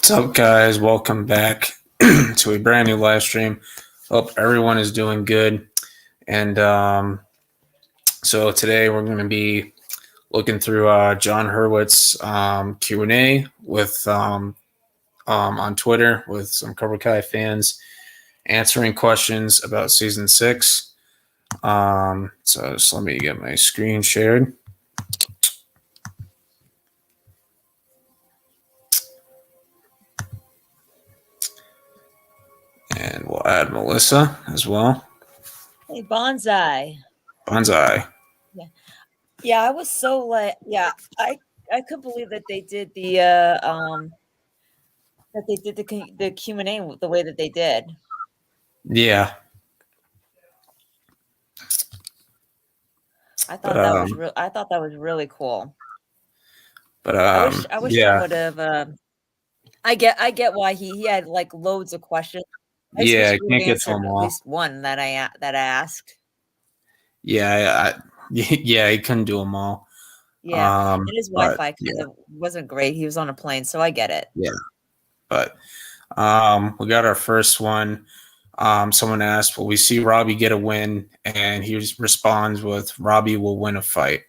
What's up, guys? Welcome back to a brand new live stream. Hope everyone is doing good. And so today we're going to be looking through John Hurwitz Q&A with on Twitter with some Cobra Kai fans answering questions about season 6. So just let me get my screen shared. And we'll add Melissa as well. Hey, Bonsai. Bonsai. Yeah, I was so like, I couldn't believe that they did the the Q&A the way that they did. Yeah. I thought that was I thought that was really cool. But I wish yeah. I would have. I get why he had like loads of questions. I I can't get to them at all. least one that I asked. Yeah, yeah, he couldn't do them all. Yeah, and his Wi-Fi kind of wasn't great. He was on a plane, so I get it. Yeah, but we got our first one. Someone asked, "Will we see Robbie get a win?" And he responds with, "Robbie will win a fight."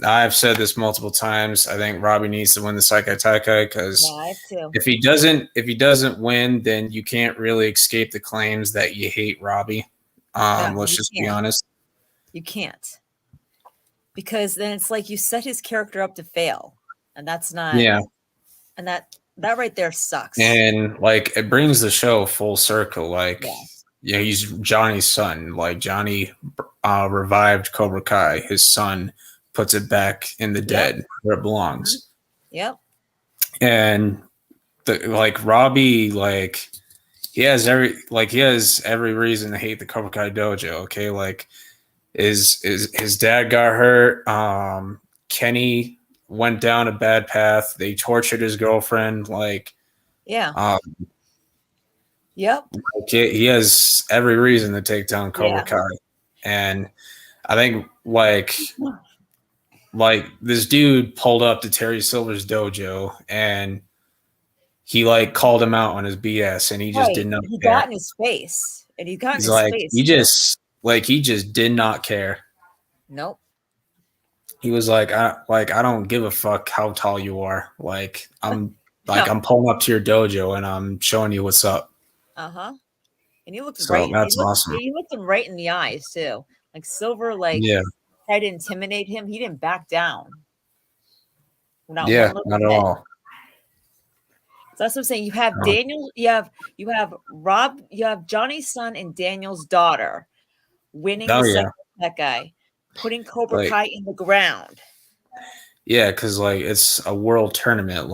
I've said this multiple times. I think Robbie needs to win the Saikaitaikai because if he doesn't win, then you can't really escape the claims that you hate Robbie. Let's just be honest. You can't, because then it's like you set his character up to fail, and that's not. Yeah, and that right there sucks. And like it brings the show full circle. Like, yeah, he's Johnny's son. Like Johnny revived Cobra Kai. His son puts it back in the dead where it belongs. Yep. And like Robbie, like he has every reason to hate the Cobra Kai dojo. Okay, like is his dad got hurt. Kenny went down a bad path. They tortured his girlfriend. Like, yep. Like he has every reason to take down Cobra Kai, and I think like this dude pulled up to Terry Silver's dojo and he like called him out on his BS, and he just did not. He got in his face, and he got in his face. He just did not care. Nope. He was like, I don't give a fuck how tall you are. Like I'm I'm pulling up to your dojo and I'm showing you what's up. And he looked That's awesome. He looked him right in the eyes too. Like Silver, tried to intimidate him. He didn't back down. Not at all. So that's what I'm saying. You have Daniel, you have Rob, you have Johnny's son and Daniel's daughter winning that guy, putting Cobra Kai in the ground. Yeah, because it's a world tournament.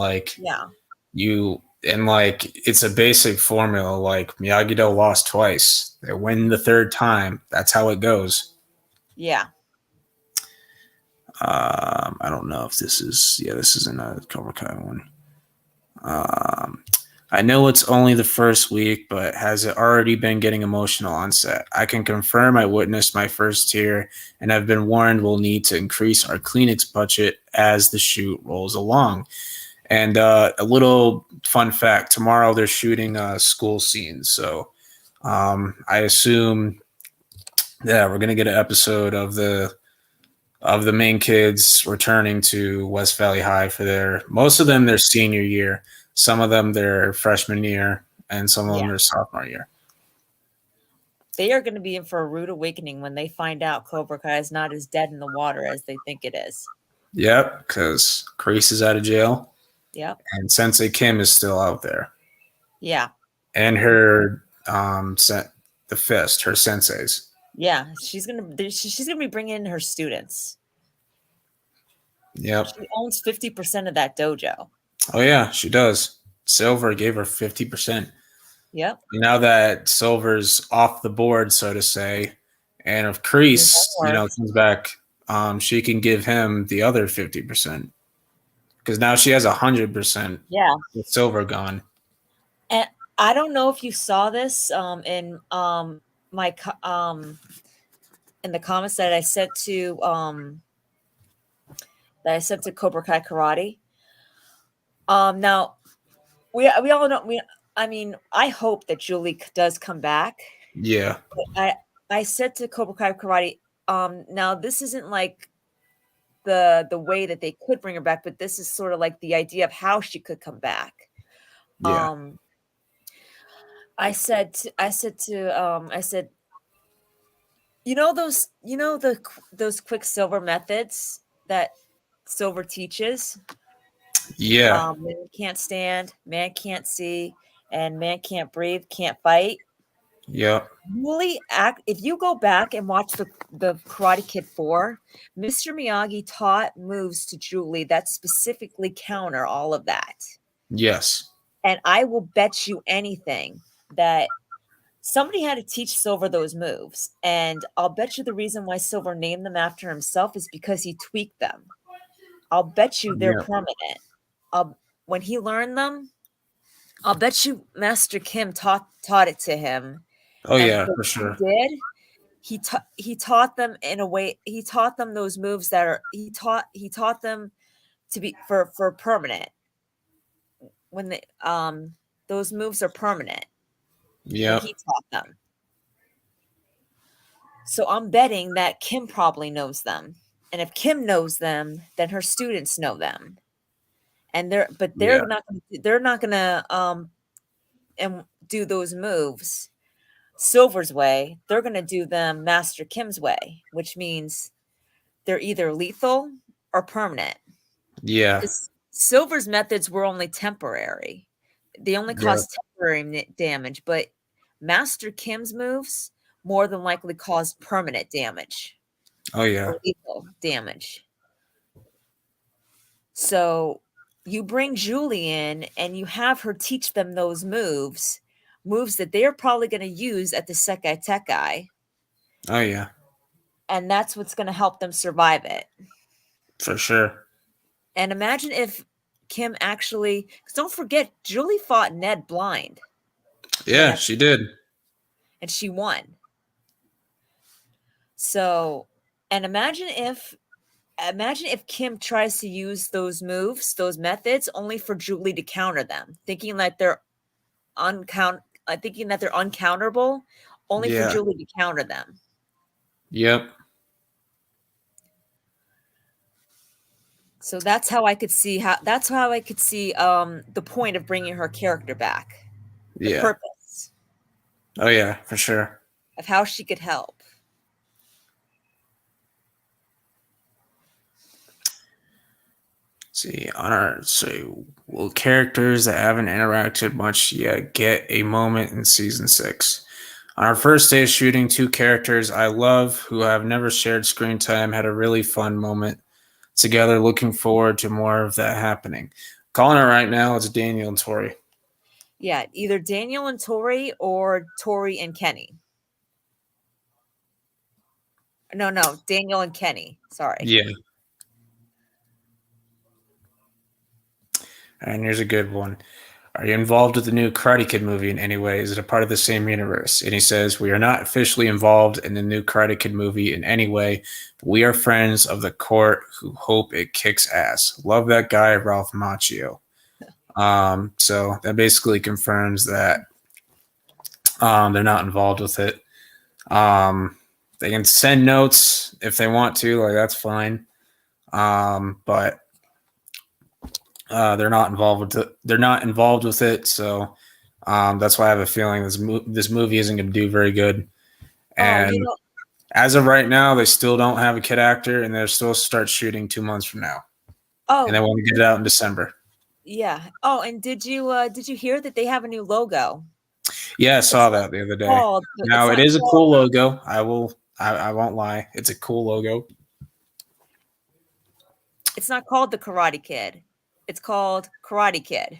It's a basic formula. Like Miyagi-Do lost twice. They win the third time. That's how it goes. Yeah. I don't know if this isn't a Cobra Kai one. I know it's only the first week, but has it already been getting emotional on set? I can confirm I witnessed my first tear, and I've been warned we'll need to increase our Kleenex budget as the shoot rolls along. And a little fun fact: tomorrow they're shooting school scenes, so I assume we're gonna get an episode of the main kids returning to West Valley High for most of them their senior year, some of them their freshman year, and some of them their sophomore year. They are going to be in for a rude awakening when they find out Cobra Kai is not as dead in the water as they think it is. Yep, because Kreese is out of jail. Yep. And Sensei Kim is still out there. Yeah. And her the fist, her senseis. Yeah, she's gonna be bringing in her students. Yep. She owns 50% of that dojo. Oh yeah, she does. Silver gave her 50%. Yep. Now that Silver's off the board, so to say, and if Kreese, comes back, she can give him the other 50%. Because now she has 100%. Yeah. With Silver gone. And I don't know if you saw this in my in the comments that I sent to Cobra Kai Karate. Now we all know I mean, I hope that Julie does come back. Yeah. I said to Cobra Kai Karate, now this isn't like the way that they could bring her back, but this is sort of like the idea of how she could come back. Yeah. I said, those Quicksilver methods that Silver teaches. Yeah. Man can't stand, man can't see, and man can't breathe, can't fight. Yep. Really act if you go back and watch the Karate Kid 4, Mr. Miyagi taught moves to Julie that specifically counter all of that. Yes. And I will bet you anything that somebody had to teach Silver those moves. And I'll bet you the reason why Silver named them after himself is because he tweaked them. I'll bet you they're Yeah. permanent. When he learned them, I'll bet you Master Kim taught it to him. Oh And yeah, what for he sure. did, he taught them in a way. He taught them those moves that are he taught them to be for permanent. When those moves are permanent when Yep. he taught them. So I'm betting that Kim probably knows them. And if Kim knows them, then her students know them. And Yeah. they're not gonna and do those moves Silver's way. They're gonna do them Master Kim's way, which means they're either lethal or permanent. Yeah. Because Silver's methods were only temporary. They only Yep. caused temporary damage, but Master Kim's moves more than likely caused permanent damage Oh yeah. or lethal damage. So you bring Julie in and you have her teach them those moves that they're probably going to use at the Sekai Tekai. Oh yeah. And that's what's going to help them survive it. For sure. And imagine if Kim actually, because don't forget, Julie fought Ned blind. Yeah, she did. And she won. So, and imagine if Kim tries to use those moves, those methods, only for Julie to counter them, thinking that they're uncounterable, only for Yeah. Julie to counter them. Yep. So that's how I could see the point of bringing her character back, the Yeah. purpose Oh yeah, for sure. of how she could help. See, will characters that haven't interacted much yet get a moment in season 6? On our first day of shooting, 2 characters I love who have never shared screen time had a really fun moment together. Looking forward to more of that happening. Calling it right now, it's Daniel and Tori. Yeah, either Daniel and Tori or Tori and Kenny. No, Daniel and Kenny. Sorry. Yeah. And here's a good one. Are you involved with the new Karate Kid movie in any way? Is it a part of the same universe? And he says, we are not officially involved in the new Karate Kid movie in any way, but we are friends of the court who hope it kicks ass. Love that guy, Ralph Macchio. So that basically confirms that they're not involved with it. They can send notes if they want to, like that's fine. But they're not involved with it. They're not involved with it, so that's why I have a feeling this movie isn't going to do very good. And as of right now, they still don't have a kid actor, and they're supposed to start shooting 2 months from now. Oh, and they want to get it out in December. Yeah. Oh, and did you hear that they have a new logo? Yeah, I saw that the other day. Now it is a cool logo. I won't lie. It's a cool logo. It's not called the Karate Kid. It's called Karate Kid.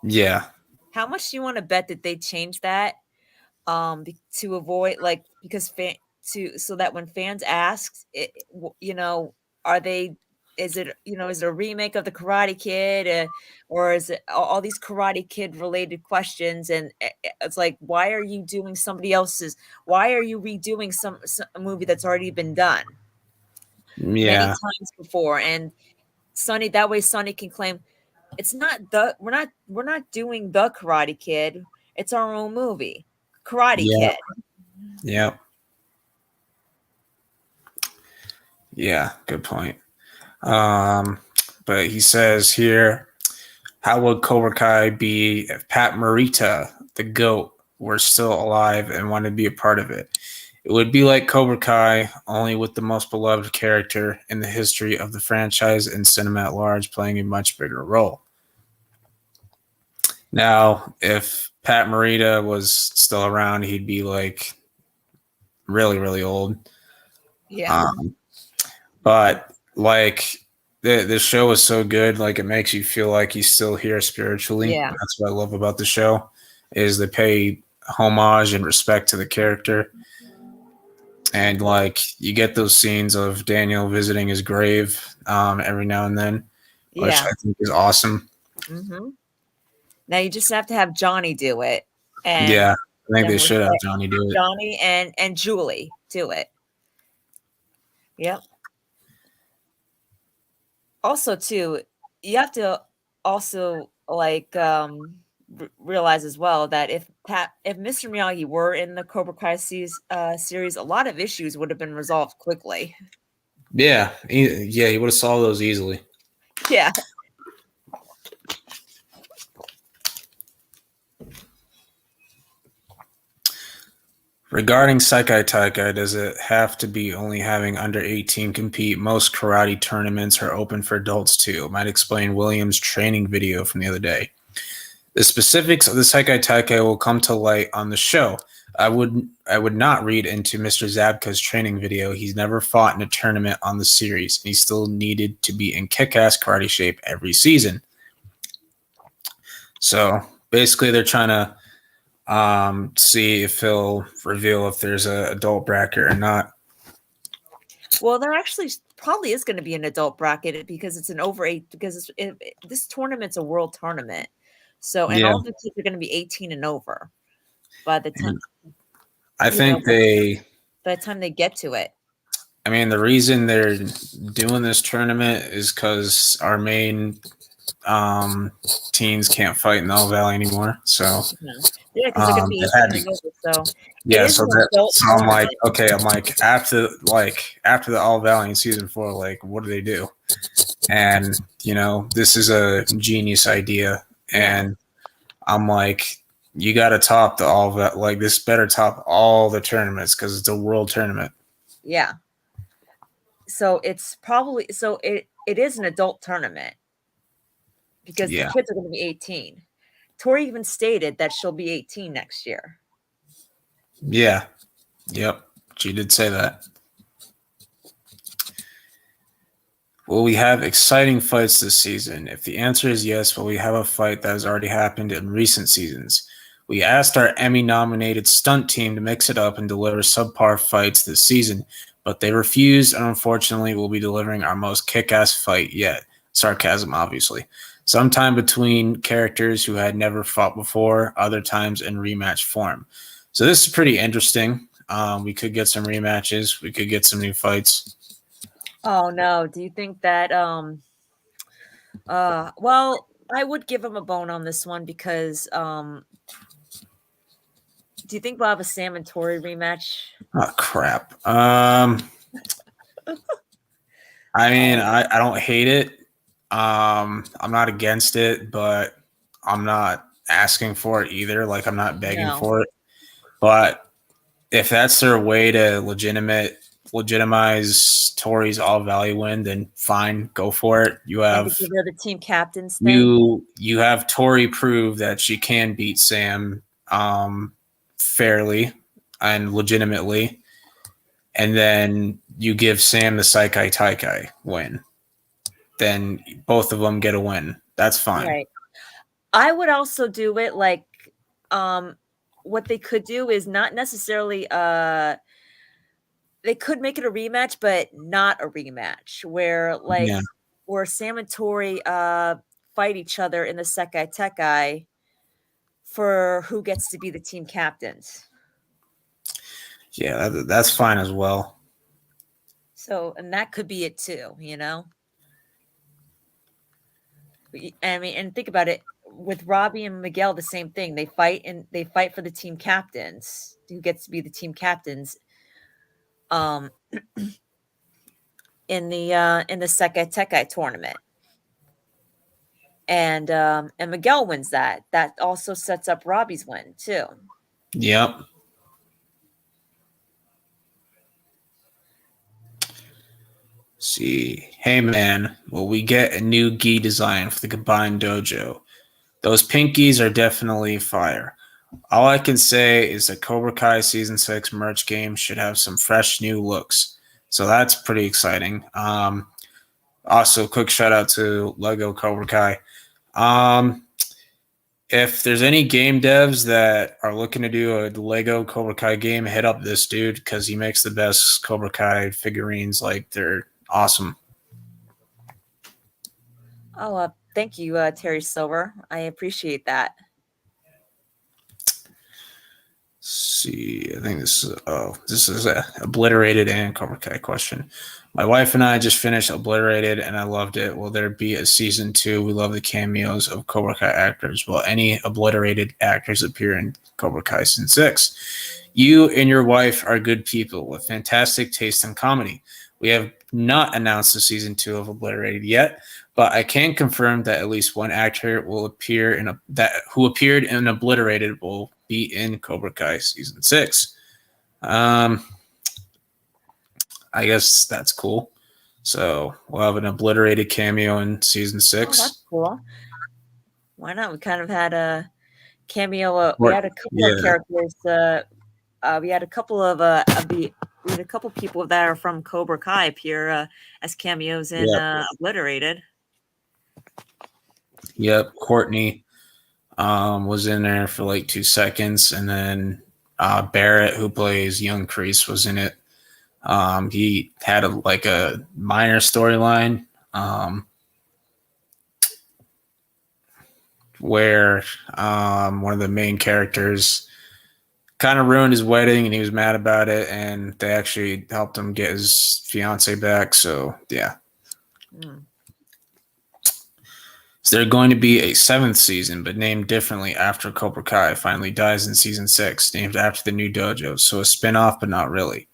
Yeah. How much do you want to bet that they change that to avoid so that when fans ask, is it a remake of the Karate Kid, or is it all these Karate Kid related questions? And it's like, why are you doing somebody else's? Why are you redoing a movie that's already been done many times before? And Sonny can claim, It's not the we're not doing the Karate Kid. It's our own movie, Karate Yeah. Kid. Yeah. Yeah. Good point. But he says here, how would Cobra Kai be if Pat Morita, the GOAT, were still alive and wanted to be a part of it? It would be like Cobra Kai, only with the most beloved character in the history of the franchise and cinema at large playing a much bigger role. Now, if Pat Morita was still around, he'd be like really, really old. Yeah. But like the show is so good, like it makes you feel like he's still here spiritually. Yeah. That's what I love about the show, is they pay homage and respect to the character. And like you get those scenes of Daniel visiting his grave every now and then, which Yeah. I think is awesome. Mm-hmm. Now you just have to have Johnny do it, and Yeah, I think they then should have Johnny do it. Johnny and Julie do it. Yep. Also, too, you have to also like realize as well that if Mr. Miyagi were in the Cobra Kai series, a lot of issues would have been resolved quickly. Yeah, he would have solved those easily. Yeah. Regarding Seikai Taikai, does it have to be only having under 18 compete? Most karate tournaments are open for adults too. Might explain Williams' training video from the other day. The specifics of the Seikai Taikai will come to light on the show. I would not read into Mr. Zabka's training video. He's never fought in a tournament on the series, and he still needed to be in kick-ass karate shape every season. So basically, they're trying to see if he'll reveal if there's an adult bracket or not. Well, there actually probably is going to be an adult bracket because it's an over 8 because this tournament's a world tournament. So, and all the kids are going to be 18 and over by the time. I think by the time they get to it. I mean, the reason they're doing this tournament is because our main teens can't fight in the All Valley anymore. So yeah, because they're going to be 18 and over. So yeah, so I'm like, okay, after the All Valley in season 4, like, what do they do? And this is a genius idea, and I'm like, you got to top the all that. Like, this better top all the tournaments because it's a world tournament. Yeah. So it's probably it is an adult tournament because the kids are going to be 18. Tori even stated that she'll be 18 next year. Yeah. Yep. She did say that. Will we have exciting fights this season? If the answer is yes, will we have a fight that has already happened in recent seasons? We asked our Emmy-nominated stunt team to mix it up and deliver subpar fights this season, but they refused, and unfortunately we'll be delivering our most kick-ass fight yet. Sarcasm, obviously. Sometime between characters who had never fought before, other times in rematch form. So this is pretty interesting. We could get some rematches. We could get some new fights. Oh no! Do you think that? Well, I would give him a bone on this one because. Do you think we'll have a Sam and Tori rematch? Oh crap! I mean, I don't hate it. I'm not against it, but I'm not asking for it either. Like, I'm not begging for it. But if that's their way to legitimize Tori's All Valley win, then fine, go for it. You have the team captains thing. You have Tori prove that she can beat Sam fairly and legitimately, and then you give Sam the Seikai Taikai win. Then both of them get a win. That's fine. Right. I would also do it like what they could do is not necessarily they could make it a rematch, but not a rematch where where Sam and Tori fight each other in the Seikai Taikai for who gets to be the team captains. Yeah, that's fine as well. So, and that could be it too, I mean, and think about it. With Robbie and Miguel, the same thing. They fight for the team captains. Who gets to be the team captains? Um, in the Sekai Tekai tournament. And Miguel wins that. That also sets up Robbie's win too. Yep. See, hey man, will we get a new gi design for the combined dojo? Those pinkies are definitely fire. All I can say is that Cobra Kai Season 6 merch game should have some fresh new looks. So that's pretty exciting. Also, quick shout out to Lego Cobra Kai. If there's any game devs that are looking to do a Lego Cobra Kai game, hit up this dude because he makes the best Cobra Kai figurines. Like, they're awesome. Oh, thank you, Terry Silver. I appreciate that. See, I think this is a Obliterated and Cobra Kai question. My wife and I just finished Obliterated and I loved it. Will there be a season 2? We love the cameos of Cobra Kai actors. Will any Obliterated actors appear in Cobra Kai season 6? You and your wife are good people with fantastic taste in comedy. We have not announced a season 2 of Obliterated yet, but I can confirm that at least one actor will appear who appeared in Obliterated will be in Cobra Kai season 6. I guess that's cool. So we'll have an Obliterated cameo in season 6. Oh, that's cool. Why not? We kind of had a cameo. We had a couple of characters. We had a couple of people that are from Cobra Kai appear as cameos in Obliterated. Yep, Courtney was in there for like 2 seconds, and then Barrett, who plays Young Kreese, was in it. He had a minor storyline where one of the main characters kind of ruined his wedding, and he was mad about it, and they actually helped him get his fiance back. So yeah. Is there going to be a 7th season, but named differently after Cobra Kai finally dies in season 6, named after the new dojo? So a spin-off, but not really.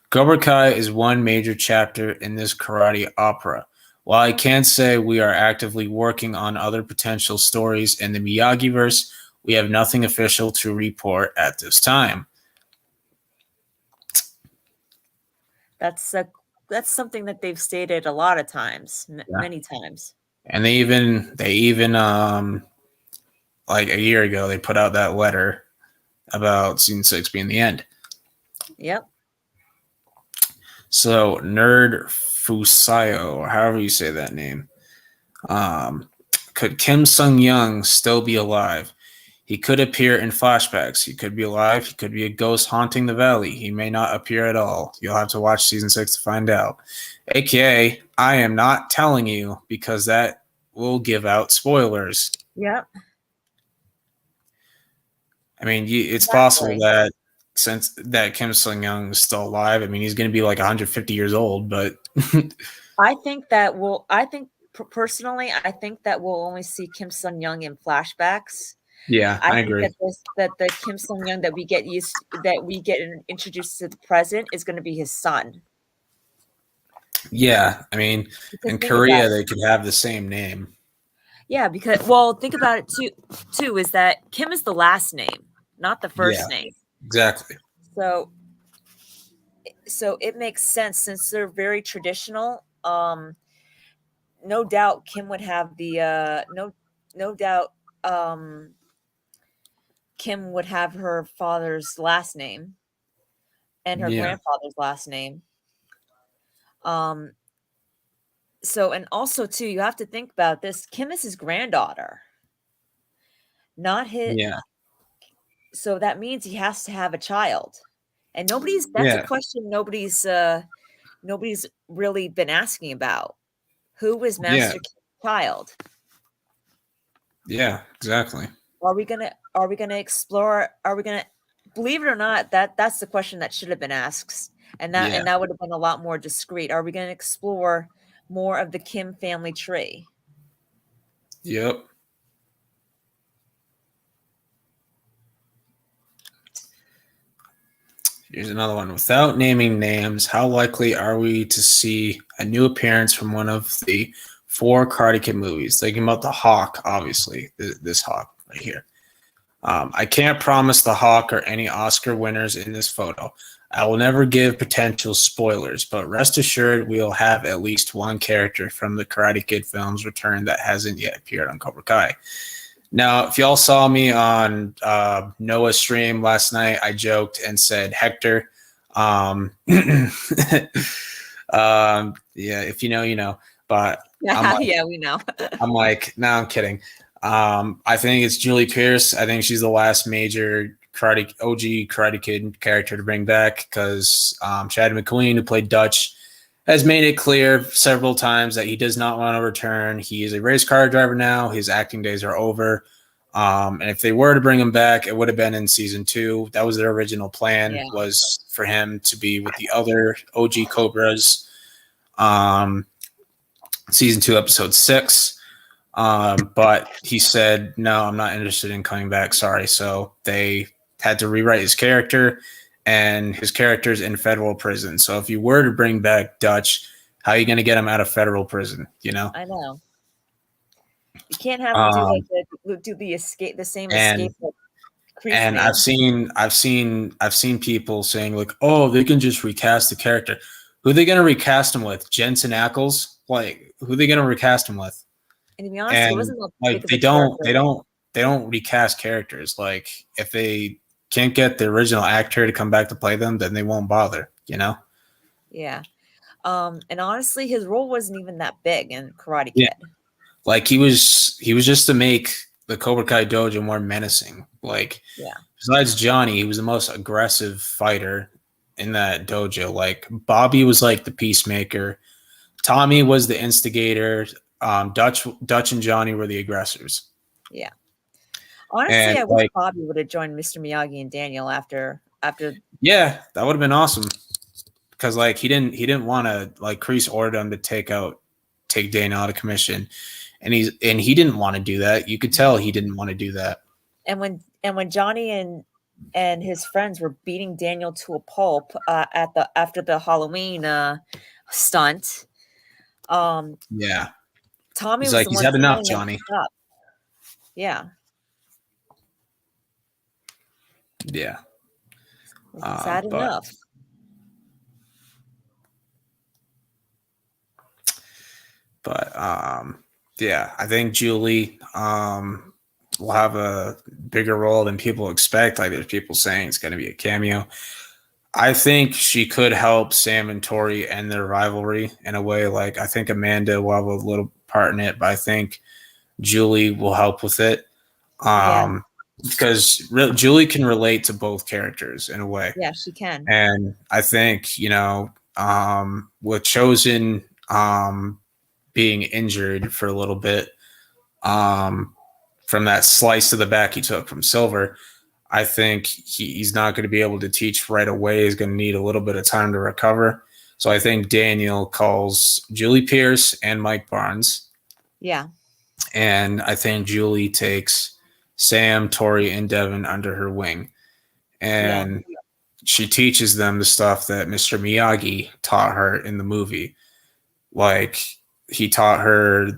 Cobra Kai is one major chapter in this karate opera. While I can't say we are actively working on other potential stories in the Miyagi-verse, we have nothing official to report at this time. That's something that they've stated a lot of times, many times. And they even like a year ago, they put out that letter about season 6 being the end. Yep. So Nerd Fusayo, or however you say that name, could Kim Sung-young still be alive? He could appear in flashbacks. He could be alive. He could be a ghost haunting the valley. He may not appear at all. You'll have to watch season 6 to find out. AKA, I am not telling you because that will give out spoilers. Yep. I mean, it's possible that since that Kim Sung-young is still alive, I mean, he's going to be like 150 years old, but personally, I think that we'll only see Kim Sung-young in flashbacks. Yeah, I agree. That the Kim Sung-young that we get introduced to the present is going to be his son. Yeah, I mean, in Korea they could have the same name. Yeah, because think about it too is that Kim is the last name, not the first name. Exactly. So it makes sense since they're very traditional. No doubt Kim would have the no doubt Kim would have her father's last name and her grandfather's last name. So, and also too, you have to think about this. Kim is his granddaughter, not his. Yeah. So that means he has to have a child, and that's a question nobody's really been asking about. Who was Master Kim's child? Yeah, exactly. Are we gonna explore? Are we gonna, believe it or not, that's the question that should have been asked, and that would have been a lot more discreet. Are we going to explore more of the Kim family tree? Yep. Here's another one. Without naming names, how likely are we to see a new appearance from one of the 4 Karate Kid movies? Thinking about the Hawk, obviously, this Hawk right here. I can't promise the Hawk or any Oscar winners in this photo. I will never give potential spoilers, but rest assured we'll have at least one character from the Karate Kid films return that hasn't yet appeared on Cobra Kai. Now, if y'all saw me on Noah's stream last night, I joked and said Hector. Yeah, if you know, you know. But Yeah, yeah, we know. I'm like, no, I'm kidding. I think it's Julie Pierce. I think she's the last major OG Karate Kid character to bring back because Chad McQueen, who played Dutch, has made it clear several times that he does not want to return. He is a race car driver now. His acting days are over. And if they were to bring him back, it would have been in season 2. That was their original plan, was for him to be with the other OG Cobras. Season 2, episode 6. But he said, no, I'm not interested in coming back. Sorry. So they had to rewrite his character, and his character's in federal prison. So if you were to bring back Dutch, how are you going to get him out of federal prison? You know? I know. You can't have him do the escape, the same escape. And I've seen people saying like, oh, they can just recast the character. Who are they going to recast him with? Jensen Ackles? Like, who are they going to recast him with? And to be honest, it wasn't like they don't recast characters. Like if they can't get the original actor to come back to play them, then they won't bother, you know? Yeah. And honestly, his role wasn't even that big in Karate Kid. Yeah. Like he was just to make the Cobra Kai dojo more menacing. Like, besides Johnny, he was the most aggressive fighter in that dojo. Like Bobby was like the peacemaker. Tommy was the instigator. Dutch and Johnny were the aggressors. Yeah. Honestly, I wish Bobby would have joined Mr. Miyagi and Daniel after. Yeah, that would have been awesome. Because like he didn't want to, like, Kreese ordered him to take Daniel out of commission, and he didn't want to do that. You could tell he didn't want to do that. And when Johnny and his friends were beating Daniel to a pulp after the Halloween stunt, yeah, Tommy was was like, he's had enough, Johnny. Yeah. Yeah. He's had enough. But yeah, I think Julie will have a bigger role than people expect. Like there's people saying it's going to be a cameo. I think she could help Sam and Tori end their rivalry in a way. Like I think Amanda will have a little part in it, but I think Julie will help with it. Because Julie can relate to both characters in a way. Yeah, she can. And I think, you know, with Chosen being injured for a little bit from that slice to the back he took from Silver, I think he's not going to be able to teach right away. He's going to need a little bit of time to recover. So I think Daniel calls Julie Pierce and Mike Barnes. Yeah. And I think Julie takes Sam, Tori, and Devin under her wing. And she teaches them the stuff that Mr. Miyagi taught her in the movie. Like he taught her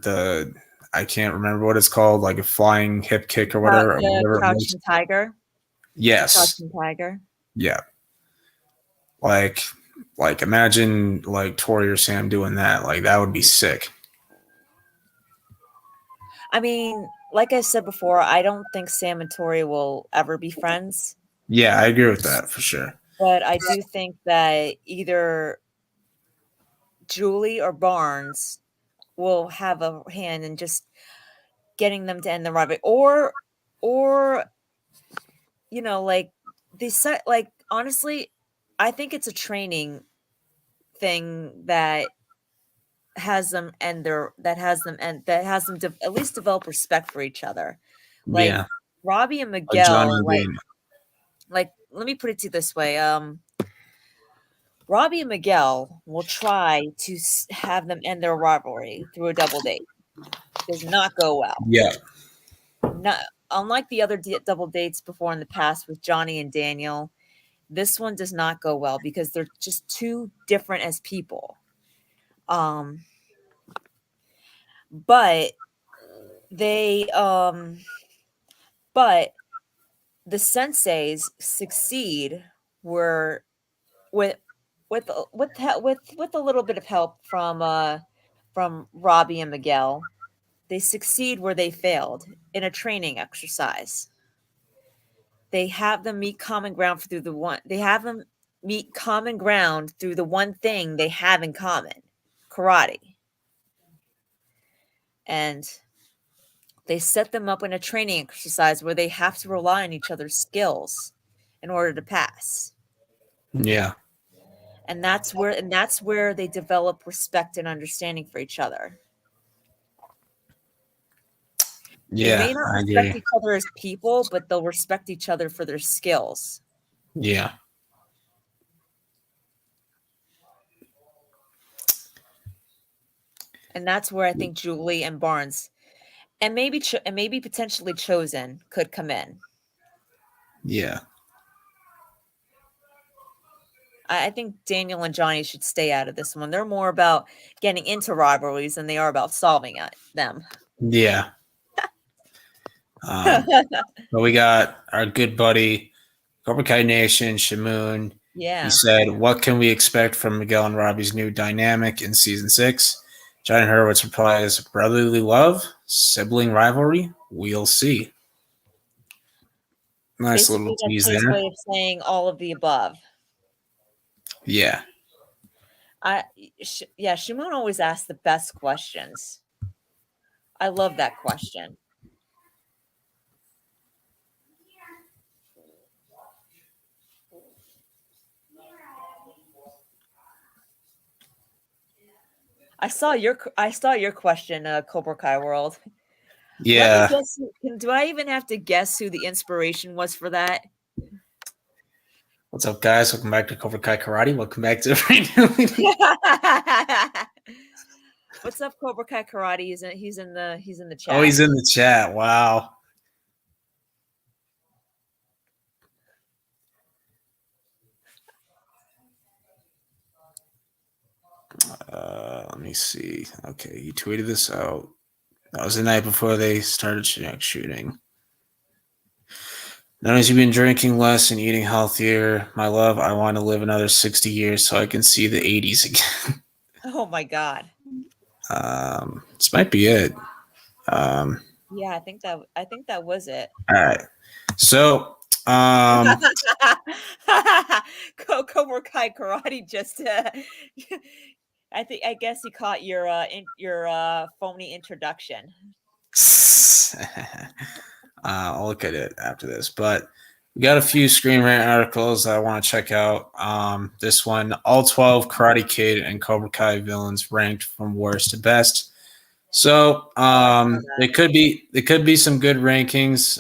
I can't remember what it's called, like a flying hip kick or whatever. Crouching Tiger. Yes. Crouching Tiger. Yeah. Like imagine like Tori or Sam doing that. Like that would be sick. I mean, like I said before, I don't think Sam and Tori will ever be friends. Yeah, I agree with that for sure. But I do think that either Julie or Barnes will have a hand in just getting them to end the rivalry, or you know, like like honestly, I think it's a training thing that has them at least develop respect for each other. Like Robbie and Miguel, like let me put it to you this way. Robbie and Miguel will try to have them end their rivalry through a double date. does not go well. Yeah. Not unlike the other double dates before in the past with Johnny and Daniel. This one does not go well because they're just too different as people. But they but the senseis succeed were with with a little bit of help from Robbie and Miguel. They succeed where they failed in a training exercise. They have them meet common ground through the one they have them meet common ground through the one thing they have in common, karate. And they set them up in a training exercise where they have to rely on each other's skills in order to pass. Yeah. And that's where they develop respect and understanding for each other. They Yeah, may not I respect agree. each other as people, but they'll respect each other for their skills. Yeah. And that's where I think Julie and Barnes and maybe potentially Chosen could come in. Yeah. I think Daniel and Johnny should stay out of this one. They're more about getting into rivalries than they are about solving them. Yeah. But we got our good buddy, Cobra Kai Nation, Shamoon. Yeah. He said, "What can we expect from Miguel and Robbie's new dynamic in season 6?" Johnny Hurwitz replies, "Brotherly love, sibling rivalry. We'll see." Nice Basically, little that's tease his there. way of saying all of the above. Yeah. Shimon always asks the best questions. I love that question. I saw your question, Cobra Kai World. Yeah. Let me guess. Do I even have to guess who the inspiration was for that? What's up, guys? Welcome back to Cobra Kai Karate. Welcome back to What's up, Cobra Kai Karate? He's in the chat. Oh, he's in the chat. Wow. Let me see. Okay, he tweeted this out. That was the night before they started shooting. Not only have you been drinking less and eating healthier, my love, I want to live another 60 years so I can see the 80s again. Oh my god. This might be it. Yeah, I think that was it. All right. So, Cobra Kai Karate just I guess he caught your phony introduction. I'll look at it after this, but we got a few Screen Rant articles that I want to check out. This one, all 12 Karate Kid and Cobra Kai villains ranked from worst to best. So they could be some good rankings.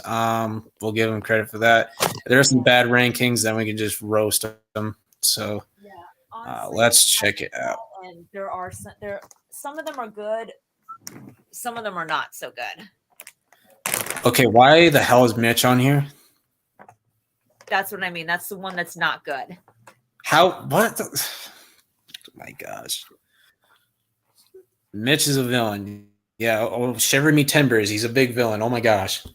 We'll give them credit for that. If there are some bad rankings, then we can just roast them. So honestly, let's check it out. And some of them are good, some of them are not so good. Okay, why the hell is Mitch on here? That's what I mean. That's the one that's not good. How? What? Oh my gosh. Mitch is a villain. Yeah. Oh, Shiver Me Timbers. He's a big villain. Oh my gosh.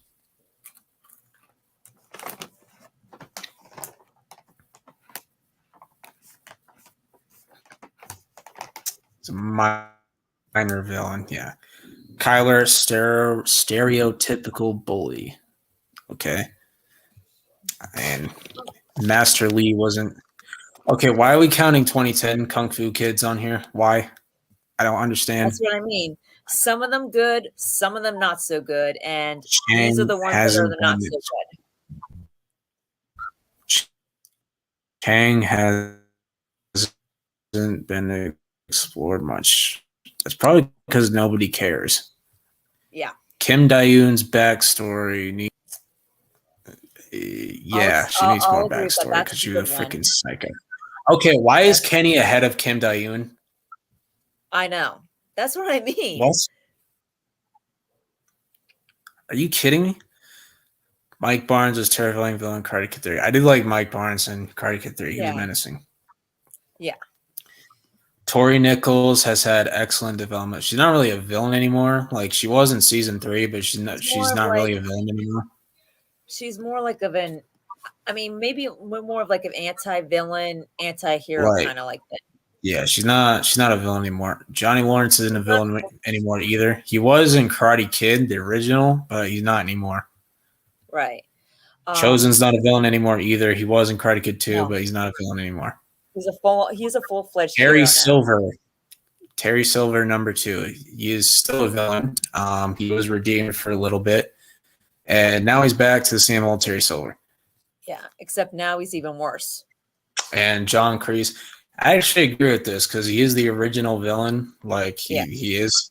It's a minor villain. Yeah. Kyler, stereotypical bully. Okay. And Master Lee wasn't. Okay, why are we counting 2010 Kung Fu Kids on here? Why? I don't understand. That's what I mean. Some of them good, some of them not so good, and Chang these are the ones that are the not so good. Chang hasn't been explored much. That's probably because nobody cares. Yeah. Kim Dae-yoon's backstory she needs more backstory because she's a freaking psycho. Okay, why is Kenny ahead of Kim Dae-yoon? I know. That's what I mean. What? Are you kidding me? Mike Barnes was terrifying villain. Karate Kid 3. I did like Mike Barnes in Karate Kid 3. He was menacing. Yeah. Tori Nichols has had excellent development. She's not really a villain anymore. Like she was in season 3, but she's not really a villain anymore. She's more like of an, I mean, maybe more of like an anti-villain, anti-hero kind of like that. Yeah, she's not a villain anymore. Johnny Lawrence isn't a villain anymore either. He was in Karate Kid, the original, but he's not anymore. Right. Chosen's not a villain anymore either. He was in Karate Kid 2, but he's not a villain anymore. He's a full-fledged Terry Silver. Terry Silver, number 2. He is still a villain. He was redeemed for a little bit. And now he's back to the same old Terry Silver. Yeah, except now he's even worse. And John Kreese. I actually agree with this because he is the original villain. Like he is.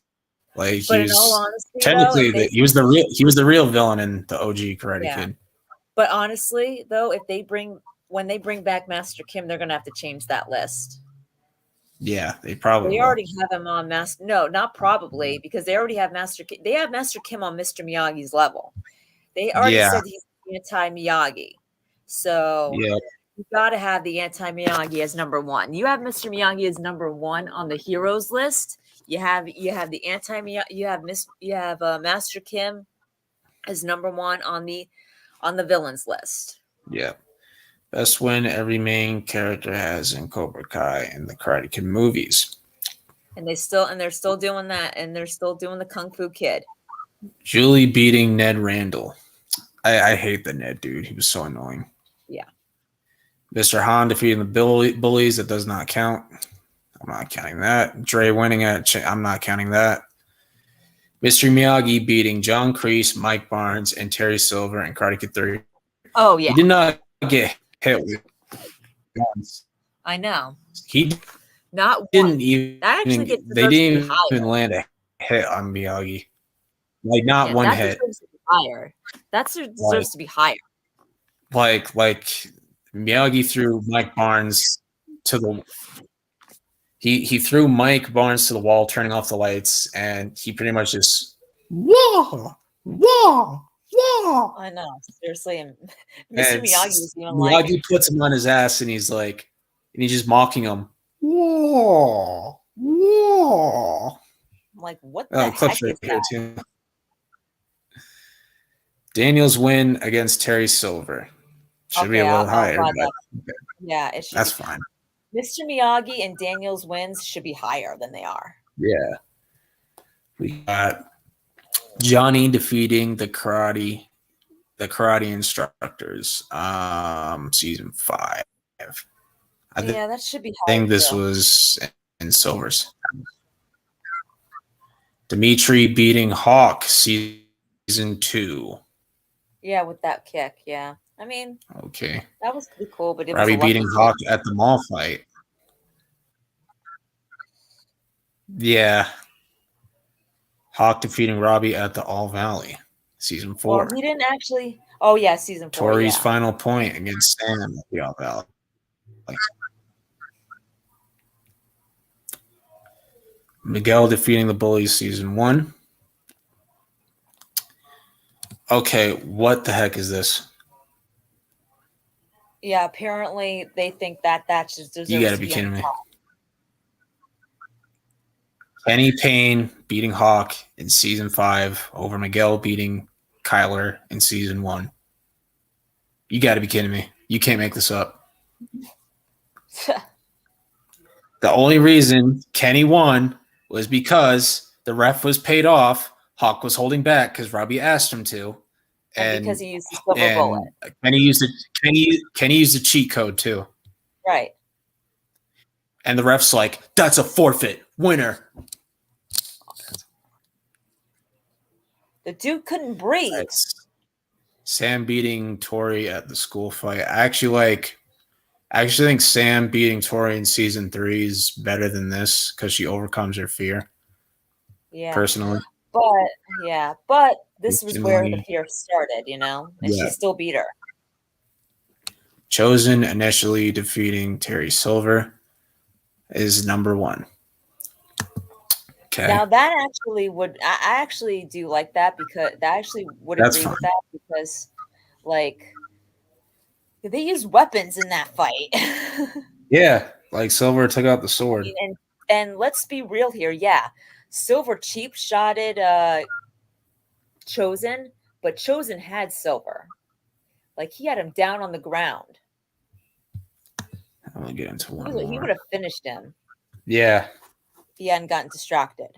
Like but in all honesty, technically he was the real villain in the OG Karate Kid. But honestly, though, when they bring back Master Kim, they're gonna have to change that list. Yeah, they already have him on Master. No, not probably, because they already have Master Kim. They have Master Kim on Mr. Miyagi's level. They already said he's anti-Miyagi. So you got to have the anti-Miyagi as number 1. You have Mr. Miyagi as number 1 on the heroes list. You have the anti-Miyagi. You have Master Kim as number 1 on the villains list. Yeah. Best win every main character has in Cobra Kai and the Karate Kid movies. And they're still doing that, and they're still doing the Kung Fu Kid. Julie beating Ned Randall. I hate the Ned dude. He was so annoying. Yeah. Mr. Han defeating the bullies. That does not count. I'm not counting that. Dre winning I'm not counting that. Mr. Miyagi beating John Kreese, Mike Barnes, and Terry Silver in Karate Kid 3. Oh, yeah. He did not get hit with guns. I know. He not didn't one. even. That actually gets they didn't even land a hit on Miyagi. Like not one hit. Higher. That deserves to be higher. Like Miyagi threw Mike Barnes to the. He threw Mike Barnes to the wall, turning off the lights, and he pretty much just whoa. I know, seriously. And Mr. Miyagi was even Miyagi puts him on his ass, and he's just mocking him. Whoa. I'm like, what the heck is that? Too. Daniel's win against Terry Silver should be a little higher. Yeah, it should. That's fine. Mr. Miyagi and Daniel's wins should be higher than they are. Yeah. We got Johnny defeating the karate instructors. Season 5. That should be higher. I think this was in Silver's. Dimitri beating Hawk season 2. Yeah, with that kick, yeah. I mean, okay, that was pretty cool, but it Robbie was beating Hawk at the mall fight. Yeah, Hawk defeating Robbie at the All Valley, season 4. Well, he didn't actually. Oh yeah, season 4. Tori's final point against Sam at the All Valley. Miguel defeating the Bullies, season 1. Okay, what the heck is this? Yeah, apparently they think that just deserves. You got to be kidding me. Kenny Payne beating Hawk in season 5 over Miguel beating Kyler in season 1. You got to be kidding me. You can't make this up. The only reason Kenny won was because the ref was paid off. Hawk was holding back because Robbie asked him to. And because he used the silver bullet. Kenny used a cheat code too. Right. And the ref's like, that's a forfeit. Winner. The dude couldn't breathe. Sam beating Tori at the school fight. I actually think Sam beating Tori in season 3 is better than this because she overcomes her fear. Yeah. Personally. But this was where the fear started, and she still beat her. Chosen initially defeating Terry Silver is number 1. Okay. Now that actually I actually do like that, because I actually would That's agree fine. with that, because like they use weapons in that fight. Yeah, like Silver took out the sword. And let's be real here. Yeah. Silver cheap shotted Chosen, but Chosen had Silver. Like he had him down on the ground. I'm gonna get into one He would more. have finished him Yeah. if he hadn't gotten distracted.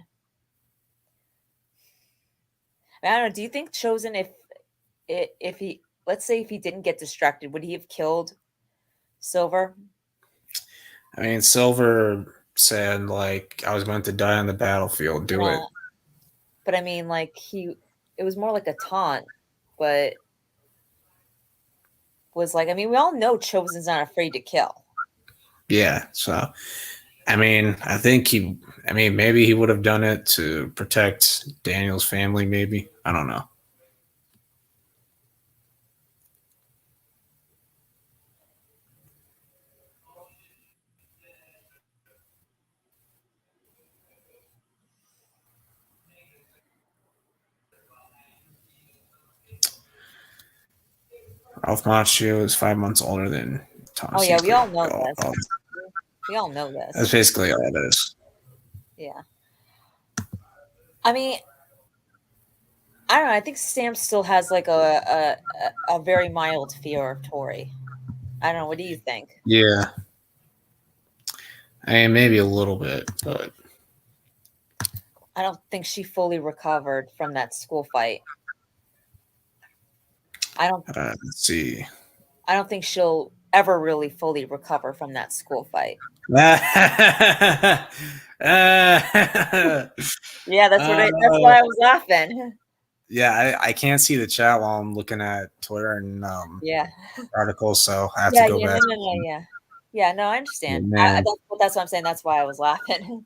I don't know. Do you think Chosen, if he, let's say if he didn't get distracted, would he have killed Silver? I mean, Silver said, like, I was meant to die on the battlefield. Do it. But I mean, like it was more like a taunt, but was like, I mean, we all know Chosen's not afraid to kill. Yeah. So, I mean, maybe he would have done it to protect Daniel's family, maybe. I don't know. Ralph Macchio is 5 months older than Thomas. Oh yeah, we all know Oh, this. We all know this. that's basically all it is. Yeah. I mean, I don't know. I think Sam still has like a very mild fear of Tori. I don't know. What do you think? Yeah. I mean, maybe a little bit, but I don't think she fully recovered from that school fight. I don't. let's see. I don't think she'll ever really fully recover from that school fight. Yeah, Yeah, that's that's why I was laughing. Yeah, I can't see the chat while I'm looking at Twitter and Yeah. articles, so I have to go back. Yeah, no, I understand. Man. That's what I'm saying. That's why I was laughing.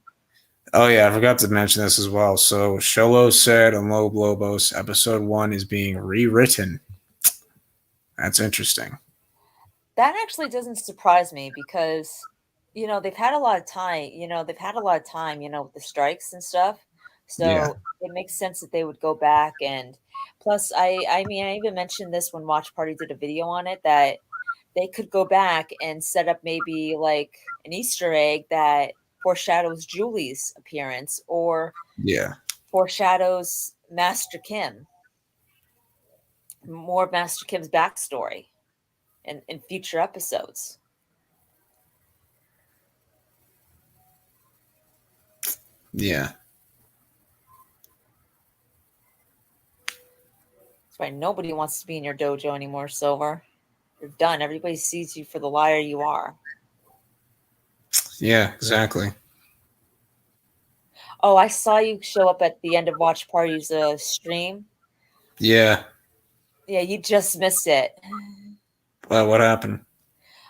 Oh yeah, I forgot to mention this as well. So Sholo said on Low Lobos, episode 1 is being rewritten. That's interesting. That actually doesn't surprise me, because they've had a lot of time. They've had a lot of time. With the strikes and stuff. So Yeah. it makes sense that they would go back. And plus, I mean, I even mentioned this when Watch Party did a video on it, that they could go back and set up maybe like an Easter egg that foreshadows Julie's appearance, or foreshadows Master Kim, more of Master Kim's backstory in future episodes. Yeah. That's why nobody wants to be in your dojo anymore, Silver. You're done. Everybody sees you for the liar you are. Yeah, exactly. Oh, I saw you show up at the end of Watch Party's stream. Yeah. Yeah, you just missed it. Well, what happened?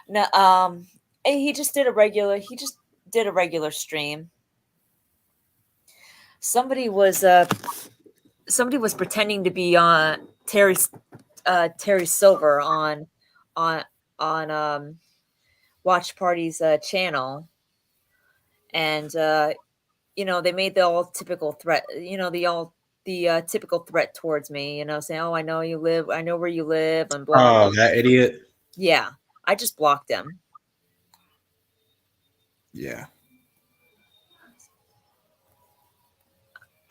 No, he just did a regular stream. Somebody was pretending to be on Terry Silver on Watch Party's channel, and they made the all typical threat. The typical threat towards me. Saying, "Oh, I know you live. I know where you live," and blah blah. Oh, that idiot. Yeah, I just blocked him. Yeah.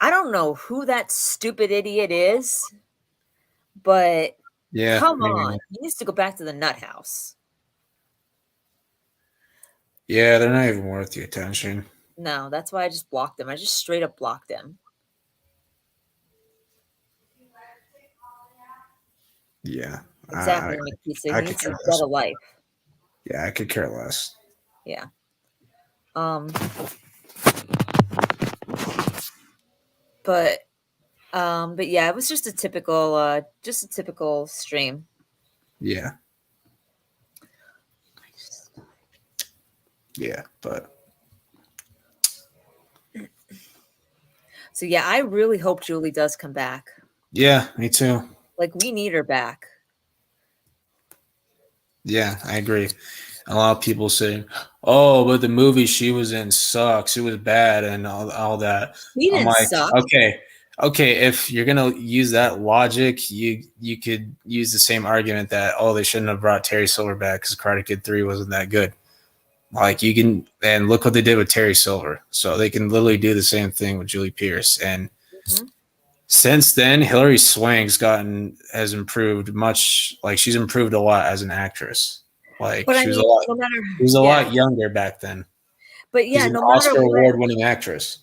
I don't know who that stupid idiot is, but come on, he needs to go back to the nut house. Yeah, they're not even worth the attention. No, that's why I just blocked him. I just straight up blocked him. Yeah. Exactly, Makisa. He needs to get a life. Yeah, I could care less. Yeah. But yeah, it was just a typical stream. Yeah. Yeah, but so yeah, I really hope Julie does come back. Yeah, me too. Like, we need her back. Yeah, I agree. A lot of people say, "Oh, but the movie she was in sucks. It was bad and all that." He I'm didn't like, suck. okay. If you're gonna use that logic, you could use the same argument that they shouldn't have brought Terry Silver back because Karate Kid 3 wasn't that good. Like you can, and look what they did with Terry Silver. So they can literally do the same thing with Julie Pierce. And Mm-hmm. since then, Hilary Swank's has improved much. Like she's improved a lot as an actress. Like But I mean, no matter, she was a yeah, lot younger back then. but She's yeah, an no matter Oscar what, award winning actress.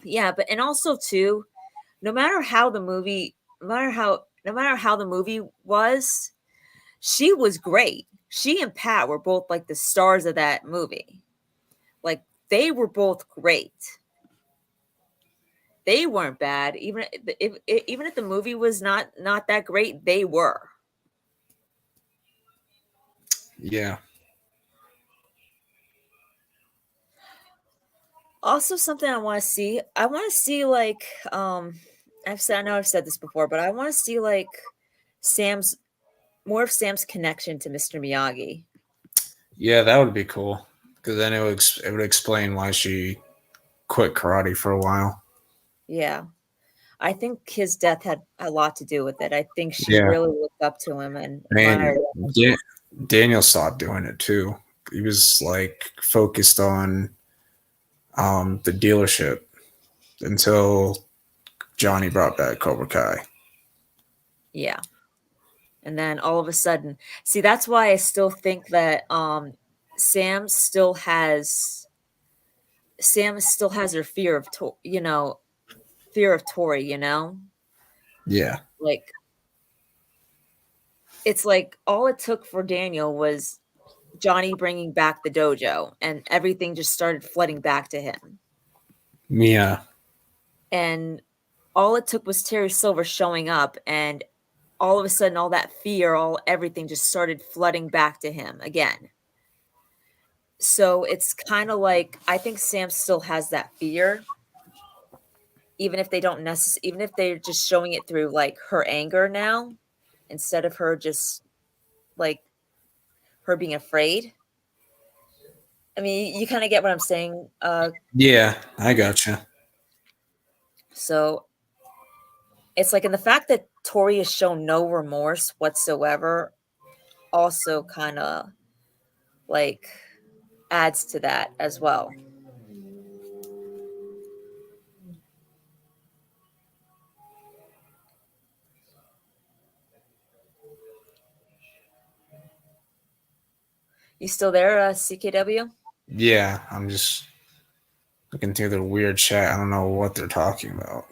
yeah, but and also too, no matter how the movie, no matter how the movie was, she was great. She and Pat were both like the stars of that movie. Like they were both great. They weren't bad. Even if the movie was not that great, they were. Yeah. Also, something I want to see. I want to see like I know I've said this before, but I want to see like Sam's more of Sam's connection to Mr. Miyagi. Yeah, that would be cool. Because then it would explain why she quit karate for a while. Yeah. I think his death had a lot to do with it. I think she Yeah. really looked up to him and And admired him. Daniel stopped doing it too. He was like focused on the dealership until Johnny brought back Cobra Kai. Yeah. And then all of a sudden, see, that's why I still think that Sam still has her fear of fear of Tori, Yeah. like it's like all it took for Daniel was Johnny bringing back the dojo and everything just started flooding back to him. Yeah. And all it took was Terry Silver showing up and all of a sudden all that fear, everything just started flooding back to him again. So it's kind of like I think Sam still has that fear, even if they don't necessarily, even if they're just showing it through like her anger now, instead of her just like her being afraid. I mean, you kind of get what I'm saying. Yeah, I gotcha. So it's like, in the fact that Tori has shown no remorse whatsoever, also kind of like adds to that as well. You still there, CKW? Yeah, I'm just looking through the weird chat. I don't know what they're talking about.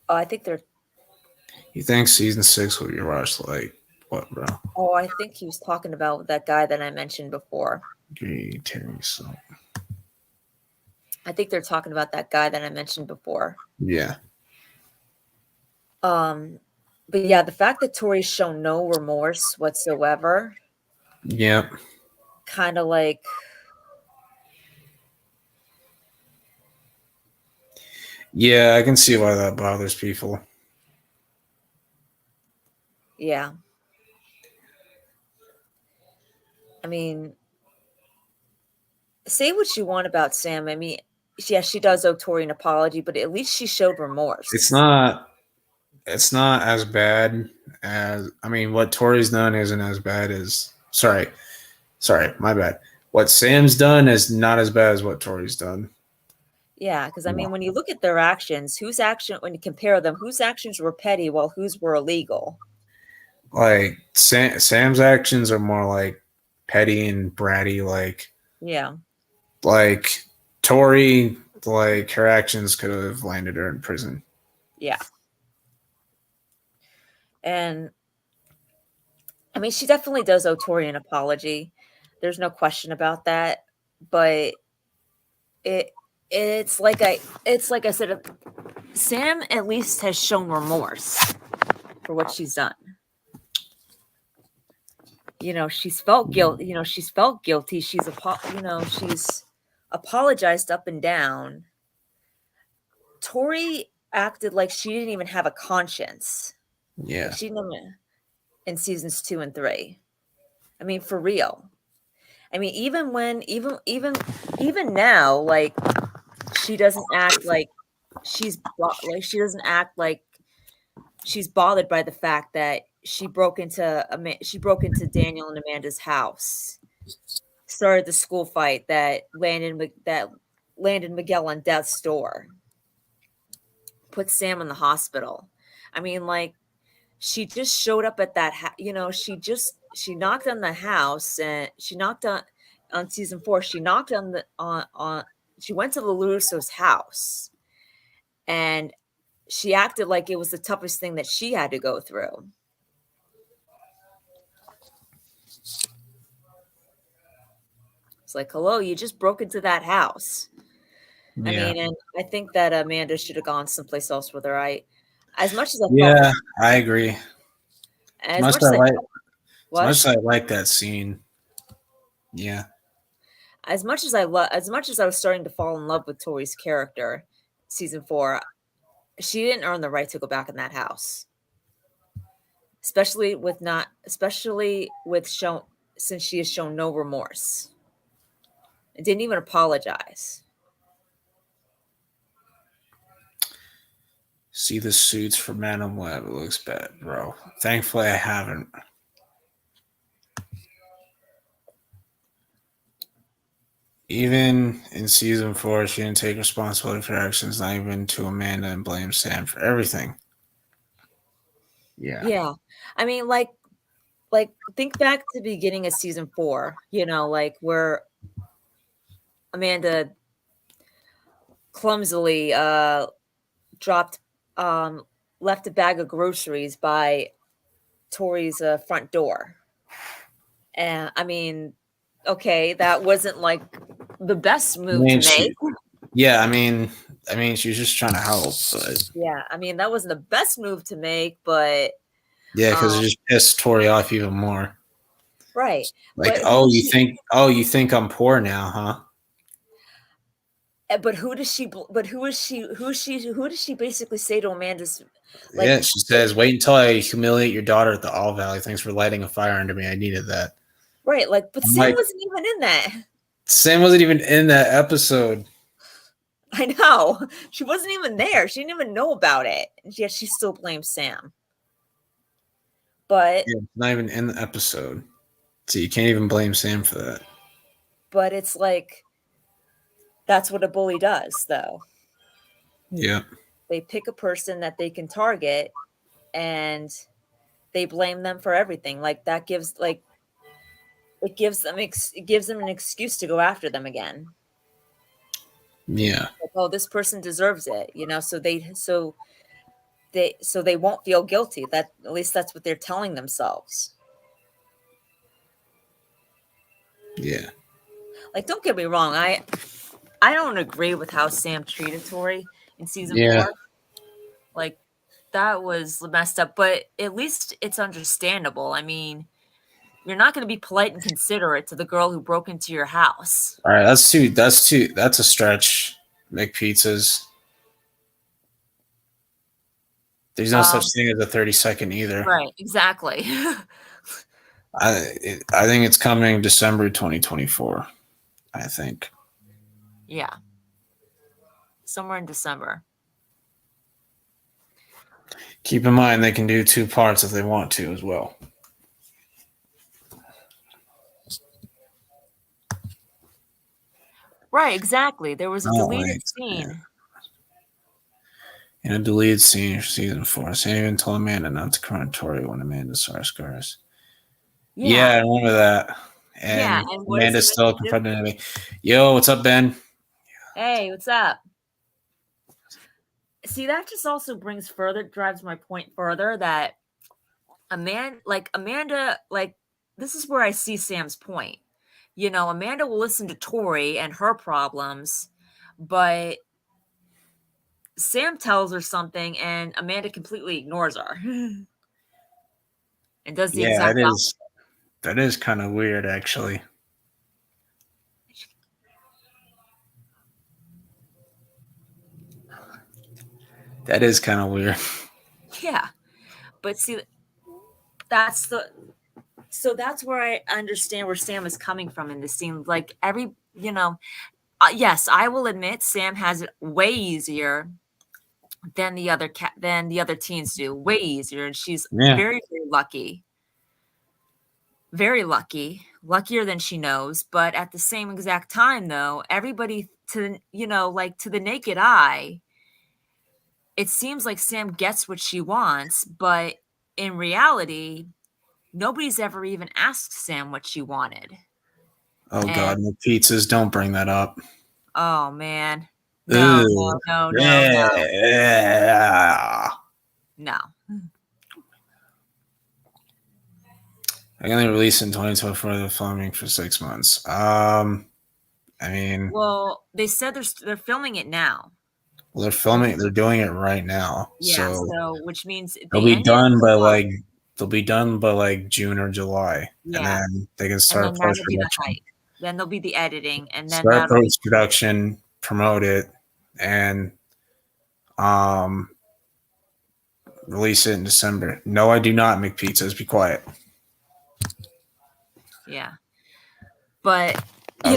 Oh, I think they're. You think season 6 will be rushed? Like what, bro? Oh, I think he was talking about that guy that I mentioned before. Terry, so I think they're talking about that guy that I mentioned before. yeah. But yeah, the fact that Tori's shown no remorse whatsoever, Yep. kind of like. Yeah, I can see why that bothers people. Yeah. I mean, say what you want about Sam. I mean, yeah, she does owe Tori an apology, but at least she showed remorse. It's not as bad as, I mean, what Tori's done isn't as bad as, sorry, my bad. What Sam's done is not as bad as what Tori's done. Yeah, because I mean, when you look at their actions, when you compare them, whose actions were petty while whose were illegal? Like Sam's actions are more like petty and bratty, Yeah. like Tori, like her actions could have landed her in prison. Yeah. And I mean, she definitely does owe Tori an apology. There's no question about that. But it's like I said, Sam at least has shown remorse for what she's done. She's felt guilt. She's felt guilty. She's apologized up and down. Tori acted like she didn't even have a conscience. Yeah. Like she didn't. in seasons 2 and 3. I mean, for real. I mean, even now, like she doesn't act like she doesn't act like she's bothered by the fact that she broke into Daniel and Amanda's house, started the school fight that landed Miguel on death's door, put Sam in the hospital. I mean, like she just showed up at that she knocked on the house, and she knocked on season 4. She knocked on she went to the Russo's house, and she acted like it was the toughest thing that she had to go through. It's like, hello, you just broke into that house. Yeah. I mean, and I think that Amanda should have gone someplace else with her. As much as I agree. As much as I like that scene. Yeah. As much as I was starting to fall in love with Tori's character, season 4, she didn't earn the right to go back in that house. Especially since she has shown no remorse. And didn't even apologize. See the suits for Madam Web. It looks bad, bro. Thankfully, I haven't. Even in season 4, she didn't take responsibility for her actions, not even to Amanda, and blame Sam for everything. Yeah. Yeah. I mean, like think back to the beginning of season 4, like where Amanda clumsily left a bag of groceries by Tori's front door. And I mean, okay, that wasn't like the best move to make. I mean, she was just trying to help. But yeah, I mean, that wasn't the best move to make, but yeah, because it just pissed Tori off even more. Right. Like, you think I'm poor now, huh? But who does she basically say to Amanda's? Like, she says, "Wait until I humiliate your daughter at the All Valley. Thanks for lighting a fire under me. I needed that." Right, like, but Sam wasn't even in that. Sam wasn't even in that episode. I know. She wasn't even there. She didn't even know about it. And yet she still blames Sam. But it's not even in the episode. So you can't even blame Sam for that. But it's like, that's what a bully does, though. Yeah. They pick a person that they can target, and they blame them for everything. Like, that gives them an excuse to go after them again. Yeah. Like, oh, this person deserves it, so they won't feel guilty. That, at least that's what they're telling themselves. Yeah. Like, don't get me wrong, I don't agree with how Sam treated Tori in season 4. Like, that was messed up, but at least it's understandable. I mean, you're not going to be polite and considerate to the girl who broke into your house. All right, that's a stretch. McPizzas. There's no such thing as a 30-second either. Right, exactly. I think it's coming December 2024. I think. Yeah. Somewhere in December. Keep in mind they can do 2 parts if they want to as well. Right, exactly. There was a deleted scene. Yeah. In a deleted scene for season 4, Sam even told Amanda not to confront Tori when Amanda saw her scars. Yeah, I remember that. And Amanda still confronted me. Yo, what's up, Ben? Hey, what's up? See, that just also drives my point further that Amanda, this is where I see Sam's point. Amanda will listen to Tori and her problems, but Sam tells her something and Amanda completely ignores her. And does the exact opposite. That is kind of weird, actually. That is kind of weird. Yeah. But see, that's where I understand where Sam is coming from in this scene. Like yes, I will admit Sam has it way easier than the other teens do. Way easier, and she's very, very lucky. Very lucky, luckier than she knows. But at the same exact time, though, everybody to the naked eye, it seems like Sam gets what she wants, but in reality, nobody's ever even asked Sam what she wanted. Oh, God, no pizzas. Don't bring that up. Oh, man. No. I only released in 2024. They're filming for 6 months. I mean, well, they said they're filming it now. Well, they're filming. They're doing it right now. Yeah. So which means they'll be done by like June or July, and then they can start post production. Then there'll be the editing, and then start post production, promote it, and release it in December. No, I do not make pizzas. Be quiet. Yeah, but I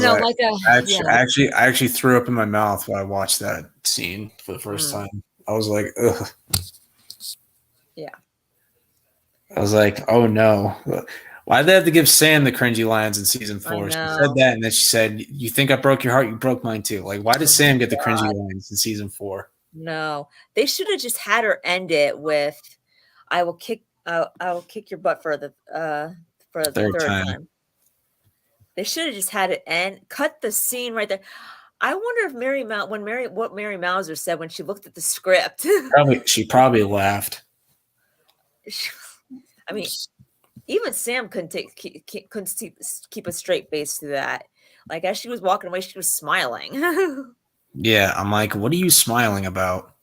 actually threw up in my mouth when I watched that scene for the first time. I was like, ugh. Yeah. I was like, oh no. Why'd they have to give Sam the cringy lines in season 4? She said that, and then she said, "You think I broke your heart? You broke mine too." Like, why did Sam get the cringy lines in season 4? No, they should have just had her end it with, "I will kick your butt for the third time." They should have just had it end. Cut the scene right there. I wonder if what Mary Mauser said when she looked at the script. She probably laughed. I mean, even Sam couldn't keep a straight face through that. Like, as she was walking away, she was smiling. Yeah, I'm like, what are you smiling about?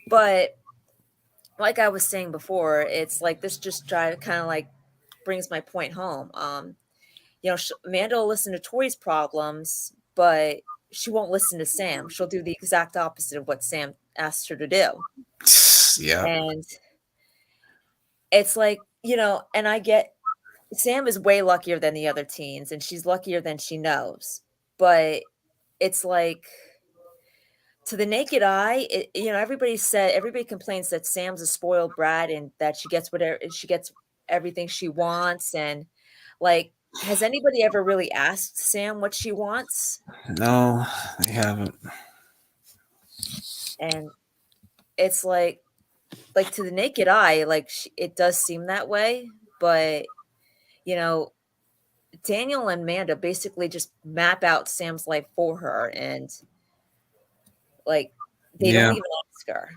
But like I was saying before, it's like this just kind of like brings my point home. Amanda will listen to Tori's problems, but she won't listen to Sam. She'll do the exact opposite of what Sam asked her to do. Yeah. And it's like, and I get Sam is way luckier than the other teens, and she's luckier than she knows. But it's like, to the naked eye, everybody complains that Sam's a spoiled brat and that she gets everything she wants. And like, has anybody ever really asked Sam what she wants? No, they haven't. And it's like to the naked eye, like it does seem that way, but Daniel and Amanda basically just map out Sam's life for her, and like they don't even ask her.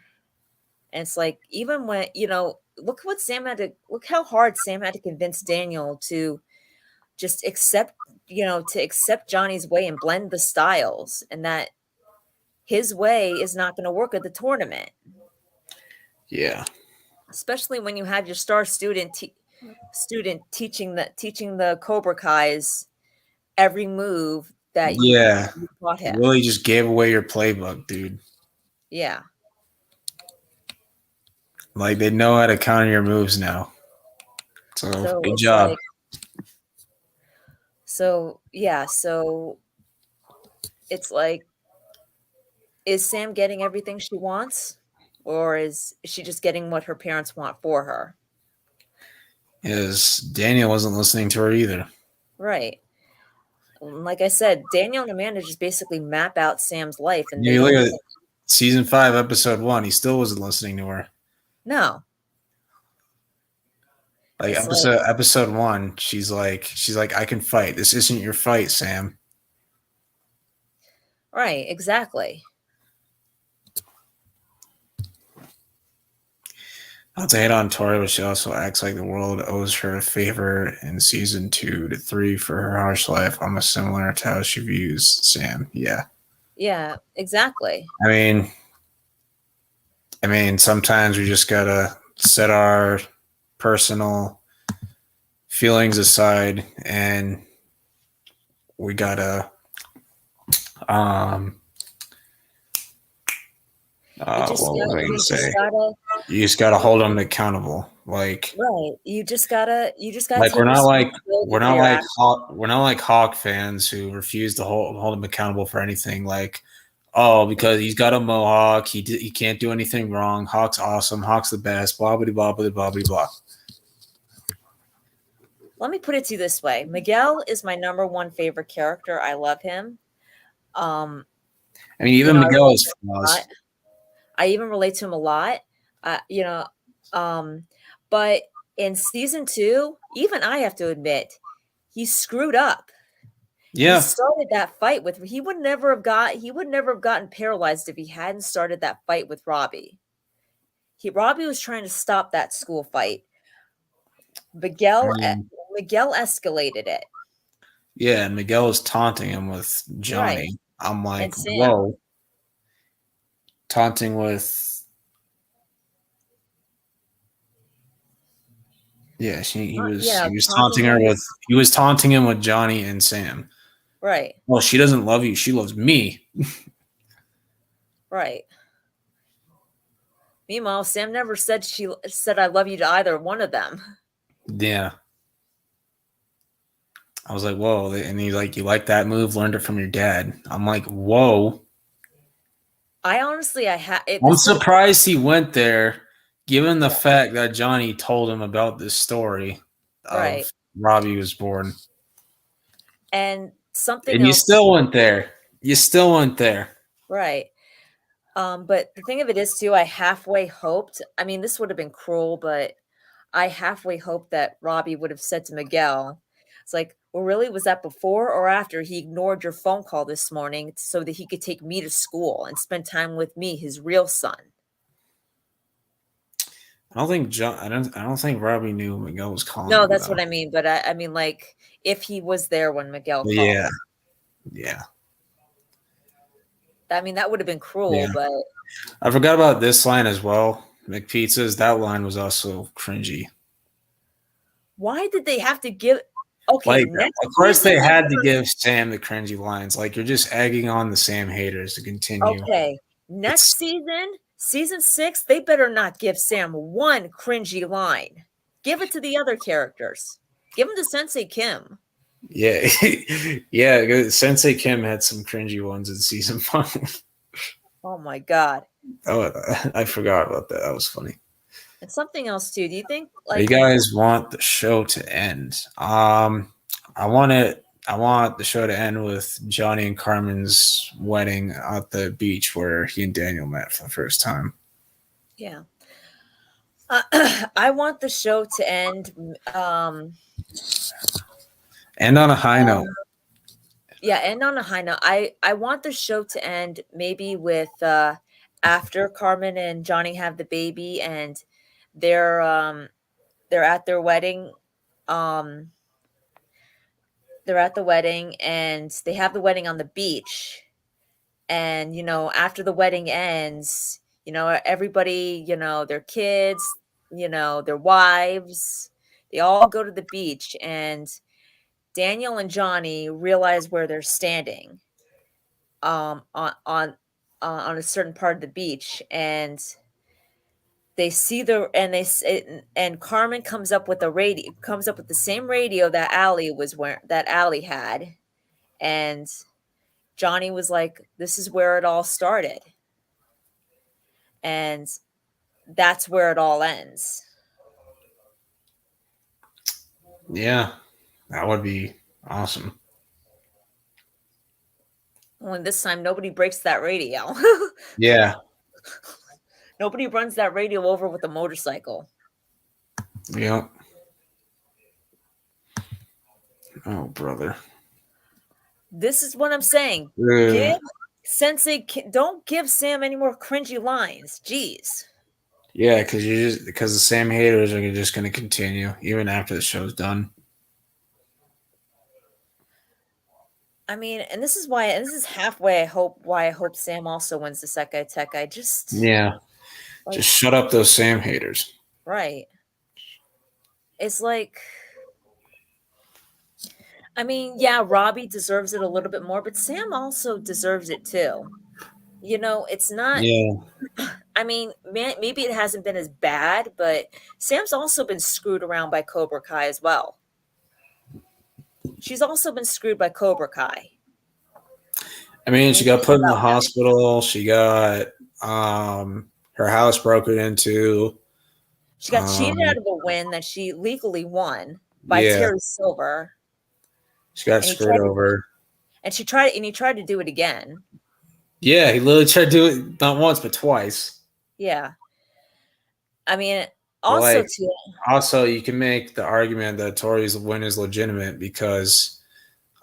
And it's like, even when look how hard Sam had to convince Daniel to just accept Johnny's way and blend the styles, and that his way is not going to work at the tournament. Yeah. Especially when you have your star student teaching the Cobra Kais every move that you taught him. You really just gave away your playbook, dude. Yeah. Like, they know how to counter your moves now. So good job. So it's like, is Sam getting everything she wants, or is she just getting what her parents want for her? Is Daniel wasn't listening to her either. Right. Like I said, Daniel and Amanda just basically map out Sam's life. And you look at season 5, episode 1, he still wasn't listening to her. No. Like, episode 1, she's like, I can fight. This isn't your fight, Sam. Right, exactly. Not to hate on Tori, but she also acts like the world owes her a favor in season 2 to 3 for her harsh life, almost similar to how she views Sam. Yeah. Yeah, exactly. I mean, sometimes we just gotta set our personal feelings aside, and we gotta what was I gonna say? You just gotta hold them accountable. Like, right. You just gotta like take responsibility for your actions. We're not like Hawk fans who refuse to hold him accountable for anything. Like, oh, because he's got a mohawk, he can't do anything wrong. Hawk's awesome. Hawk's the best. Blah blah blah blah blah blah blah. Let me put it to you this way: Miguel is my number one favorite character. I love him. I mean, You even know, I Miguel relate is to him a lot. flaws. I even relate to him a lot. You know, but in season 2, even I have to admit, he screwed up. He Yeah, started that fight with he would never have gotten paralyzed if he hadn't started that fight with Robbie. Robbie was trying to stop that school fight. I Miguel mean, Miguel escalated it. yeah, and Miguel is taunting him with Right. Johnny. I'm And like, Sam. whoa, taunting with yeah. Yeah, He was taunting taunting her him with with he was taunting him with Johnny and Sam. right. Well, she doesn't love you. She loves me. Right. Meanwhile, Sam never said I love you to either one of them. Yeah. I was like, whoa. And he's like, you like that move? Learned it from your dad. I'm like, whoa. I honestly I'm this would have surprised he went there, given the yeah, fact that Johnny told him about this story right. of Robbie was born. And something And you else still too. went there. You still went there. Right. But the thing of it is too, I halfway hoped. I mean, this would have been cruel, but I halfway hoped that Robbie would have said to Miguel, it's like, well, really, was that before or after he ignored your phone call this morning so that he could take me to school and spend time with me, his real son? I don't think Robbie knew Miguel was calling No, him that's though. what I mean. But I mean, like, if he was there when Miguel But called, yeah. Yeah. I mean, that would have been cruel. Yeah. But I forgot about this line as well. McPizzas, that line was also cringy. why did they have to give? Okay, Like, next of course, season they they had to better. give Sam the cringy lines. Like, you're just egging on the Sam haters to continue. Okay, next It's season, season 6, they better not give Sam one cringy line. Give it to the other characters. Give him to Sensei Kim. yeah, yeah. Sensei Kim had some cringy ones in season 5. Oh my god. Oh, I forgot about that. That was funny. And something else too. Do you think You like guys want the show to end? I want it. I want the show to end with Johnny and Carmen's wedding at the beach where he and Daniel met for the first time. yeah. I want the show to end And on a high note. yeah, end on a high note. I want the show to end maybe with after Carmen and Johnny have the baby and they're um they're at their wedding. Um they're at the wedding and they have the wedding on the beach. And after the wedding ends, everybody, their kids, their wives, they all go to the beach and Daniel and Johnny realize where they're standing on a certain part of the beach, and they see and Carmen comes up with the same radio that Allie had, and Johnny was like, this is where it all started, and that's where it all ends. Yeah, that would be awesome. Only this time nobody breaks that radio. Yeah. Nobody runs that radio over with a motorcycle. Yep. Oh, brother. This is what I'm saying. Uh, Give don't give Sam any more cringy lines. Jeez. yeah, because the Sam haters are just going to continue even after the show's done. I mean, and this is halfway. Why I hope Sam also wins the Sekai Tech. I just Yeah. like Just shut up those Sam haters. right. It's like, I mean, yeah, Robbie deserves it a little bit more, but Sam also deserves it too. It's not. Yeah. I mean, maybe it hasn't been as bad, but Sam's also been screwed around by Cobra Kai as well. She's also been screwed by Cobra Kai. I mean, I she mean, got think put in the about that. hospital. She got her house broken into. She got cheated Um, out of a win that she legally won by yeah, Terry Silver, she got and he screwed tried to, over. he tried to do it again. Yeah, he literally tried to do it not once but twice. Yeah. I mean, But also like, too. also you can make the argument that Tori's win is legitimate because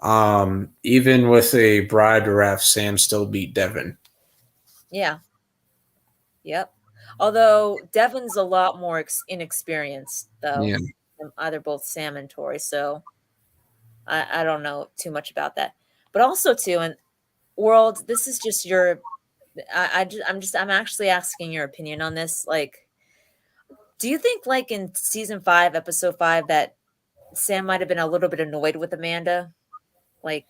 even with a bribed ref, Sam still beat Devin. Yeah. Yep. Although Devin's a lot more inexperienced, though, Yeah. than either both Sam and Tori. So I don't know too much about that. But also too, and World, this is just your. I'm actually asking your opinion on this. Like, do you think like in season 5, episode 5, that Sam might have been a little bit annoyed with Amanda? Like,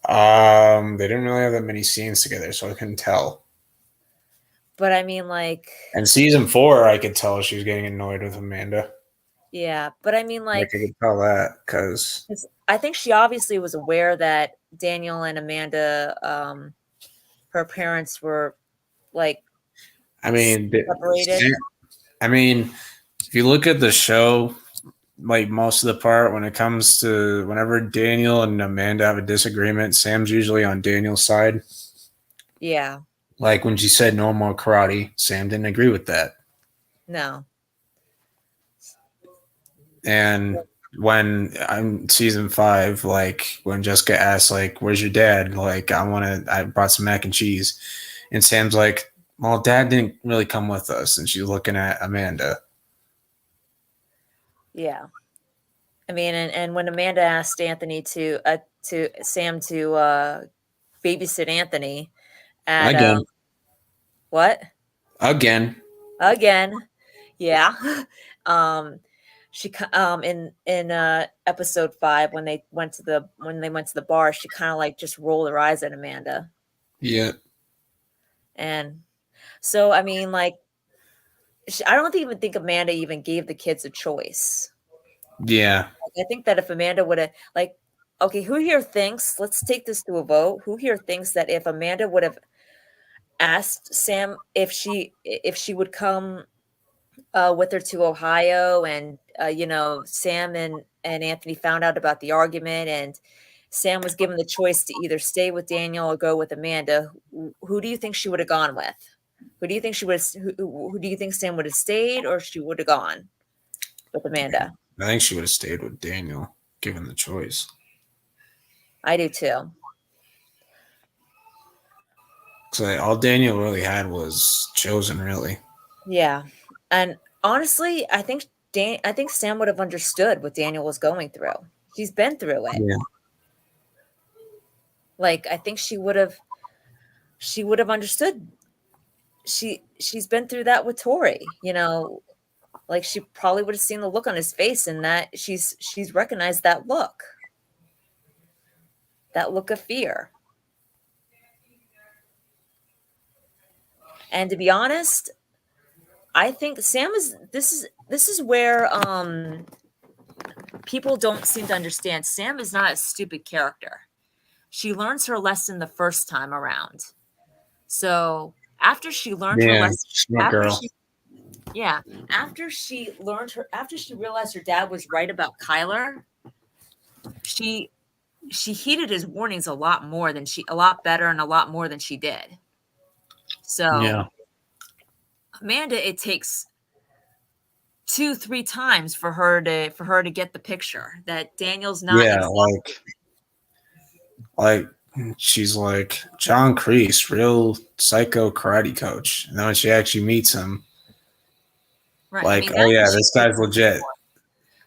They didn't really have that many scenes together, so I couldn't tell. but I mean, like, And season 4, I could tell she was getting annoyed with Amanda. yeah, but I mean, Like I like, could tell that because 'cause I think she obviously was aware that Daniel and Amanda, her parents were like I mean, separated. I mean, if you look at the show, like most of the part when it comes to whenever Daniel and Amanda have a disagreement, Sam's usually on Daniel's side. Yeah, Like when she said no more karate, Sam didn't agree with that. no, And when I'm season 5, like when Jessica asked, like, "Where's your dad?" Like, I brought some mac and cheese, and Sam's like, "Well, Dad didn't really come with us," and she's looking at Amanda. yeah. I mean, and when Amanda asked Anthony to Sam to babysit Anthony at Again, what again, again? Yeah. um, in episode 5, when they went to the bar, she kind of like just rolled her eyes at Amanda, yeah, and so I mean, like, I don't even think Amanda even gave the kids a choice. yeah, Like, I think that if Amanda would have, like, okay, who here thinks, let's take this to a vote. Who here thinks that if Amanda would have asked Sam if she would come with her to Ohio, and Sam and Anthony found out about the argument, and Sam was given the choice to either stay with Daniel or go with Amanda, who do you think she would have gone with? Who do you think she would? Who do you think Sam would have stayed, or she would have gone with Amanda? I think she would have stayed with Daniel given the choice. I do too. So all Daniel really had was chosen, really. Yeah. And honestly, I think Sam would have understood what Daniel was going through. She's been through it. Yeah, Like, I think she would have understood. She's been through that with Tori. Like, she probably would have seen the look on his face, and that she's recognized that look. That look of fear. And to be honest, I think Sam is this is where people don't seem to understand. Sam is not a stupid character. She learns her lesson the first time around. So after she learned her yeah, lesson, smart after girl. she yeah, after she realized her dad was right about Kyler, she heeded his warnings a lot better and a lot more than she did. So Yeah, Amanda, it takes 2-3 times for her to get the picture that Daniel's not yeah, exactly. like she's like John Kreese, real psycho karate coach. And then when she actually meets him, Right. I like, mean, oh that's yeah, what she this takes guy's him legit. for.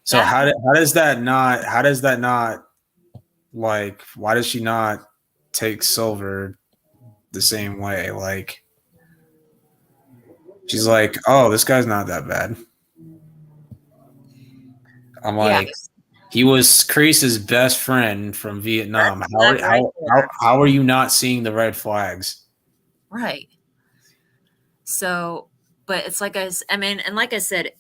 So That's how does that not like why does she not take Silver the same way? Like she's like, oh, this guy's not that bad. I'm yeah, like, he was Kreese's best friend from Vietnam. that's that right there. How are you not seeing the red flags? Right. So, but it's like I mean, and like I said,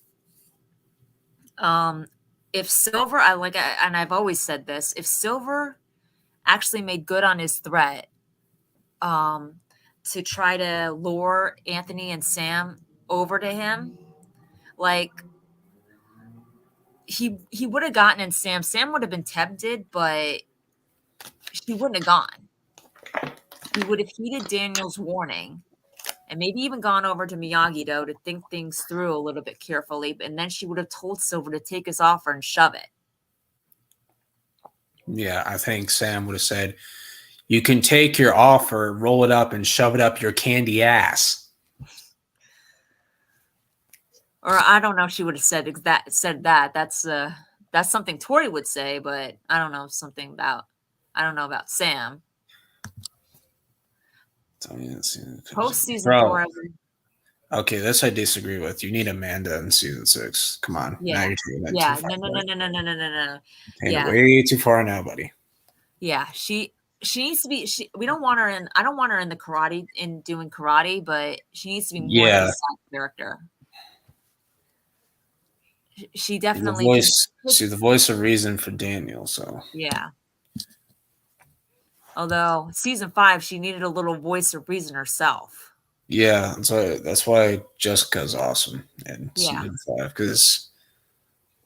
if Silver, and I've always said this, if Silver actually made good on his threat, um, to try to lure Anthony and Sam over to him, like he would have gotten in Sam. Sam would have been tempted, but she wouldn't have gone. He would have heeded Daniel's warning and maybe even gone over to Miyagi-Do to think things through a little bit carefully, and then she would have told Silver to take his offer and shove it. Yeah, I think Sam would have said, "You can take your offer, roll it up, and shove it up your candy ass." Or I don't know if she would have said that. That's something Tori would say, but I don't know about Sam. Post season 4. Okay, this I disagree with. You need Amanda in season 6. Come on. Yeah. Now you're taking that Yeah. too far. No. Yeah. Way too far now, buddy. Yeah. She needs to be. We don't want her in. I don't want her in doing karate, but she needs to be more of a side character. She definitely the voice of reason for Daniel. So yeah. Although season 5, she needed a little voice of reason herself. Yeah, that's why Jessica's awesome in season 5, because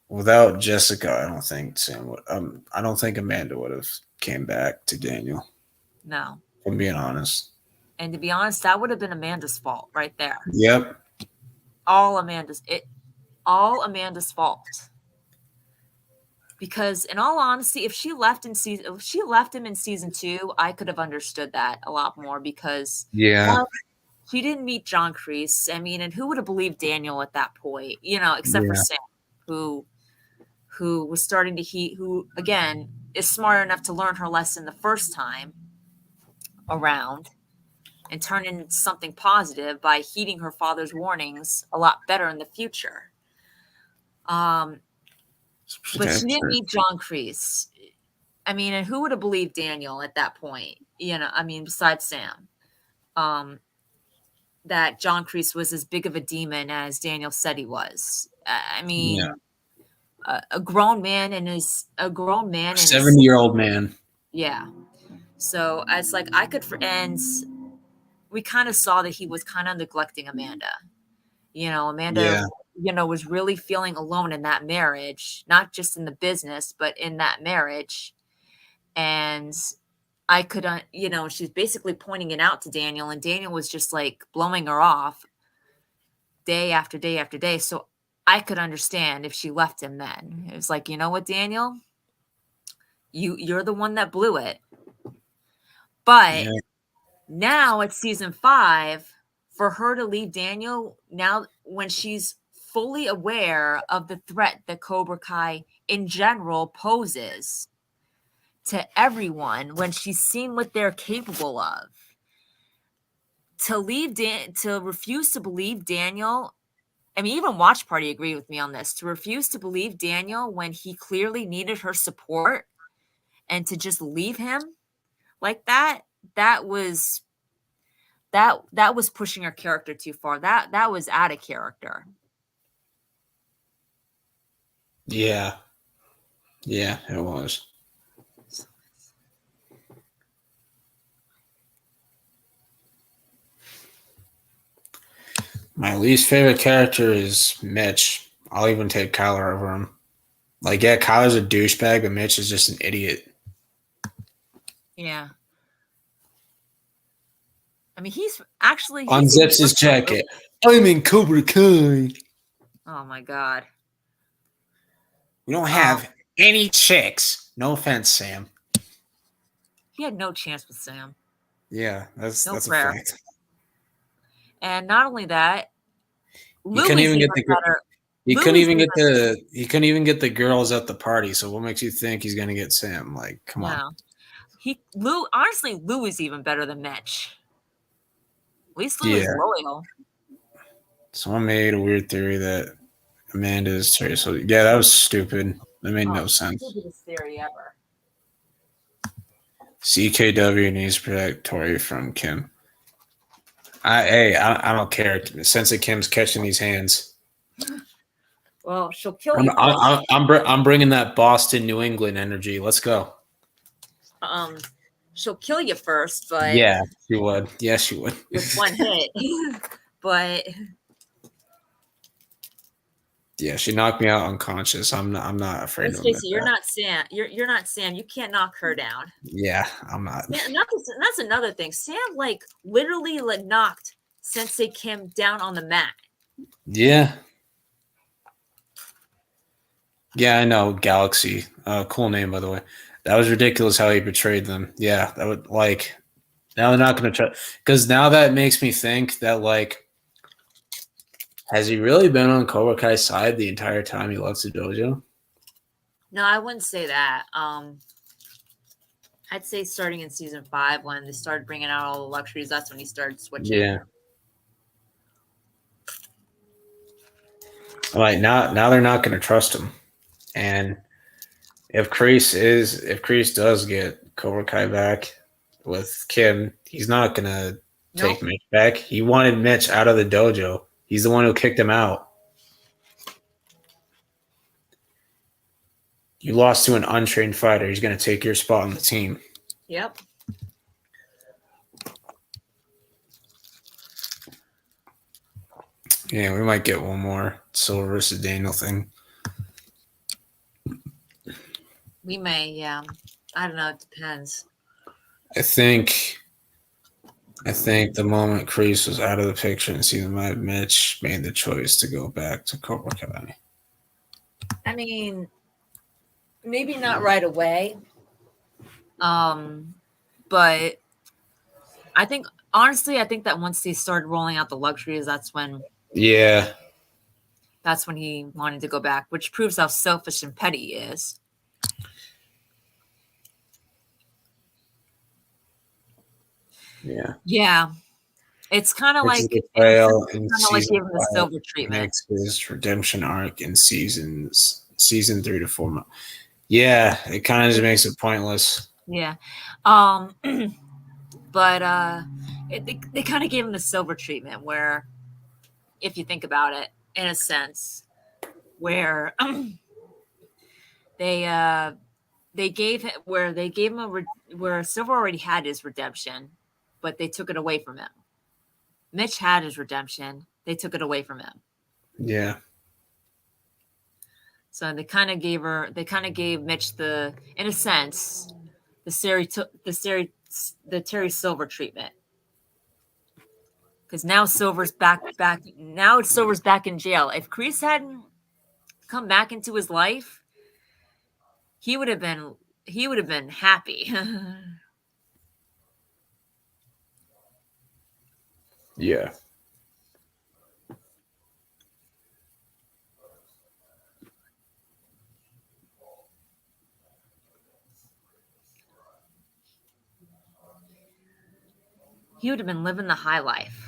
without Jessica, I don't think Sam would. I don't think Amanda would have came back to Daniel. No, if I'm being honest. And to be honest, that would have been Amanda's fault right there. Yep. All Amanda's fault. Because in all honesty, if she left him in season 2, I could have understood that a lot more because she didn't meet John Kreese. I mean, and who would have believed Daniel at that point? Except for Sam, who was starting to who again is smart enough to learn her lesson the first time around and turn it into something positive by heeding her father's warnings a lot better in the future. But she didn't meet John Kreese. I mean, and who would have believed Daniel at that point? I mean, besides Sam, that John Kreese was as big of a demon as Daniel said he was. I mean, a grown man and his 70-year-old man. Yeah. So it's like we kind of saw that he was kind of neglecting Amanda. Amanda, was really feeling alone in that marriage, not just in the business, but in that marriage. And I could, she's basically pointing it out to Daniel, and Daniel was just like blowing her off day after day after day. So I could understand if she left him then. It was like, you know what, Daniel? You're the one that blew it. But now it's season 5, for her to leave Daniel now when she's fully aware of the threat that Cobra Kai in general poses to everyone, when she's seen what they're capable of, to refuse to believe Daniel. I mean, even Watch Party agreed with me on this, to refuse to believe Daniel when he clearly needed her support and to just leave him like that was pushing her character too far. That was out of character. Yeah, it was. My least favorite character is Mitch. I'll even take Kyler over him. Like, yeah, Kyler's a douchebag, but Mitch is just an idiot. Yeah. I mean, he's actually... Unzips his jacket. I'm in Cobra Kai. Oh, my God. We don't have any chicks. No offense, Sam. He had no chance with Sam. Yeah, that's a fact. And not only that, he couldn't even get the girls at the party. So what makes you think he's gonna get Sam? Like, come on. Honestly, Lou is even better than Mitch. At least Lou is loyal. Someone made a weird theory that Amanda is Terry. So yeah, that was stupid. That made no sense. Stupidest theory ever. CKW needs to protect Tori from Kim. I don't care. Sensei Kim's catching these hands. Well, she'll kill you first. I'm bringing that Boston, New England energy. Let's go. She'll kill you first, but yeah, she would. Yes, she would. With one hit, but yeah, she knocked me out unconscious. I'm not afraid of Stacey, you're not Sam. You're not Sam. You can't knock her down. Yeah, I'm not. Yeah, that's another thing. Sam literally knocked Sensei Kim down on the mat. Yeah. Yeah, I know. Galaxy. Cool name, by the way. That was ridiculous how he betrayed them. Yeah, that would now they're not going to try, because now that makes me think that has he really been on Cobra Kai's side the entire time he left the dojo? No, I wouldn't say that. I'd say starting in season 5 when they started bringing out all the luxuries, that's when he started switching. Yeah. Now they're not going to trust him, and if Kreese does get Cobra Kai back with Kim, he's not going to take Mitch back. He wanted Mitch out of the dojo. He's the one who kicked him out. You lost to an untrained fighter. He's going to take your spot on the team. Yep. Yeah, we might get one more Silver versus Daniel thing. We may, yeah. I don't know. It depends. I think the moment Kreese was out of the picture and seeing Mitch made the choice to go back to Cobra Kai. I mean, maybe not right away. But I think that once they started rolling out the luxuries, that's when he wanted to go back, which proves how selfish and petty he is. Yeah. It's kind of like giving him the silver treatment. His redemption arc in season 3 to 4. Yeah, it kind of just makes it pointless. Yeah. But they kind of gave him the silver treatment where, if you think about it, in a sense, where they gave him where Silver already had his redemption, but they took it away from him. Mitch had his redemption. They took it away from him. Yeah. So they kind of gave Mitch in a sense, the Terry Silver treatment. Because now Silver's back. Now Silver's back in jail. If Kreese hadn't come back into his life, he would have been happy. Yeah. He would have been living the high life.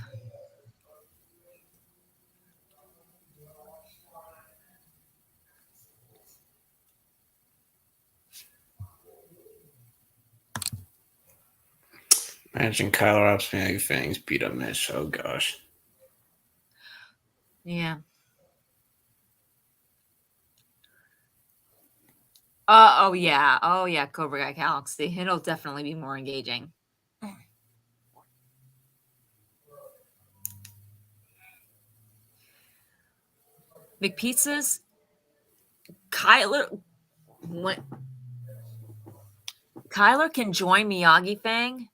Imagine Kyle Robb's fangs beat up Mitch. Oh gosh. Yeah. Oh yeah, Cobra Kai Galaxy. It'll definitely be more engaging. McPizzas, Kyler can join Miyagi Fang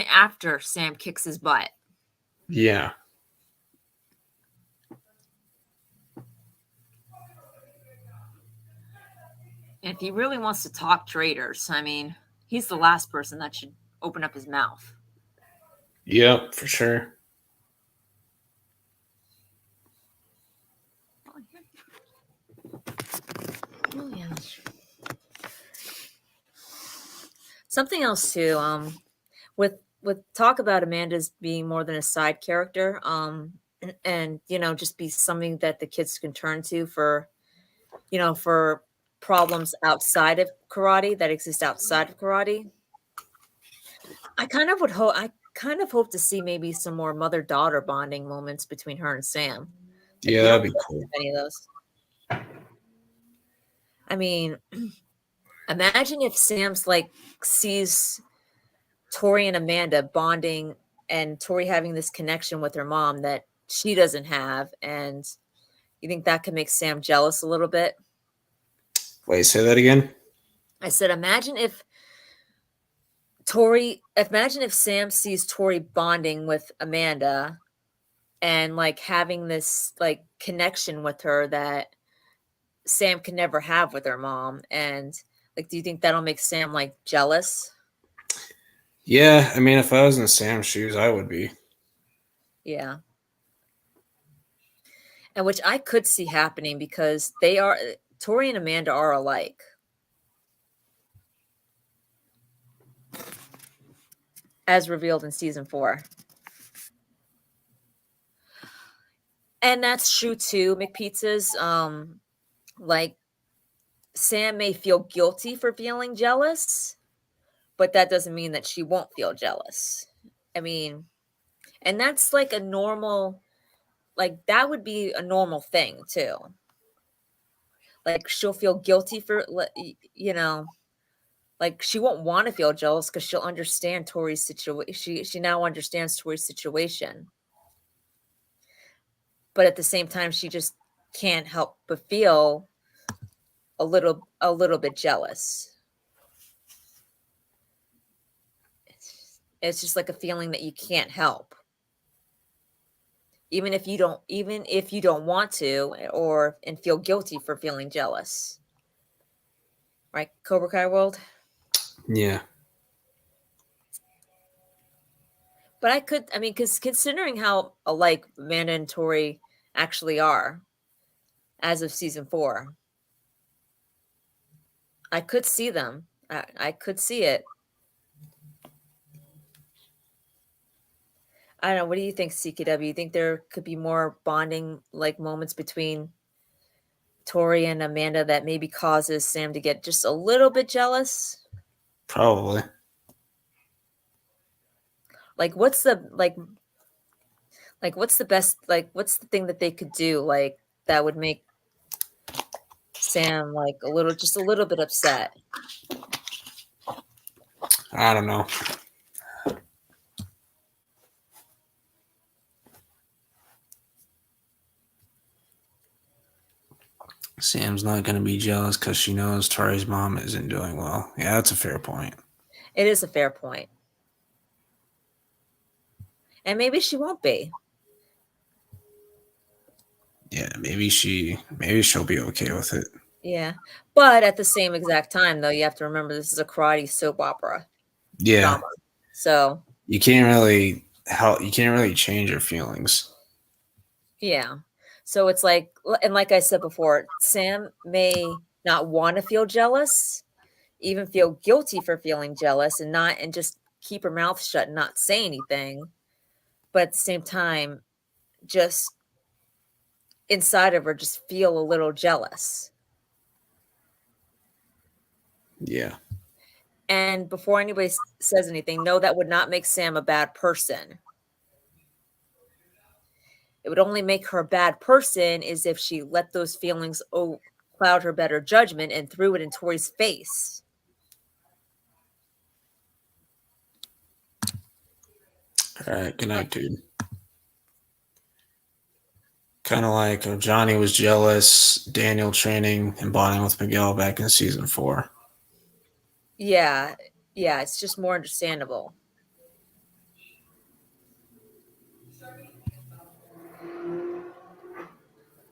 after Sam kicks his butt. Yeah. And if he really wants to talk traitors, I mean, he's the last person that should open up his mouth. Yep, for sure. Oh, yeah. Something else too, with talk about Amanda's being more than a side character, and just be something that the kids can turn to for problems outside of karate that exist outside of karate. I kind of would hope. kind of hope to see maybe some more mother-daughter bonding moments between her and Sam. Yeah, you that'd don't be really cool. have any of those. I mean, imagine if Sam's like sees Tori and Amanda bonding and Tori having this connection with her mom that she doesn't have. And you think that could make Sam jealous a little bit? Wait, say that again? I said, imagine if Sam sees Tori bonding with Amanda and like having this like connection with her that Sam can never have with her mom. And like, do you think that'll make Sam like jealous? Yeah, I mean, if I was in Sam's shoes, I would be. Yeah. And which I could see happening because Tori and Amanda are alike. As revealed in season 4. And that's true too, McPizzas. Like Sam may feel guilty for feeling jealous, but that doesn't mean that she won't feel jealous. I mean, and that's like a normal, like that would be a normal thing too. Like she'll feel guilty for, like she won't want to feel jealous because she'll understand Tori's situation. She now understands Tori's situation, but at the same time, she just can't help but feel a little bit jealous. It's just like a feeling that you can't help. Even if you don't want to and feel guilty for feeling jealous. Right, Cobra Kai world? Yeah. But because considering how alike Amanda and Tori actually are as of season 4, I could see them. I could see it. I don't know. What do you think, CKW? You think there could be more bonding like moments between Tori and Amanda that maybe causes Sam to get just a little bit jealous? Probably. Like what's the what's the best what's the thing that they could do like that would make Sam like just a little bit upset? I don't know. Sam's not going to be jealous because she knows Tori's mom isn't doing well. Yeah, that's a fair point. It is a fair point. And maybe she won't be. Yeah, maybe she'll be okay with it. Yeah. But at the same exact time, though, you have to remember this is a karate soap opera Yeah. drama. So you can't really change your feelings. Yeah. So it's like, and like I said before, Sam may not want to feel jealous, even feel guilty for feeling jealous and just keep her mouth shut and not say anything. But at the same time, just inside of her, just feel a little jealous. Yeah. And before anybody says anything, no, that would not make Sam a bad person. It would only make her a bad person is if she let those feelings cloud her better judgment and threw it in Tori's face. All right, good night, dude. Kind of like Johnny was jealous, Daniel training and bonding with Miguel back in season 4. Yeah, it's just more understandable.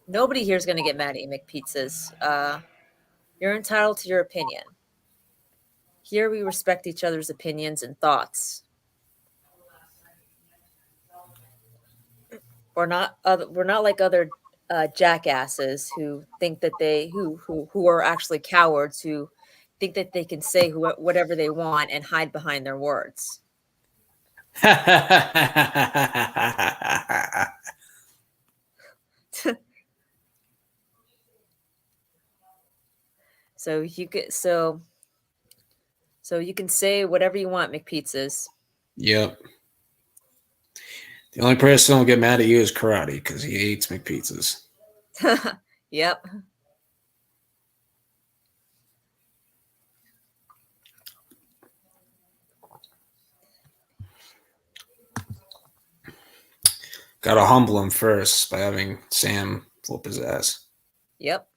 Nobody here is going to get mad at you, McPizzas. You're entitled to your opinion. Here we respect each other's opinions and thoughts. We're not like other jackasses who think that who are actually cowards who think that they can say whatever they want and hide behind their words. So you can say whatever you want, McPizzas. Yep. The only person who'll get mad at you is Karate because he hates McPizzas. Yep. Gotta humble him first by having Sam whoop his ass. Yep.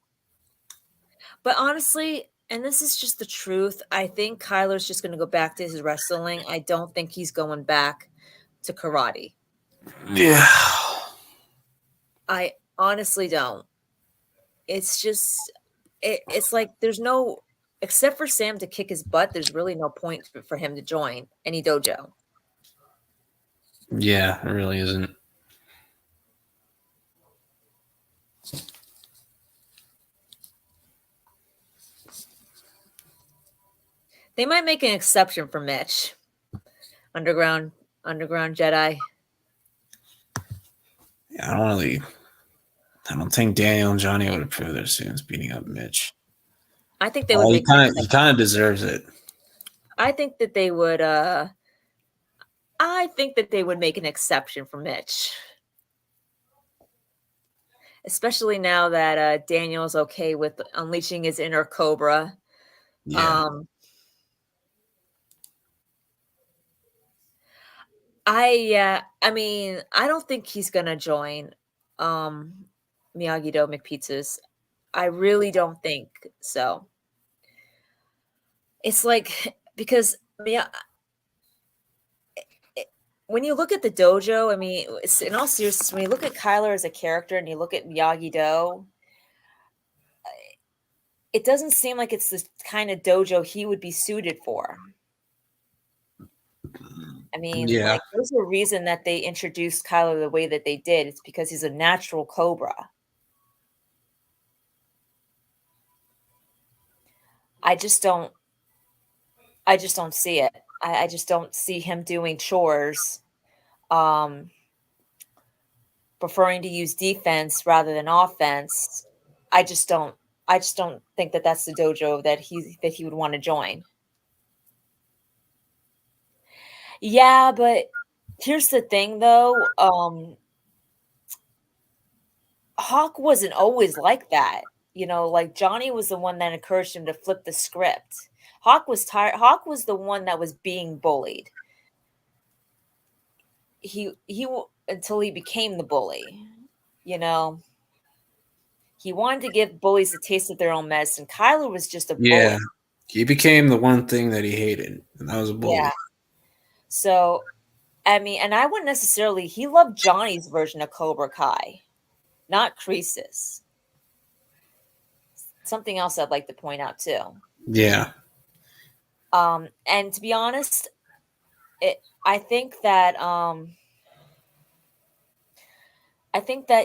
But honestly, and this is just the truth, I think Kyler's just going to go back to his wrestling. I don't think he's going back to karate. Yeah. I honestly don't. It's just, it's like there's no, except for Sam to kick his butt, there's really no point for him to join any dojo. Yeah, it really isn't. They might make an exception for Mitch. Underground Jedi. Yeah, I don't think Daniel and Johnny would approve their students beating up Mitch. I think they would make he kind of deserves it. I think that they would make an exception for Mitch. Especially now that Daniel's okay with unleashing his inner cobra. Yeah. I mean, I don't think he's gonna join Miyagi-Do McPizzas. I really don't think so. It's like because when you look at the dojo, I mean, in all seriousness, when you look at Kyler as a character and you look at Miyagi-Do, it doesn't seem like it's the kind of dojo he would be suited for. I mean, like, there's a reason that they introduced Kyler the way that they did. It's because he's a natural cobra. I just don't see it. I just don't see him doing chores, preferring to use defense rather than offense. I just don't think that that's the dojo that he would want to join. Yeah, but here's the thing though, Hawk wasn't always like that. You know, like Johnny was the one that encouraged him to flip the script. Hawk was tired. Hawk was the one that was being bullied. He until he became the bully, you know. He wanted to give bullies a taste of their own medicine. Kyler was just a bully. He became the one thing that he hated, and that was a bully. Yeah. So, I mean, and I wouldn't necessarily, he loved Johnny's version of Cobra Kai, not Kreese's. Something else I'd like to point out too. Yeah. And to be honest, I think that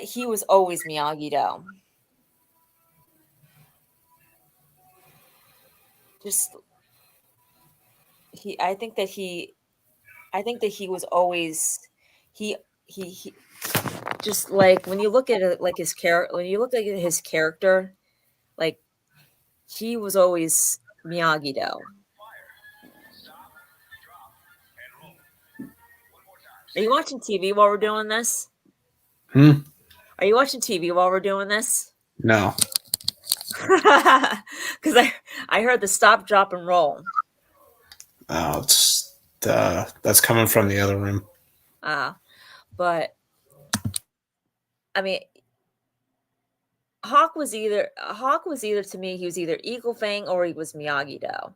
he was always Miyagi-Do. I think that he was always he just like when you look at it like his character like he was always Miyagi-Do. Are you watching TV while we're doing this? Are you watching TV while we're doing this? No. Because I heard the stop, drop, and roll. Oh, that's coming from the other room. But I mean, Hawk was either to me, he was either Eagle Fang or he was Miyagi-Do.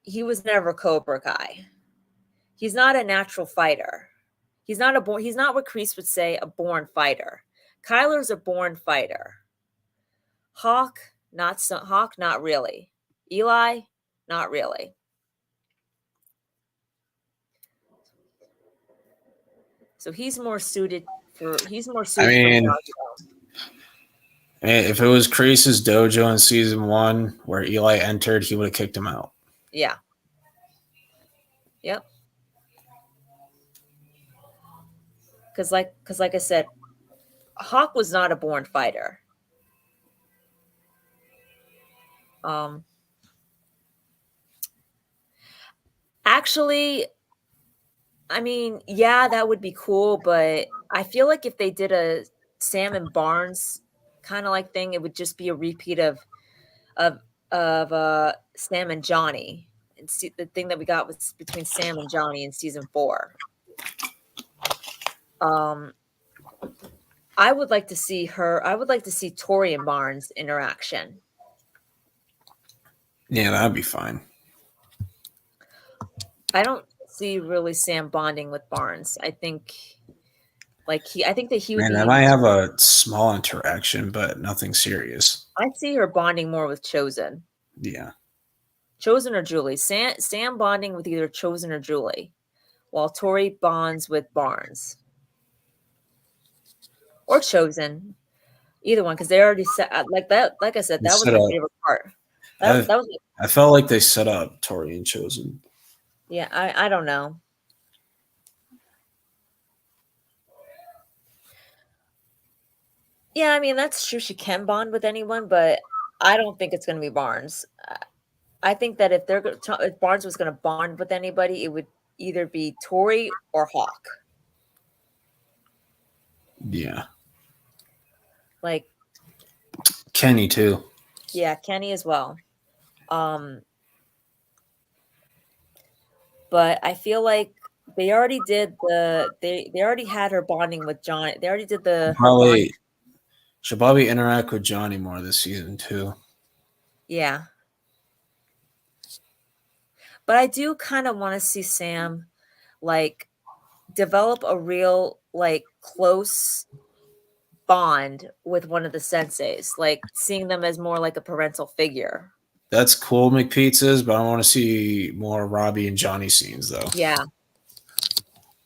He was never Cobra Kai. He's not a natural fighter. He's not what Kreese would say, a born fighter. Kyler's a born fighter. Hawk, not really. Eli, not really. So he's more suited for if it was Kreese's dojo in season 1 where Eli entered, he would have kicked him out. Yeah. Yep. Because like I said, Hawk was not a born fighter. Actually, I mean, yeah, that would be cool, but I feel like if they did a Sam and Barnes kind of like thing, it would just be a repeat of Sam and Johnny. And see, the thing that we got was between Sam and Johnny in season 4. Um, I would like to see Tori and Barnes interaction. Yeah, that'd be fine. I don't see really Sam bonding with Barnes. I think that he would Man, be they even. might have a small interaction, but nothing serious. I see her bonding more with Chosen. Yeah. Chosen or Julie. Sam bonding with either Chosen or Julie, while Tori bonds with Barnes. Or Chosen. Either one, because they already set like that. Like I said, that was my favorite part. That was. I felt like they set up Tori and Chosen. Yeah, I don't know. Yeah, I mean that's true. She can bond with anyone, but I don't think it's going to be Barnes. I think that if Barnes was going to bond with anybody, it would either be Tori or Hawk. Yeah. Like Kenny too. Yeah, Kenny as well. But I feel like they already did they already had her bonding with John. They already did her bonding. She'll probably interact with Johnny more this season too. Yeah. But I do kind of want to see Sam like develop a real like close bond with one of the senseis, like seeing them as more like a parental figure. That's cool, McPizzas, but I want to see more Robbie and Johnny scenes though. Yeah.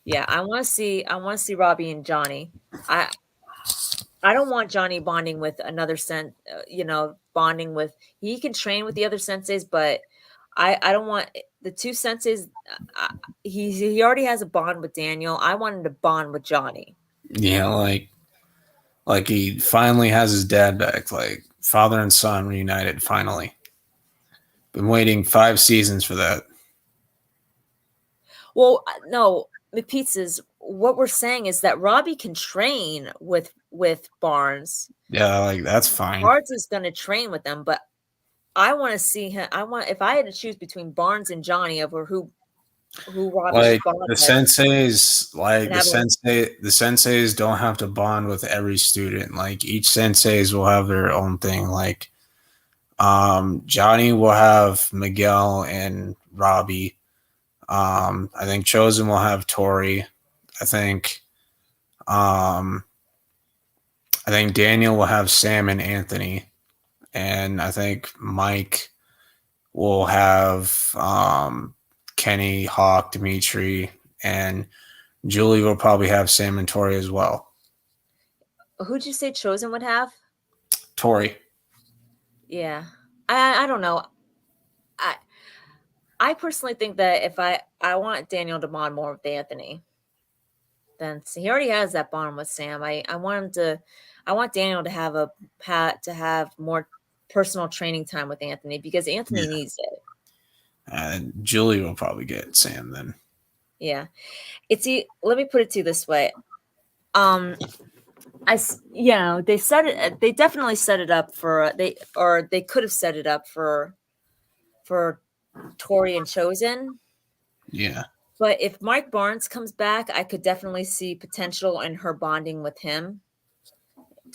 Yeah, I want to see Robbie and Johnny. I don't want Johnny bonding with another bonding with. He can train with the other senseis, but I don't want the two senseis. He already has a bond with Daniel. I want him to bond with Johnny. Yeah, like he finally has his dad back, like father and son reunited finally. Been waiting 5 seasons for that. Well, no, McPizzas. What we're saying is that Robbie can train with Barnes. Yeah, like that's fine. Barnes is going to train with them, but I want to see him. If I had to choose between Barnes and Johnny over who Robbie Like should bond the with, senseis, the senseis don't have to bond with every student. Like each senseis will have their own thing. Like Johnny will have Miguel and Robbie. I think Chosen will have Tori. I think Daniel will have Sam and Anthony, and I think Mike will have Kenny, Hawk, Dimitri, and Julie will probably have Sam and Tori as well. Who'd you say Chosen would have? Tori. Yeah, I don't know. I personally think that if I want Daniel to bond more with Anthony, then he already has that bond with Sam. I want Daniel to have more personal training time with Anthony because Anthony needs it. Julie will probably get Sam then. Yeah, let me put it to you this way. They set it. They definitely set it up for they could have set it up for Tori and Chosen. Yeah. But if Mike Barnes comes back, I could definitely see potential in her bonding with him.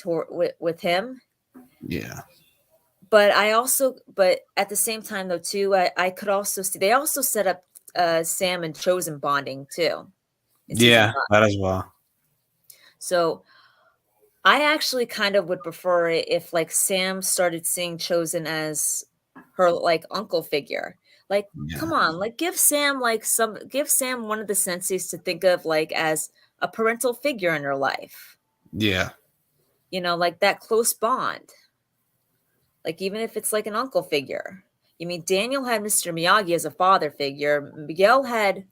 With him. Yeah. But at the same time though too, I could also see they also set up Sam and Chosen bonding too. Yeah, that as well. So I actually kind of would prefer it if like Sam started seeing Chosen as her like uncle figure. Like, come on, like give Sam one of the senseis to think of like as a parental figure in her life. Yeah. Like that close bond. Like even if it's like an uncle figure. You mean Daniel had Mr. Miyagi as a father figure. Miguel had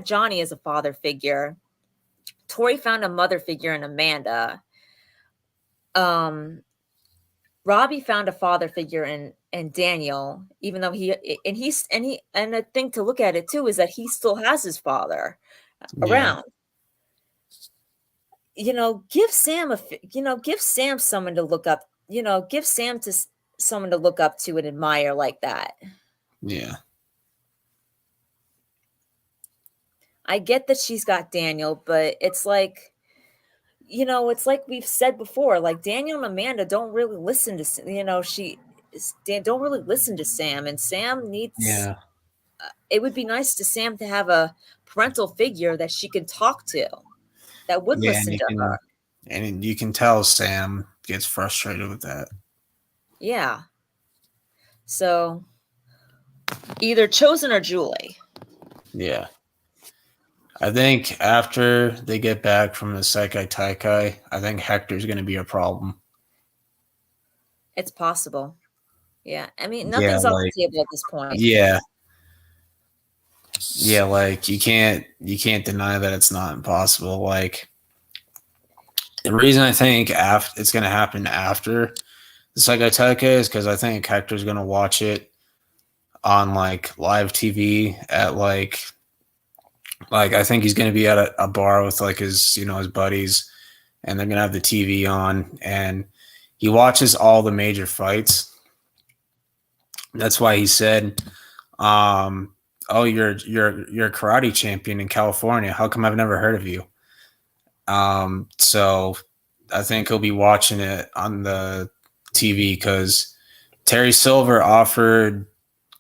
Johnny as a father figure. Tori found a mother figure in Amanda. Robbie found a father figure in and Daniel, even though and the thing to look at it too is that he still has his father around. Give Sam someone to look up. Give Sam to someone to look up to and admire like that. Yeah. I get that she's got Daniel, but it's like, it's like we've said before, like Daniel and Amanda don't really listen to, don't really listen to Sam, and Sam needs, it would be nice to Sam to have a parental figure that she can talk to, that would listen to her. And you can tell Sam gets frustrated with that. Yeah. So either Chosen or Julie. Yeah. I think after they get back from the Seikai Taikai, I think Hector's going to be a problem. It's possible. Yeah. I mean, nothing's off the table at this point. Yeah. Yeah, like you can't deny that it's not impossible. Like the reason I think it's going to happen after the Seikai Taikai is because I think Hector's going to watch it on like live TV at like I think he's going to be at a bar with like his his buddies, and they're going to have the TV on, and he watches all the major fights. That's why he said, "Oh, you're a karate champion in California. How come I've never heard of you?" So I think he'll be watching it on the TV because Terry Silver offered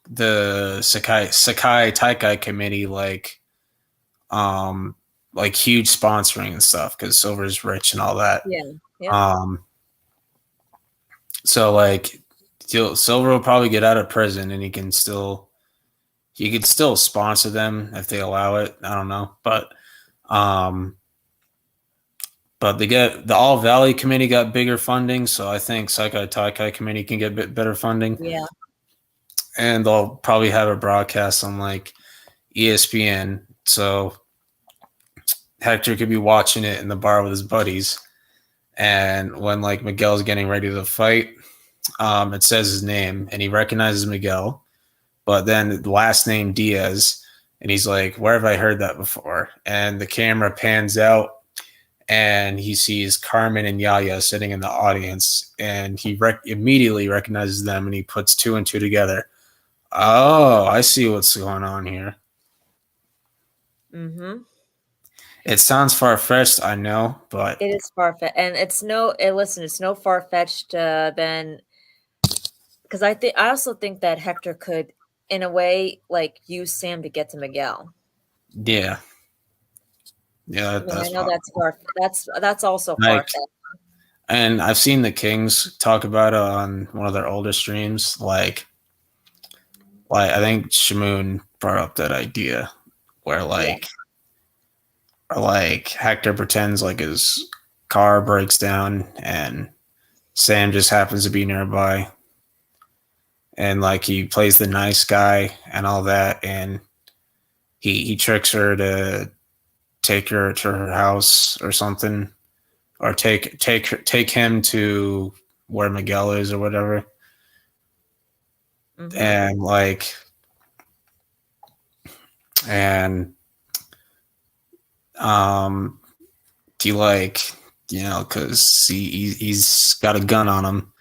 the Seikai Taikai committee like huge sponsoring and stuff because Silver's rich and all that. Yeah. So like Silver will probably get out of prison and he could still sponsor them if they allow it. I don't know, but they get the All Valley Committee got bigger funding, so I think Seikai Taikai Committee can get a bit better funding. Yeah. And they'll probably have a broadcast on like ESPN, so Hector could be watching it in the bar with his buddies. And when like Miguel's getting ready to fight, it says his name and he recognizes Miguel, but then the last name Diaz, and he's like, where have I heard that before? And the camera pans out and he sees Carmen and Yaya sitting in the audience, and he immediately recognizes them, and he puts two and two together. Oh, I see what's going on here. Mm-hmm. It sounds far-fetched, I know, but it is far-fetched, and it's no far-fetched than, because I also think that Hector could, in a way, like use Sam to get to Miguel. Yeah. Yeah, I know that's also far-fetched. And I've seen the Kings talk about it on one of their older streams. Like I think Shamoon brought up that idea where Hector pretends like his car breaks down and Sam just happens to be nearby, and like he plays the nice guy and all that, and he tricks her to take her to her house or something, or take him to where Miguel is or whatever. Mm-hmm. Because he's got a gun on him,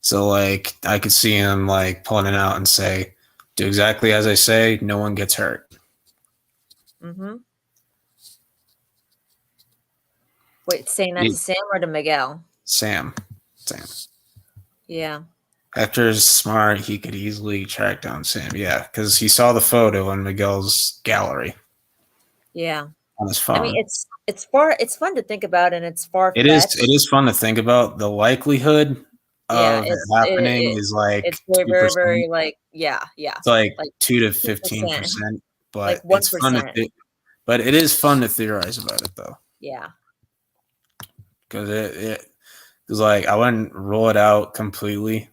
so like I could see him like pulling it out and say, "Do exactly as I say. No one gets hurt." Mm-hmm. Wait, saying that to Sam or to Miguel? Sam. Yeah. Hector's smart. He could easily track down Sam. Yeah, because he saw the photo in Miguel's gallery. Yeah. On his phone. I mean, it's fun to think about, and it's far-fetched. It is fun to think about. The likelihood of it happening is like it's very, very, very like It's like 2 to 15%, but like it's fun but it is fun to theorize about it though. Yeah. Because because like I wouldn't rule it out completely.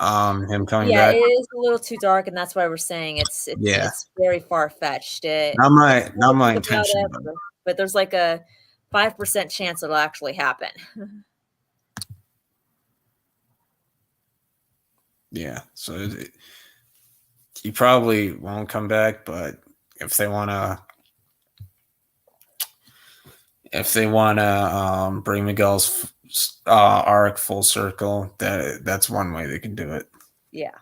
Him coming back. Yeah, it is a little too dark, and that's why we're saying it's very far-fetched. Not my intention, but there's like a 5% chance it'll actually happen. Yeah, so he probably won't come back, but if they want to bring Miguel's arc full circle, that's one way they can do it. Yeah.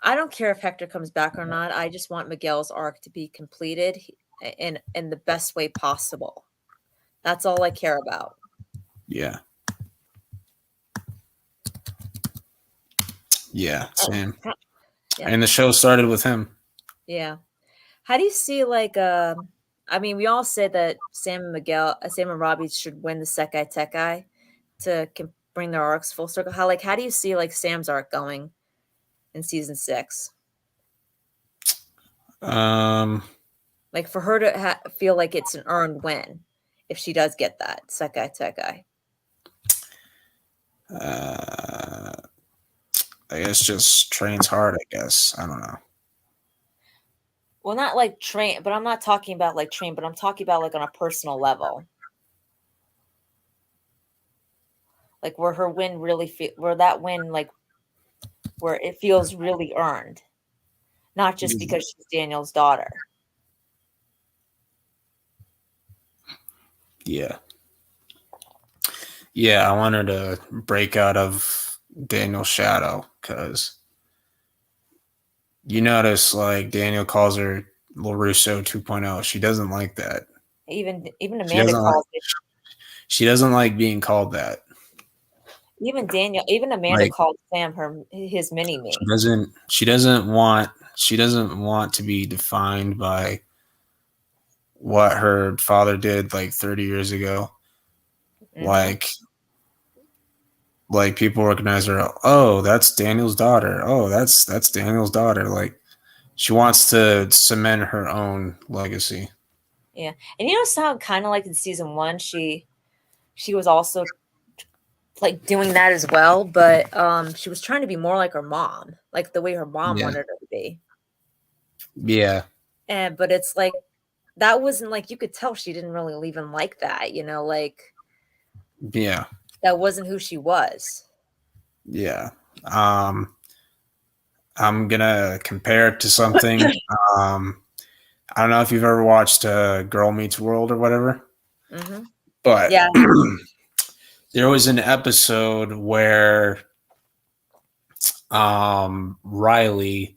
I don't care if Hector comes back or not. I just want Miguel's arc to be completed in the best way possible. That's all I care about. Yeah. Yeah, same. Yeah. And the show started with him. Yeah. How do you see I mean, we all say that Sam and Robbie should win the Sekai Tekai to bring their arcs full circle. How do you see Sam's arc going in season 6? For her to feel like it's an earned win if she does get that Sekai Tekai. I guess just trains hard, I guess. I don't know. Well, not like train, but I'm not talking about like train, but I'm talking about like on a personal level. Like where her win really where that win where it feels really earned. Not just because she's Daniel's daughter. Yeah. Yeah, I want her to break out of Daniel's shadow because you notice Daniel calls her LaRusso 2.0. She doesn't like that. Even Amanda calls it. She doesn't like being called that. Even Amanda called Sam his mini me. She doesn't want to be defined by what her father did 30 years ago. Mm-hmm. Like people recognize her. Oh, that's Daniel's daughter. Oh, that's Daniel's daughter. She wants to cement her own legacy. Yeah. And how kind of in season 1, she was also doing that as well, but she was trying to be more like her mom, like the way her mom wanted her to be. Yeah. But it's that wasn't you could tell she didn't really even like that, Yeah. That wasn't who she was. Yeah. I'm gonna compare it to something. I don't know if you've ever watched Girl Meets World or whatever. Mm-hmm. But there was an episode where Riley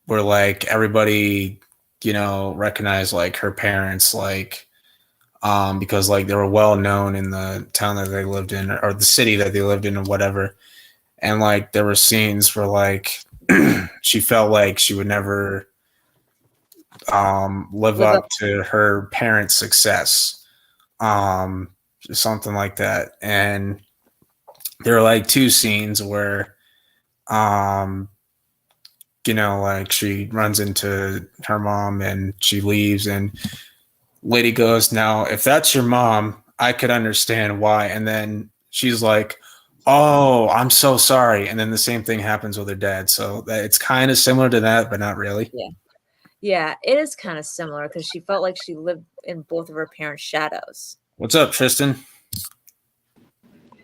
where everybody recognized her parents because they were well known in the town that they lived in or the city that they lived in or whatever, and there were scenes where she felt like she would never live up to her parents' success, something like that. And there were 2 scenes where she runs into her mom and she leaves, and lady goes, now if that's your mom, I could understand why. And then she's like, oh, I'm so sorry. And then the same thing happens with her dad. So it's kind of similar to that, but not really. Yeah, it is kind of similar because she felt like she lived in both of her parents' shadows. What's up, Tristan?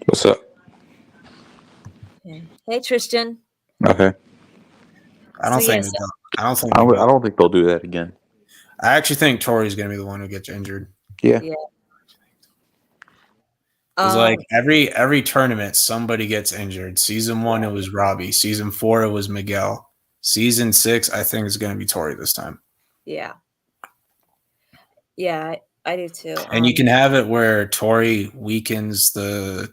What's up? Hey, Tristan. Okay. I don't think they'll do that again. I actually think Tori's going to be the one who gets injured. Yeah. Because every tournament, somebody gets injured. Season 1, it was Robbie. Season 4, it was Miguel. Season 6, I think it's going to be Tori this time. Yeah. Yeah, I do too. And you can have it where Tori weakens the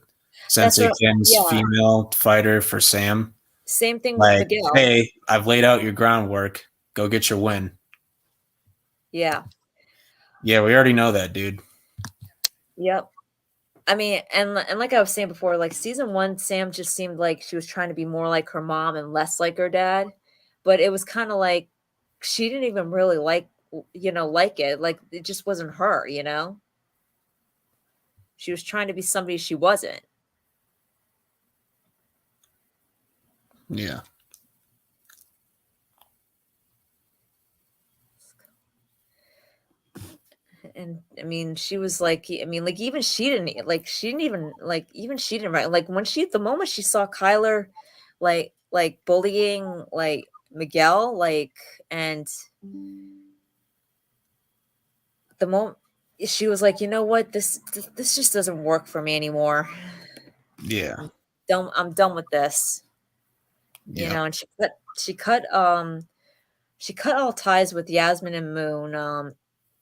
Sensei Ken's female fighter for Sam. Same thing with Miguel. Hey, I've laid out your groundwork. Go get your win. Yeah. Yeah, we already know that, dude. Yep. I mean, and like I was saying before, season 1, Sam just seemed like she was trying to be more like her mom and less like her dad. But it was kind of she didn't even really like it. It just wasn't her, She was trying to be somebody she wasn't. Yeah. And I mean, she was like, I mean, like even she didn't even write like when the moment she saw Kyler like bullying like Miguel, like, and the moment she was like, you know what, this just doesn't work for me anymore. Yeah. I'm done with this. You know, and she cut all ties with Yasmin and Moon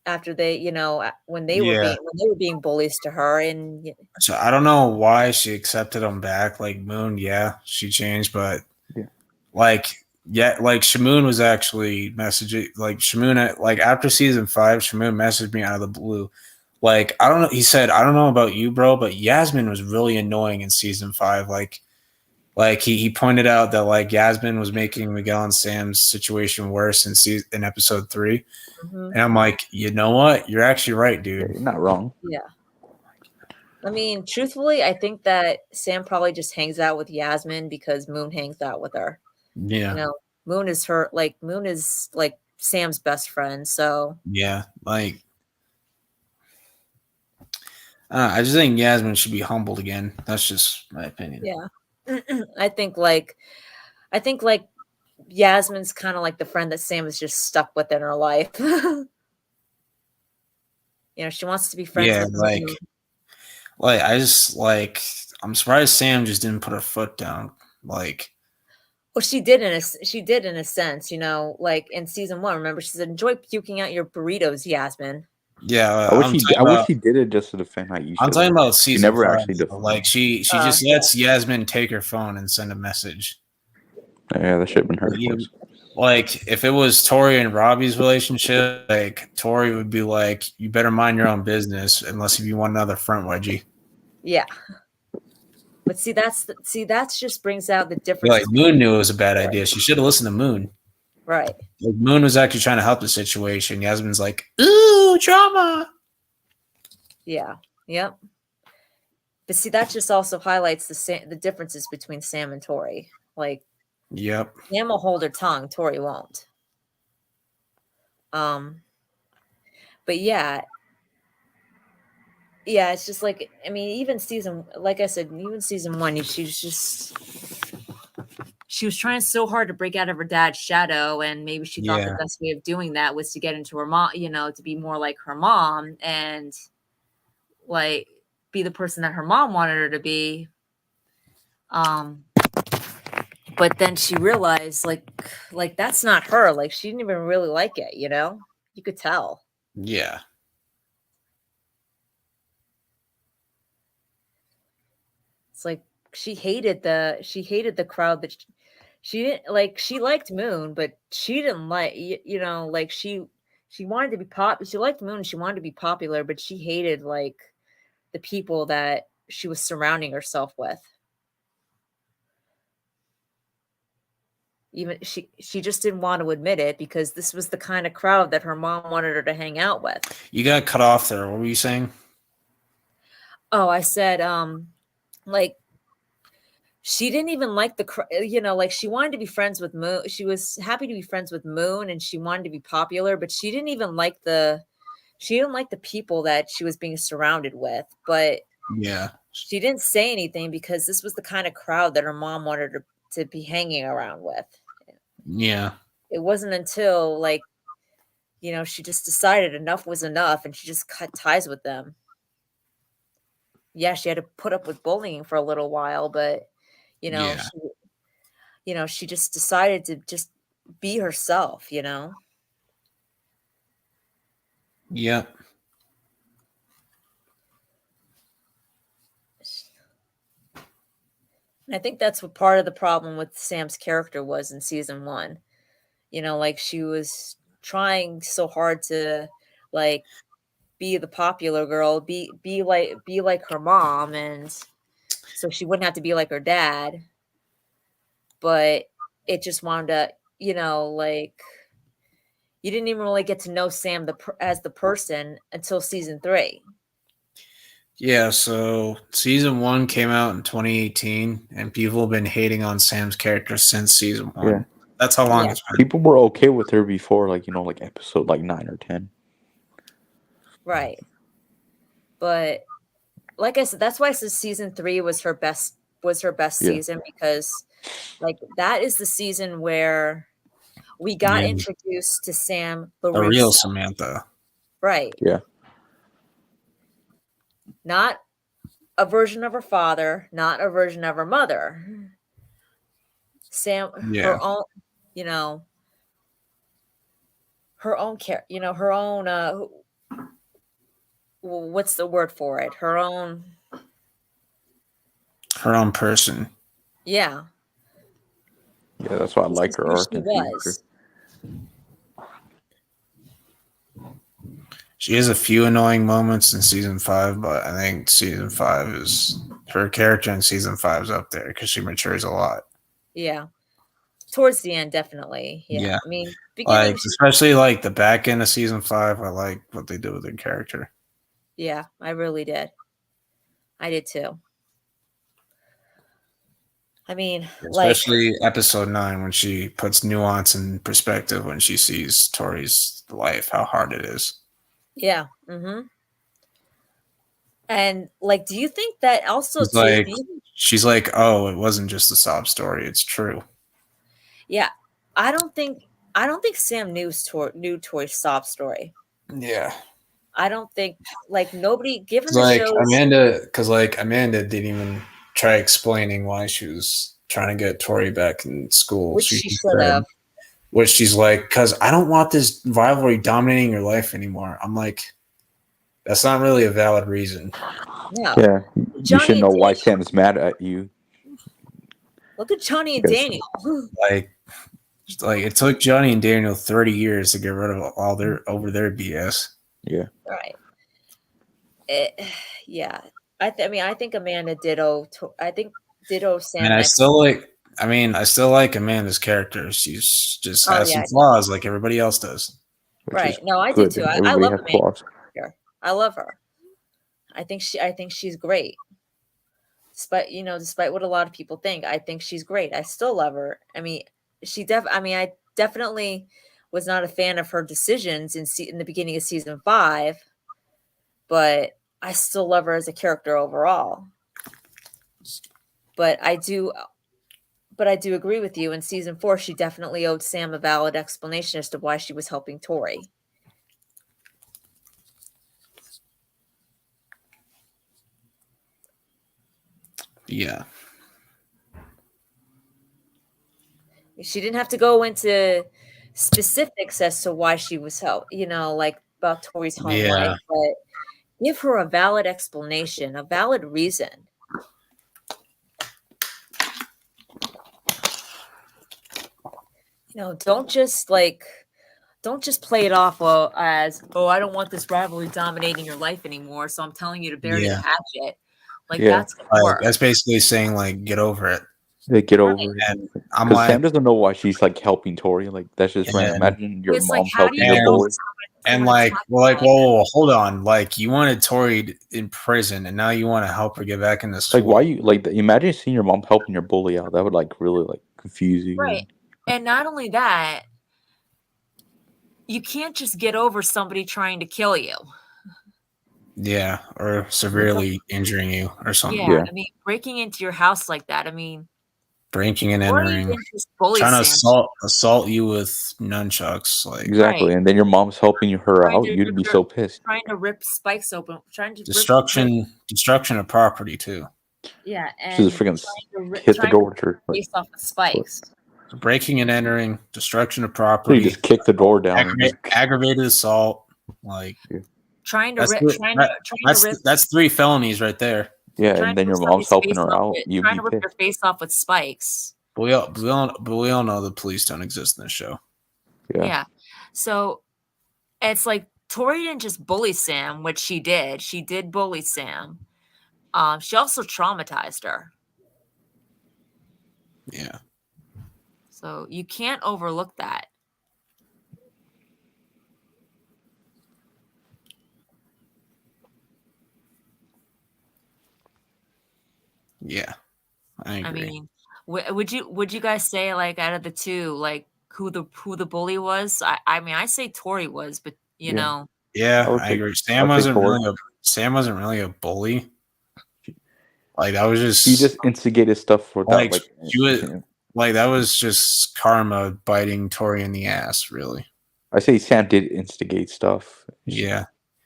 after they, you know, when they were being bullies to her. And so I don't know why she accepted them back. Like Moon, she changed, but like Shamoon was actually messaging like Shamoon like after season 5, Shamoon messaged me out of the blue. Like, I don't know, he said, I don't know about you, bro, but Yasmin was really annoying in season 5. Like he pointed out that like Yasmin was making Miguel and Sam's situation worse in episode 3. And I'm like, you know what? You're actually right, dude. You're not wrong. Yeah. I mean, truthfully, I think that Sam probably just hangs out with Yasmin because Moon hangs out with her. Yeah. You know, Moon is like Sam's best friend. So yeah, like I just think Yasmin should be humbled again. That's just my opinion. Yeah. I think like Yasmin's kind of like the friend that Sam is just stuck with in her life. You know, she wants to be friends with Moon. Like I just I'm surprised Sam just didn't put her foot down. Like, well, she did in a sense, you know, like in season 1. Remember, she said, "Enjoy puking out your burritos, Yasmin." Yeah, I wish he did it just to defend Aisha. I'm talking about season. She never 5, actually defended. Like she just lets Yasmin take her phone and send a message. Yeah, that should have been her. Like if it was Tori and Robbie's relationship, like Tori would be like, "You better mind your own business, unless if you want another front wedgie." Yeah, but that's just brings out the difference. Like Moon knew it was a bad idea. She should have listened to Moon. Right. Like Moon was actually trying to help the situation. Yasmin's like, "Ooh, drama." Yeah. Yep. But see, that just also highlights the differences between Sam and Tori. Like, yep, Sam will hold her tongue, Tori won't. But yeah, it's just like, I mean, even like I said, even season 1, she was trying so hard to break out of her dad's shadow, and maybe she thought the best way of doing that was to get into her mom, you know, to be more like her mom and like be the person that her mom wanted her to be. But then she realized like that's not her. Like she didn't even really like it, you know? You could tell. Yeah. It's like she hated the crowd that she didn't like. She liked Moon, but she didn't like, you know, like she wanted to be she liked Moon, she wanted to be popular, but she hated like the people that she was surrounding herself with. Even she just didn't want to admit it because this was the kind of crowd that her mom wanted her to hang out with. You got cut off there. What were you saying? Oh, I said, like she didn't even like you know, like she wanted to be friends with Moon. She was happy to be friends with Moon and she wanted to be popular, but she didn't even like the people that she was being surrounded with. But yeah, she didn't say anything because this was the kind of crowd that her mom wanted her to be hanging around with. Yeah. It wasn't until like, you know, she just decided enough was enough and she just cut ties with them. Yeah, she had to put up with bullying for a little while, but you know, she just decided to just be herself, you know? Yep. I think that's what part of the problem with Sam's character was in season 1. You know, like she was trying so hard to like be the popular girl, be like her mom, and so she wouldn't have to be like her dad. But it just wound up, you know, like you didn't even really get to know Sam as the person until season 3. Yeah, so season 1 came out in 2018, and people have been hating on Sam's character since season 1. Yeah. That's how long it's been. People were okay with her before, like, you know, like episode like 9 or 10. Right. But like I said, that's why I said season 3 was her best season, because like that is the season where we got introduced to Sam the LaRusso. real Samantha. Right. Yeah. Not a version of her father, not a version of her mother. Sam, her own, her own care, her own, what's the word for it? Her own person. Yeah. Yeah, that's why I like her arc in season 3. She has a few annoying moments in season 5, but I think season 5 is her character in season 5 is up there because she matures a lot. Yeah. Towards the end, definitely. Yeah. I mean, beginning, especially like the back end of season 5, I like what they did with her character. Yeah, I really did. I did too. I mean, especially episode 9 when she puts nuance and perspective when she sees Tori's life, how hard it is. Yeah. Mm-hmm. And like, do you think that also she's like, oh, it wasn't just a sob story, it's true. Yeah, I don't think Sam knew Tori's sob story. Yeah, I don't think nobody given the show because Amanda didn't even try explaining why she was trying to get Tori back in school, which she should have. Which she's like, because I don't want this rivalry dominating your life anymore. I'm like, that's not really a valid reason. No. Yeah, you should know why Sam's mad at you. Look at Johnny and Daniel. Like it took Johnny and Daniel 30 years to get rid of all their BS. Yeah. Right. Yeah. I think Amanda ditto. I think ditto Sam. And I still like Amanda's character. She's just has some flaws like everybody else does. Right. No, I do too. I love Amanda. I love her. I think she's great. Despite what a lot of people think, I think she's great. I still love her. I mean, I definitely was not a fan of her decisions in the beginning of season 5, but I still love her as a character overall. But I do agree with you. In season 4, she definitely owed Sam a valid explanation as to why she was helping Tori. Yeah. She didn't have to go into specifics as to why she was about Tori's home life, but give her a valid explanation, a valid reason. Don't just play it off as, oh, I don't want this rivalry dominating your life anymore, so I'm telling you to bury the hatchet. That's that's basically saying get over it. Get over it. And because Sam doesn't know why she's helping Tori. That's just random. Imagine your mom helping your boy. And whoa, hold on. You wanted Tori in prison, and now you want to help her get back into school. Why you imagine seeing your mom helping your bully out? That would really confuse you. Right. And not only that, you can't just get over somebody trying to kill you. Yeah, or severely injuring you or something. Yeah, I mean, breaking into your house like that. I mean, breaking and entering, trying to assault you with nunchucks, exactly. And then your mom's helping her out. You'd be so pissed. Trying to rip spikes open, destruction of property too. Yeah, and she's freaking hit the door to her face off with spikes. Breaking and entering, destruction of property. You just kick the door down. Aggravated assault, Trying to that's 3 felonies right there. Yeah, and then your mom's helping her out. You'd trying to rip your face off with spikes. But we all know the police don't exist in this show. Yeah. So it's like Tori didn't just bully Sam, which she did. She did bully Sam. She also traumatized her. Yeah. So you can't overlook that. Yeah, I agree. I mean, would you guys say out of the two, who the bully was? I mean, I say Tori was, but you know, Yeah, I agree. Sam wasn't really a bully. Like that was just he just instigated stuff for that. Like she was like that was just karma biting Tori in the ass. Really, I say Sam did instigate stuff. Yeah,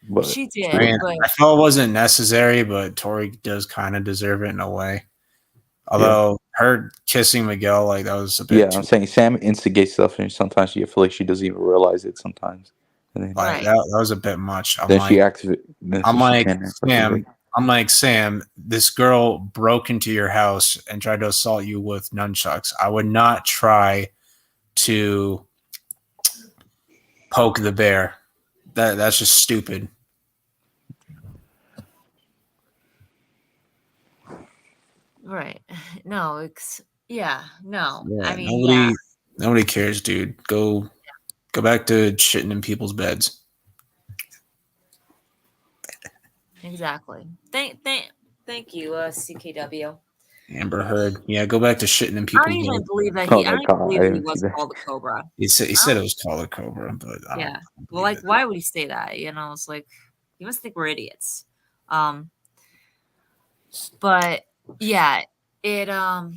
but she did. I mean, I felt it wasn't necessary, but Tori does kind of deserve it in a way. Although her kissing Miguel, like that was a bit. Yeah, I'm saying Sam instigates stuff, and sometimes you feel like she doesn't even realize it. Sometimes, and then, like that was a bit much. she activates. I'm like, Sam, this girl broke into your house and tried to assault you with nunchucks. I would not try to poke the bear. That's just stupid. Right. No, no. Yeah, I mean, nobody cares, dude. Go back to shitting in people's beds. Exactly. Thank you, CKW. Amber Heard. Yeah, go back to shitting in people's beds. I don't even believe that he. I don't believe that he was called a cobra. He said it was called a cobra, but yeah. Well, like, why would he say that? You know, it's like you must think we're idiots. But yeah, yeah,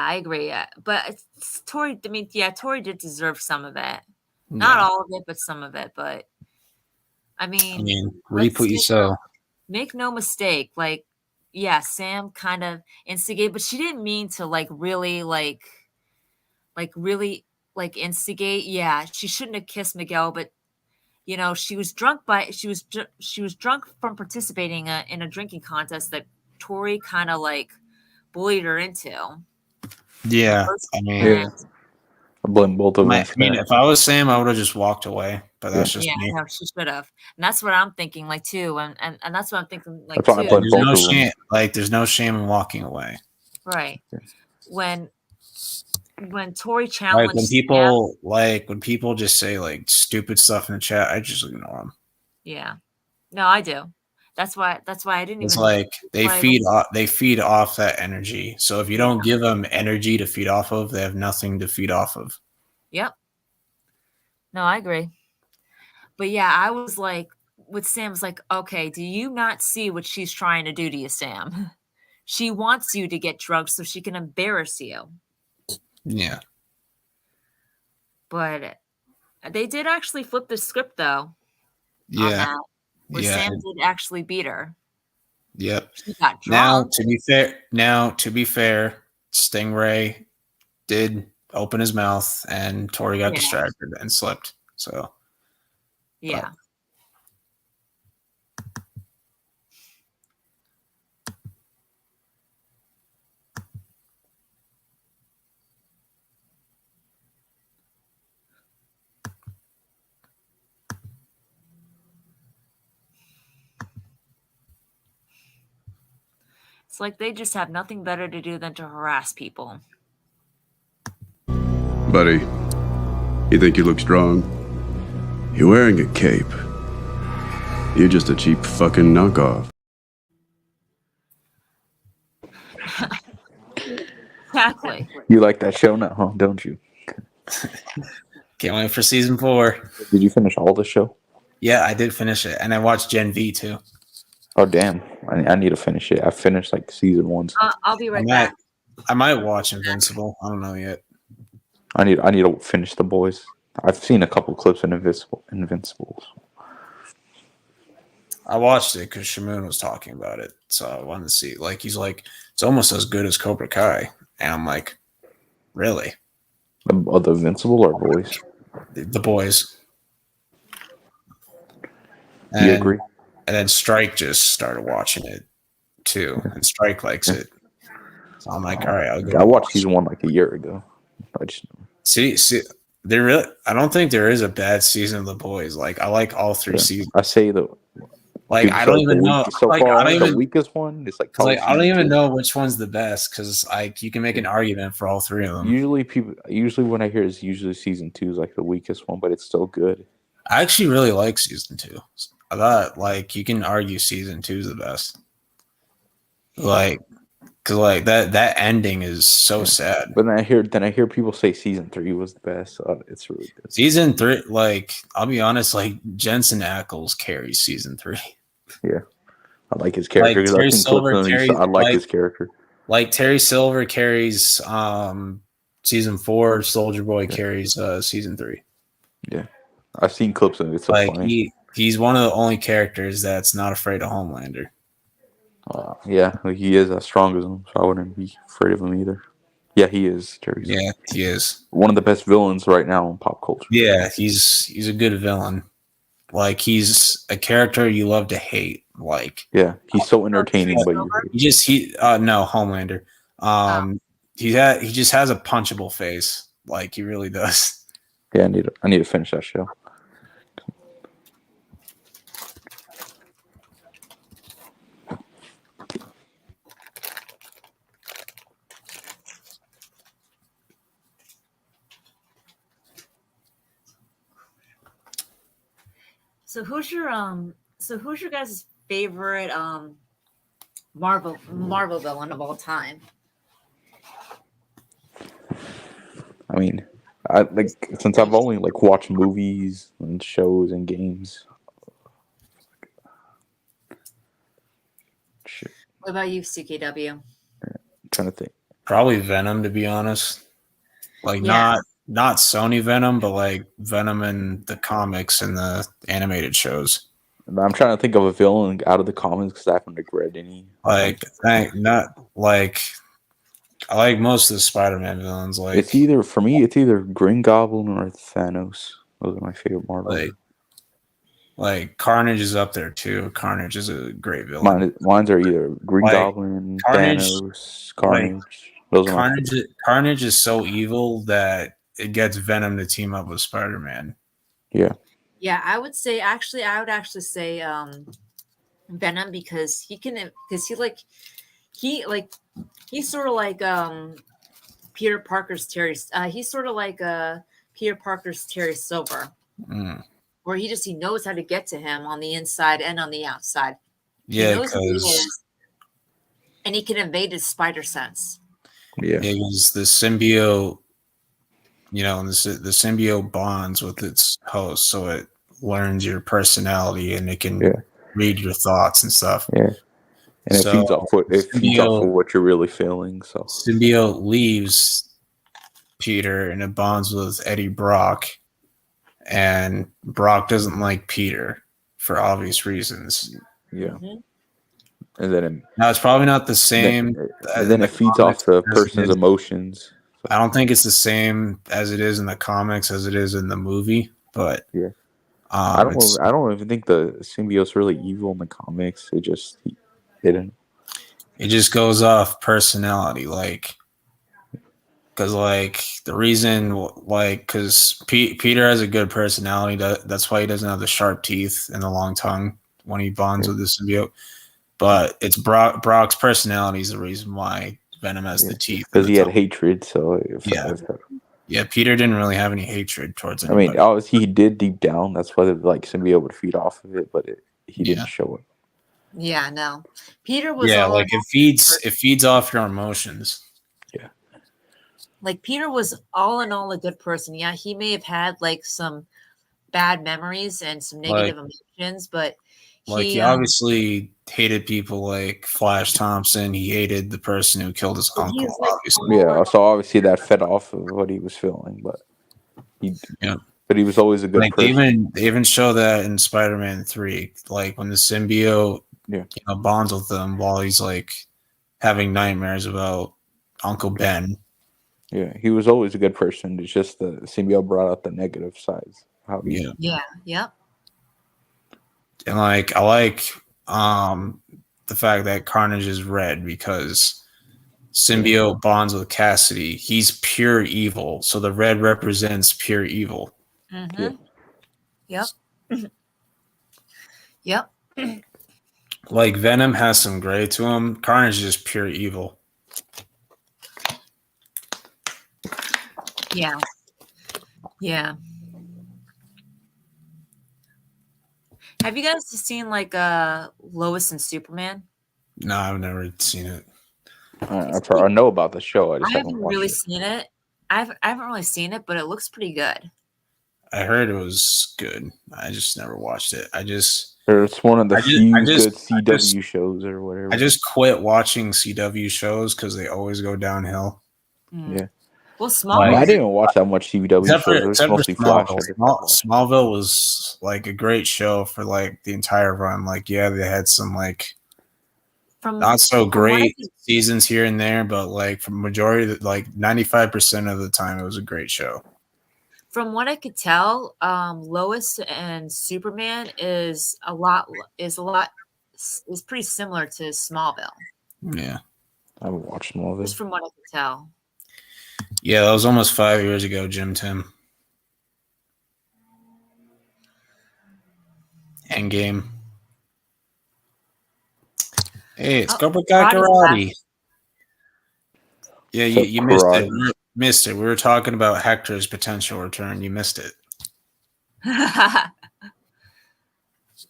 I agree. Yeah. But Tori. I mean, yeah, Tori did deserve some of it. Not all of it, but some of it. But I mean, reap what you sow. Make no mistake, like, yeah, Sam kind of instigated, but she didn't mean to really instigate. Yeah, she shouldn't have kissed Miguel, but you know, she was drunk from participating in a drinking contest that Tori kind of bullied her into. Yeah, I mean, I blame both of them. I mean, if I was Sam, I would have just walked away. But that's just me. No, she should have, and that's what I'm thinking, too, and that's what I'm thinking, too. There's no shame, there's no shame in walking away, right? When Tori challenged, when people just say stupid stuff in the chat, I just ignore them. Yeah, no, I do. That's why I didn't. It's they feed off that energy. So if you don't give them energy to feed off of, they have nothing to feed off of. Yep. No, I agree. But yeah, I was with Sam's okay, do you not see what she's trying to do to you, Sam? She wants you to get drugged so she can embarrass you. Yeah. But they did actually flip the script, though. Yeah. Where Sam did actually beat her. Yep. She got drunk. Now, to be fair, Stingray did open his mouth and Tori got distracted and slipped. So. Yeah. It's like they just have nothing better to do than to harass people. Buddy, you think you look strong? You're wearing a cape. You're just a cheap fucking knockoff. Exactly. You like that show now, huh? Don't you? Can't wait for season 4. Did you finish all the show? Yeah, I did finish it, and I watched Gen V too. Oh damn! I need to finish it. I finished season 1. I'll be right back. I might watch Invincible. I don't know yet. I need to finish The Boys. I've seen a couple clips in Invincibles. I watched it because Shamoon was talking about it, so I wanted to see. He's like, it's almost as good as Cobra Kai, and I'm like, really? The Invincible or Boys? The Boys. Do you agree? And then Strike just started watching it too, and Strike likes it. So I'm like, all right, I'll go. I watched season 1 a year ago. I just see. I don't think there is a bad season of The Boys. I like all 3 seasons. I say though. I don't even know. So far, the weakest one is I don't even know which one's the best because you can make an argument for all 3 of them. Usually when I hear it's usually season 2 is the weakest one, but it's still good. I actually really like season 2. I thought you can argue season 2 is the best. Because like that ending is so sad. But then I hear people say season 3 was the best. So it's really good. Season 3, like I'll be honest, like Jensen Ackles carries season 3. Yeah, I like his character. Like Terry Silver carries. I like his character. Like Terry Silver carries season 4. Soldier Boy carries season 3. Yeah, I've seen clips of it. It's so like funny. He's one of the only characters that's not afraid of Homelander. Yeah, he is as strong as him, so I wouldn't be afraid of him either. Yeah, he is. Terry Silver. Yeah, he is one of the best villains right now in pop culture. Yeah, he's a good villain. Like he's a character you love to hate. Like he's so entertaining, but no Homelander. He just has a punchable face. Like he really does. Yeah, I need to finish that show. So who's your guys' favorite Marvel villain of all time? I mean, I like since I've only like watched movies and shows and games. Shit. What about you, CKW? I'm trying to think. Probably Venom, to be honest. Like not Sony Venom, but like Venom in the comics and the animated shows. I'm trying to think of a villain out of the comics because I haven't read any. Like not like I like most of the Spider-Man villains. Like it's either Green Goblin or Thanos. Those are my favorite Marvel. Like Carnage is up there too. Carnage is a great villain. Mine's are either Green Goblin, Thanos, Carnage. Carnage is so evil that it gets Venom to team up with Spider-Man. Yeah. Yeah, I would actually say Venom because he's sort of like Peter Parker's Terry. He's sort of like Peter Parker's Terry Silver, where he knows how to get to him on the inside and on the outside. Yeah, and he can evade his spider sense. Yeah, because the symbiote, the symbiote bonds with its host, so it learns your personality and it can read your thoughts and stuff. Yeah. And it feeds off what you're really feeling. So symbiote leaves Peter and it bonds with Eddie Brock, and Brock doesn't like Peter for obvious reasons. Yeah, and then it's probably not the same. And then it feeds off the person's emotions. I don't think it's the same as it is in the comics as it is in the movie, but I don't even think the symbiote's really evil in the comics. It just hidden. It just goes off personality, because the reason, because Peter has a good personality. That's why he doesn't have the sharp teeth and the long tongue when he bonds with the symbiote. But it's Brock's personality is the reason why Venom has the teeth. Because he had hatred. So Peter didn't really have any hatred towards him. I mean, obviously he did deep down. That's why the symbiote would feed off of it, but he didn't show it. Yeah, no. Peter was it feeds off your emotions. Yeah. Like Peter was all in all a good person. Yeah, he may have had some bad memories and some negative emotions, but he obviously hated people like Flash Thompson. He hated the person who killed his uncle, obviously. Yeah, so obviously that fed off of what he was feeling, but he was always a good person. They even show that in Spider-Man 3, when the symbiote bonds with them while he's having nightmares about Uncle Ben. Yeah, he was always a good person. It's just the symbiote brought out the negative sides. Yeah. And I like the fact that Carnage is red because symbiote bonds with Cassidy. He's pure evil, so the red represents pure evil. Mm-hmm. Yep. Venom has some gray to him. Carnage is just pure evil. Yeah. Have you guys seen Lois and Superman? No, I've never seen it. I know about the show. I just haven't really watched it. seen it. I haven't really seen it, but it looks pretty good. I heard it was good. I just never watched it. It's one of the few good CW shows or whatever. I just quit watching CW shows because they always go downhill. Yeah. Well, Smallville. I didn't watch that much CW shows. It was mostly Flash. Smallville was like a great show for like the entire run. Like, yeah, they had some like not so great seasons here and there, but like for majority, like 95% of the time, it was a great show. From what I could tell, Lois and Superman is pretty similar to Smallville. Yeah, I haven't watched Smallville. Just from what I could tell. Yeah, that was almost 5 years ago, Jim Tim. Endgame. Hey, it's Cobra Kai Karate. Yeah, you missed it. Missed it. We were talking about Hector's potential return. You missed it.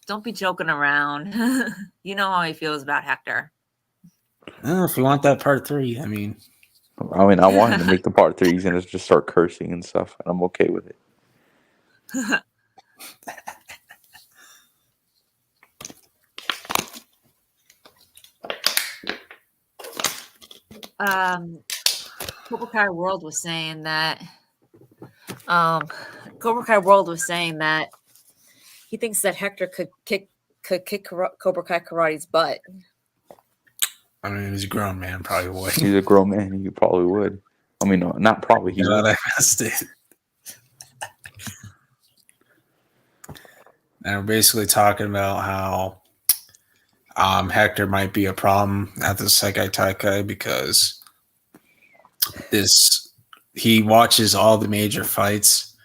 Don't be joking around. You know how he feels about Hector. If you want that part 3, I mean, I want him to make the part 3. He's gonna just start cursing and stuff, and I'm okay with it. Cobra Kai World was saying that he thinks that Hector could kick Cobra Kai Karate's butt. I mean, he's a grown man, probably would. He's a grown man. He probably would. I mean, no, not probably. He would. I missed it. And we're basically talking about how Hector might be a problem at the Sekai Taikai because he watches all the major fights,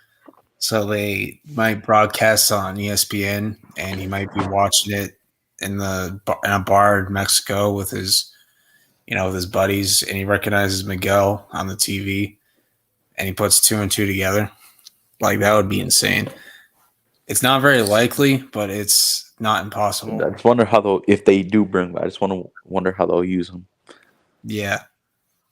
so they might broadcast on ESPN, and he might be watching it in a bar in Mexico with his buddies, and he recognizes Miguel on the TV, and he puts 2 and 2 together. Like, that would be insane. It's not very likely, but it's not impossible. I just wonder if they do bring back. I just wonder how they'll use them. Yeah.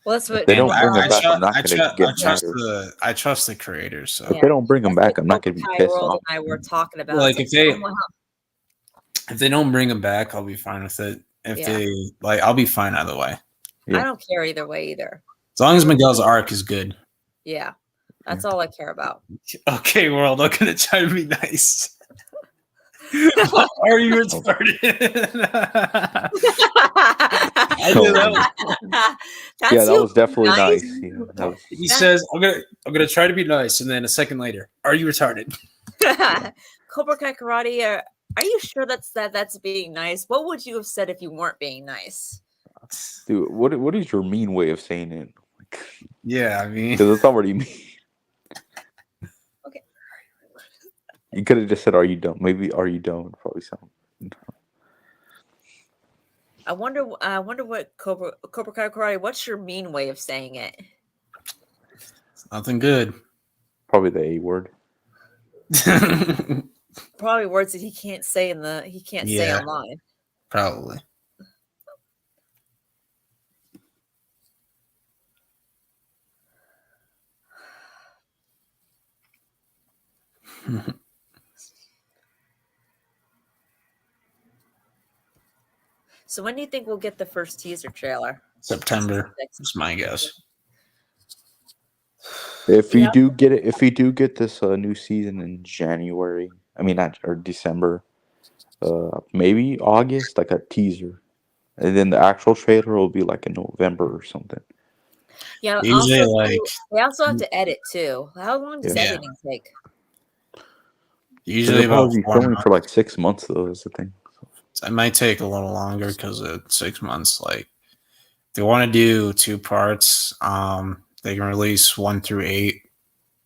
Well, that's what if they don't bring them back. I'm not going to get mad. I trust the creators. So if they don't bring them back, I'm not going to be pissed off. I were talking about. Like if they don't bring them back, I'll be fine with it. I'll be fine either way. Yeah. I don't care either way either. As long as Miguel's arc is good. Yeah, that's all I care about. Okay, world, I'm gonna try to be nice. Are you retarded? That was definitely nice. Yeah, he says, "I'm gonna try to be nice," and then a second later, "Are you retarded?" Cobra Kai Karate. Are you sure that's being nice? What would you have said if you weren't being nice? Dude, what is your mean way of saying it? Yeah, I mean, because it's already mean. Okay. You could have just said, "Are you dumb?" Maybe "Are you dumb?" Probably sound. I wonder what Cobra Kai Karate. What's your mean way of saying it? It's nothing good. Probably the A word. Probably words that he can't say say online. Probably. So when do you think we'll get the first teaser trailer? September is my guess. If we do get this new season in January, or December, maybe August, like a teaser, and then the actual trailer will be like in November or something. Yeah, they also have to edit too. How long does editing take? Usually about filming for like 6 months, though. Is the thing. It might take a little longer because of 6 months. Like, they want to do 2 parts. They can release 1 through 8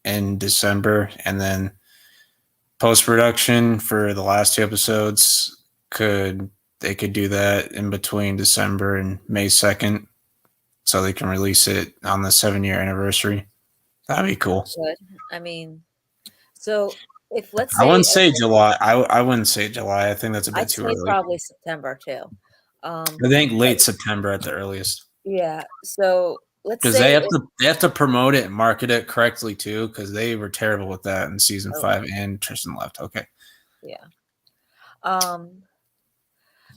in December, and then post-production for the last 2 episodes they could do that in between December and May 2nd, so they can release it on the 7-year anniversary. That'd be cool. Good. I mean, so if let's say I wouldn't say July. I wouldn't say July. I think that's a bit too early. Probably September too. I think late September at the earliest. Yeah. So let's Because say they have to promote it and market it correctly too, because they were terrible with that in season 5 and Tristan left. Okay. Yeah.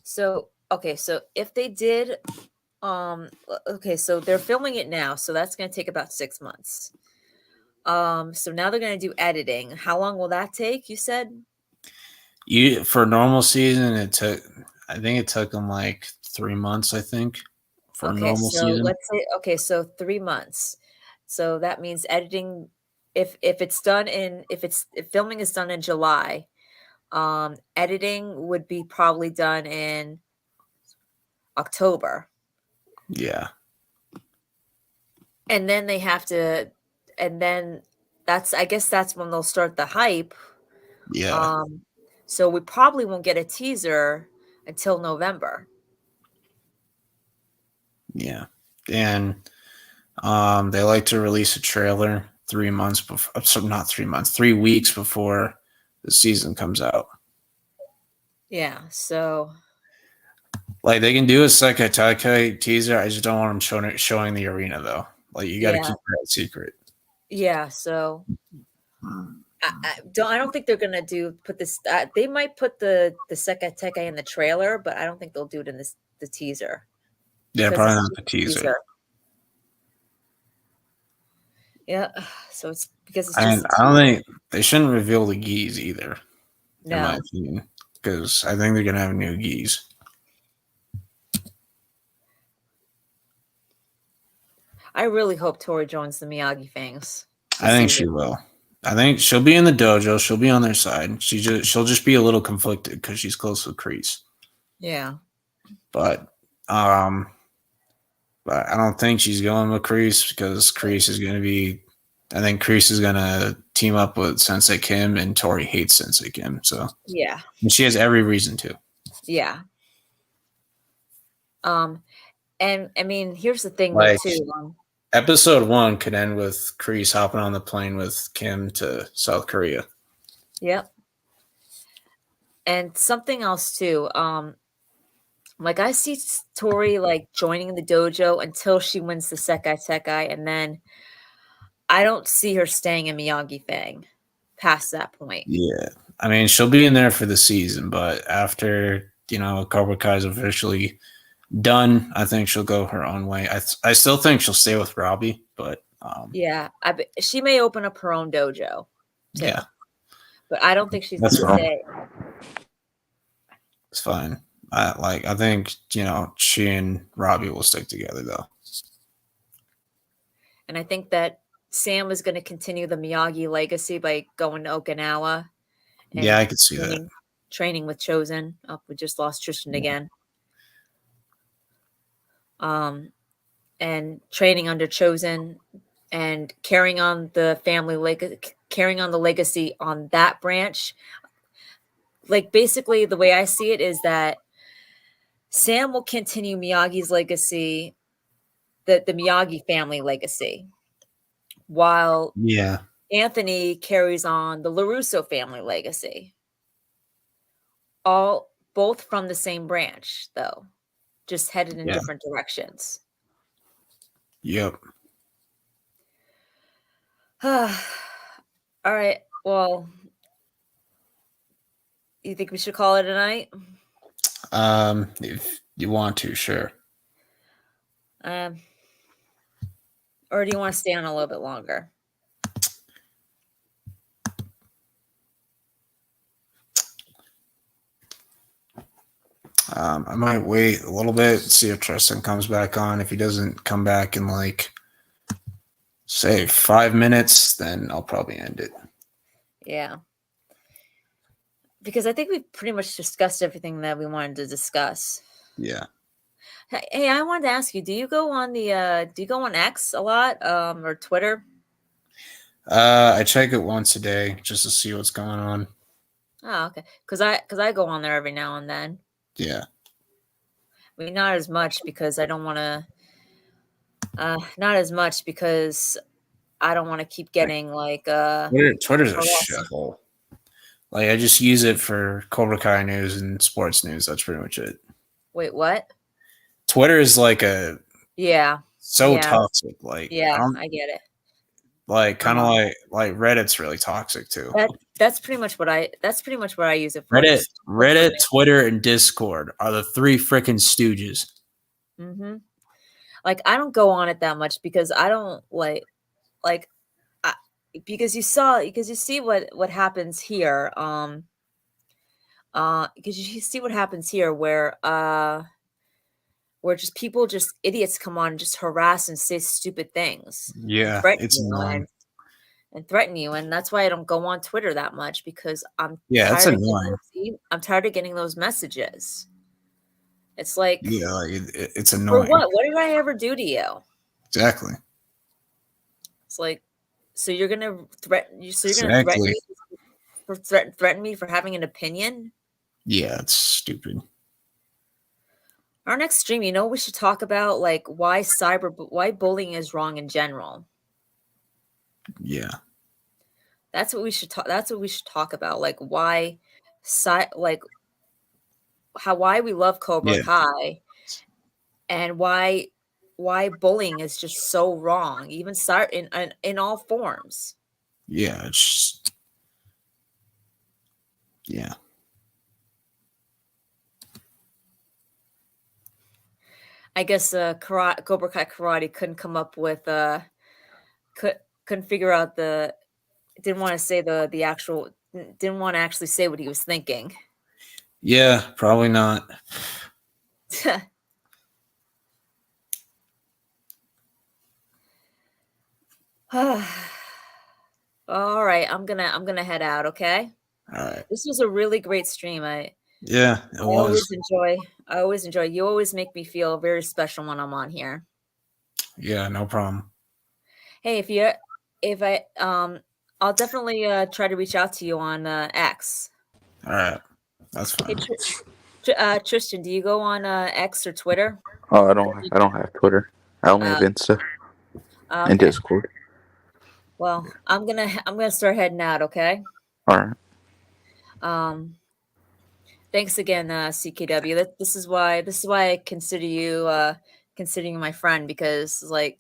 So okay, so if they did okay, so they're filming it now, so that's going to take about 6 months. So now they're going to do editing. How long will that take, you said? For normal season I think it took them like 3 months, I think, for a normal season. Let's say so 3 months. So that means editing if it's done in if filming is done in July, editing would be probably done in October. Yeah. And then they have to and then I guess that's when they'll start the hype. Yeah. So we probably won't get a teaser until November. Yeah. And they like to release a trailer 3 months before, so not 3 months, 3 weeks before the season comes out. Yeah, so like they can do a Sekai Taikai teaser. I just don't want them showing the arena though. Like you got to keep that secret. Yeah, so I don't think they're gonna put this. They might put the Sekai Taikai in the trailer, but I don't think they'll do it in the teaser. Yeah, probably not the teaser. Yeah, so it's because it's I don't think they shouldn't reveal the geese either. No. In my opinion, because I think they're gonna have new geese. I really hope Tori joins the Miyagi Fangs. I think she will. I think she'll be in the dojo. She'll be on their side. She'll just be a little conflicted because she's close with Kreese. Yeah. But I don't think she's going with Kreese because Kreese is going to be. I think Kreese is going to team up with Sensei Kim, and Tori hates Sensei Kim. So yeah, and she has every reason to. Yeah. And I mean, here's the thing, like, though, too. Episode 1 could end with Kreese hopping on the plane with Kim to South Korea. Yep. And something else too. Like I see Tori like joining the dojo until she wins the Sekai Sekai, and then I don't see her staying in Miyagi Fang past that point. Yeah. I mean, she'll be in there for the season, but after, Cobra Kai is officially done, I think she'll go her own way. I still think she'll stay with Robbie, but yeah, she may open up her own dojo too. Yeah. But I don't think she's going to stay. It's fine. I think, she and Robbie will stick together though. And I think that Sam is going to continue the Miyagi legacy by going to Okinawa. Yeah, I could see that. Training with Chosen. Oh, we just lost Tristan again. And training under Chosen and carrying on the family legacy, carrying on the legacy on that branch. Like basically the way I see it is that Sam will continue Miyagi's legacy, the Miyagi family legacy, while Anthony carries on the LaRusso family legacy. Both from the same branch, though, just headed in different directions. Yep. All right. Well, you think we should call it a night? If you want to, sure. Or do you want to stay on a little bit longer? I might wait a little bit, see if Tristan comes back on. If he doesn't come back in say 5 minutes, then I'll probably end it. Yeah. Because I think we've pretty much discussed everything that we wanted to discuss. Yeah. Hey, I wanted to ask you, do you go on X a lot, or Twitter? I check it once a day just to see what's going on. Oh, okay. Because I go on there every now and then. Yeah. I mean, not as much because I don't want to. Not as much because I don't want to keep getting Twitter's a shithole. I just use it for Cobra Kai news and sports news. That's pretty much it. Wait, what? Twitter is like Yeah. So Yeah. toxic. Like Yeah, I get it. like kind of like Reddit's really toxic too. That's pretty much what I use it for. Reddit, Twitter, and Discord are the three freaking stooges. Mm-hmm. Like I don't go on it that much because I don't because you see what happens here. Because you see what happens here where just people, just idiots come on and just harass and say stupid things. Yeah, it's annoying. And threaten you, and that's why I don't go on Twitter that much, because I'm it's tired annoying. I'm tired of getting those messages. It's like, it's annoying. For what? What did I ever do to you? Exactly. It's like, so you're gonna threaten me threaten me for having an opinion? Yeah, it's stupid. Our next stream, we should talk about like why bullying is wrong in general. Yeah. That's what we should talk about. Like why we love Cobra Kai, and why bullying is just so wrong, even in all forms. Yeah, it's just, yeah. I guess Cobra Kai Karate couldn't come up with couldn't figure out didn't want to say didn't want to actually say what he was thinking. Yeah, probably not. All right, I'm gonna head out. Okay. All right. This was a really great stream. It was. I always enjoy. You always make me feel very special when I'm on here. Yeah, no problem. Hey, I'll definitely try to reach out to you on X. All right, that's fine. Hey, Tristan, do you go on X or Twitter? Oh, I don't have Twitter. I only have Insta and Discord. Well, I'm gonna start heading out. Okay. All right. Thanks again, CKW. This is why I consider you my friend, because like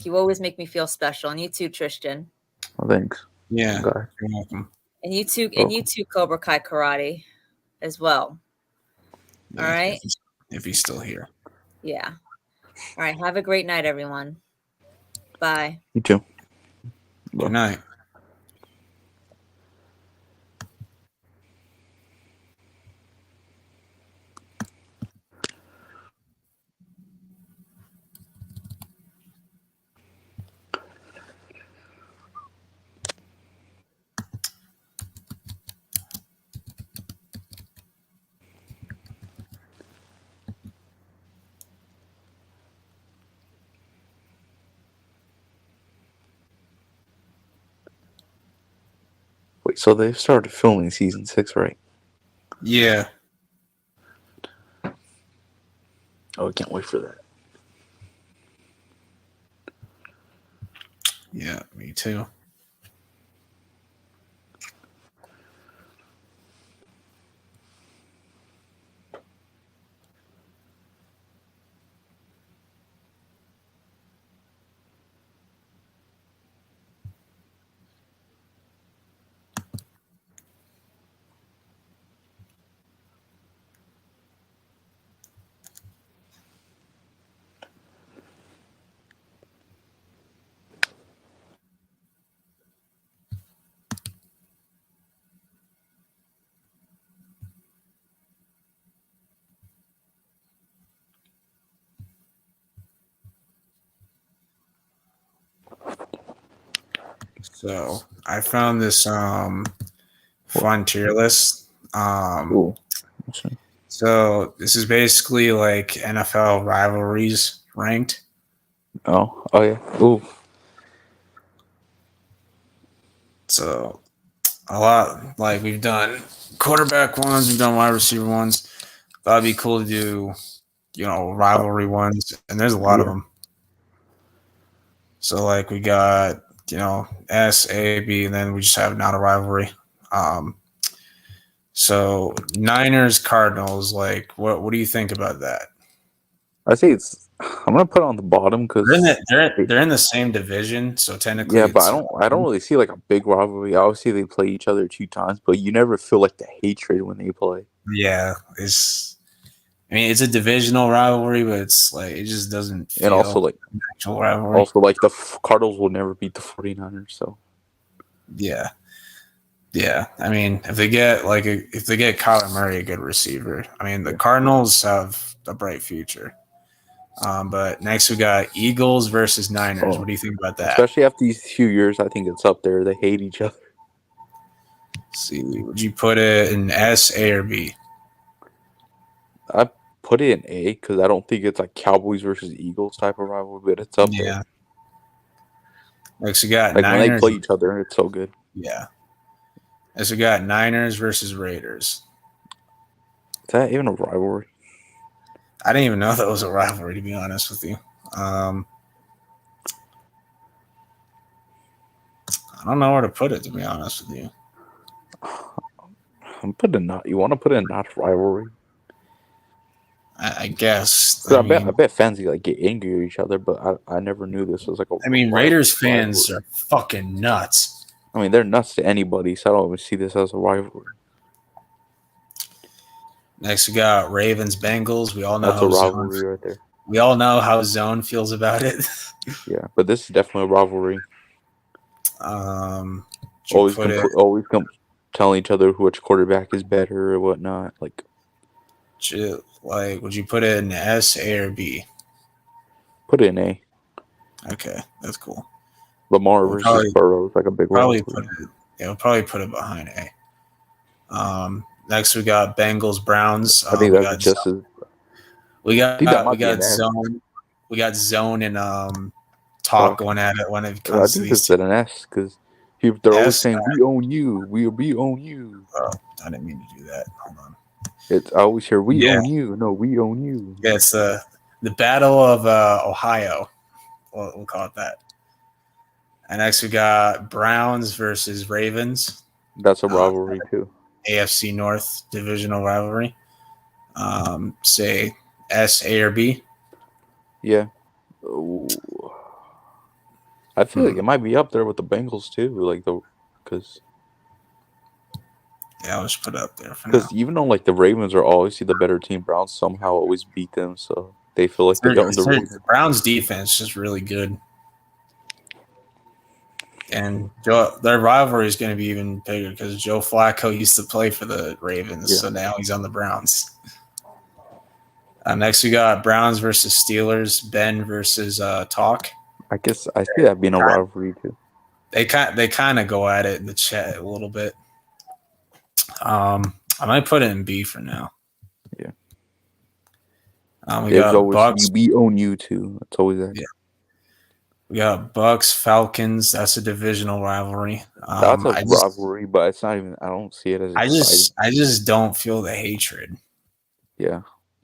you always make me feel special, and you too, Tristan. Well, thanks. Yeah, you're welcome. And you too, Cobra Kai Karate, as well. Yeah, all right. If he's still here. Yeah. All right. Have a great night, everyone. Bye. You too. Good night. Wait, so they've started filming season 6, right? Yeah. Oh, I can't wait for that. Yeah, me too. So I found this fun tier list. So this is basically like NFL rivalries ranked. Oh yeah. Ooh. So a lot, like we've done quarterback ones, we've done wide receiver ones. That'd be cool to do, rivalry ones, and there's a lot of them. So like we got, S, A, B, and then we just have not a rivalry. So Niners, Cardinals, like what do you think about that? I say it's I'm gonna put it on the bottom because they're in the same division, so technically, yeah, but I don't really see like a big rivalry. Obviously, they play each other 2 times, but you never feel like the hatred when they play. Yeah, I mean, it's a divisional rivalry, but it's like it just doesn't feel And also like an actual rivalry. the Cardinals will never beat the 49ers. So Yeah. I mean, if they get Kyler Murray, a good receiver, I mean, the Cardinals have a bright future. But next we got Eagles versus Niners. What do you think about that? Especially after these few years, I think it's up there. They hate each other. Let's see, would you put it in S, A, or B? I put it in A because I don't think it's like Cowboys versus Eagles type of rivalry, but it's up there. Next we got like Niners. when they play each other, it's so good. Yeah. Next we got Niners versus Raiders. Is that even a rivalry? I didn't even know that was a rivalry, to be honest with you. I don't know where to put it, to be honest with you. I'm putting not. You want to put in not rivalry? I guess. I bet fans like get angry at each other, but I never knew this was like a. I mean, Raiders fans are fucking nuts. I mean, they're nuts to anybody, so I don't even see this as a rivalry. Next, we got Ravens Bengals. We all know that's a rivalry right there. We all know how Zone feels about it. Yeah, but this is definitely a rivalry. Always come telling each other which quarterback is better or whatnot. Like, would you put it in S, A, or B? Put it in A. Okay, that's cool. Lamar versus Burrow is like a big rivalry. We'll probably put it behind A. Next, we got Bengals Browns. I think that's just as. We got Zone. We got Zone and Talk going at it when it comes to these. I think it's an S because they're always saying we own you, we own you. Oh, I didn't mean to do that. Hold on. I always hear we own you. No, we own you. Yeah, it's the Battle of Ohio. We'll call it that. And next we got Browns versus Ravens. That's a rivalry too. AFC North divisional rivalry. Say S, A, or B? Yeah. Ooh. I feel like it might be up there with the Bengals too, because. Yeah, I'll just put it up there for now. Because even though like the Ravens are always the better team, Browns somehow always beat them, so they feel like they own the Ravens. The Browns defense is really good. And their rivalry is going to be even bigger because Joe Flacco used to play for the Ravens, so now he's on the Browns. Next, we got Browns versus Steelers, Ben versus Talk. I guess I see that being a rivalry too. They kind of go at it in the chat a little bit. I might put it in B for now. Yeah. We got always Bucks. We own you too. It's always that. Yeah. We got Bucks, Falcons. That's a divisional rivalry. That's a rivalry, but it's not even. I don't see it as. I just don't feel the hatred. Yeah,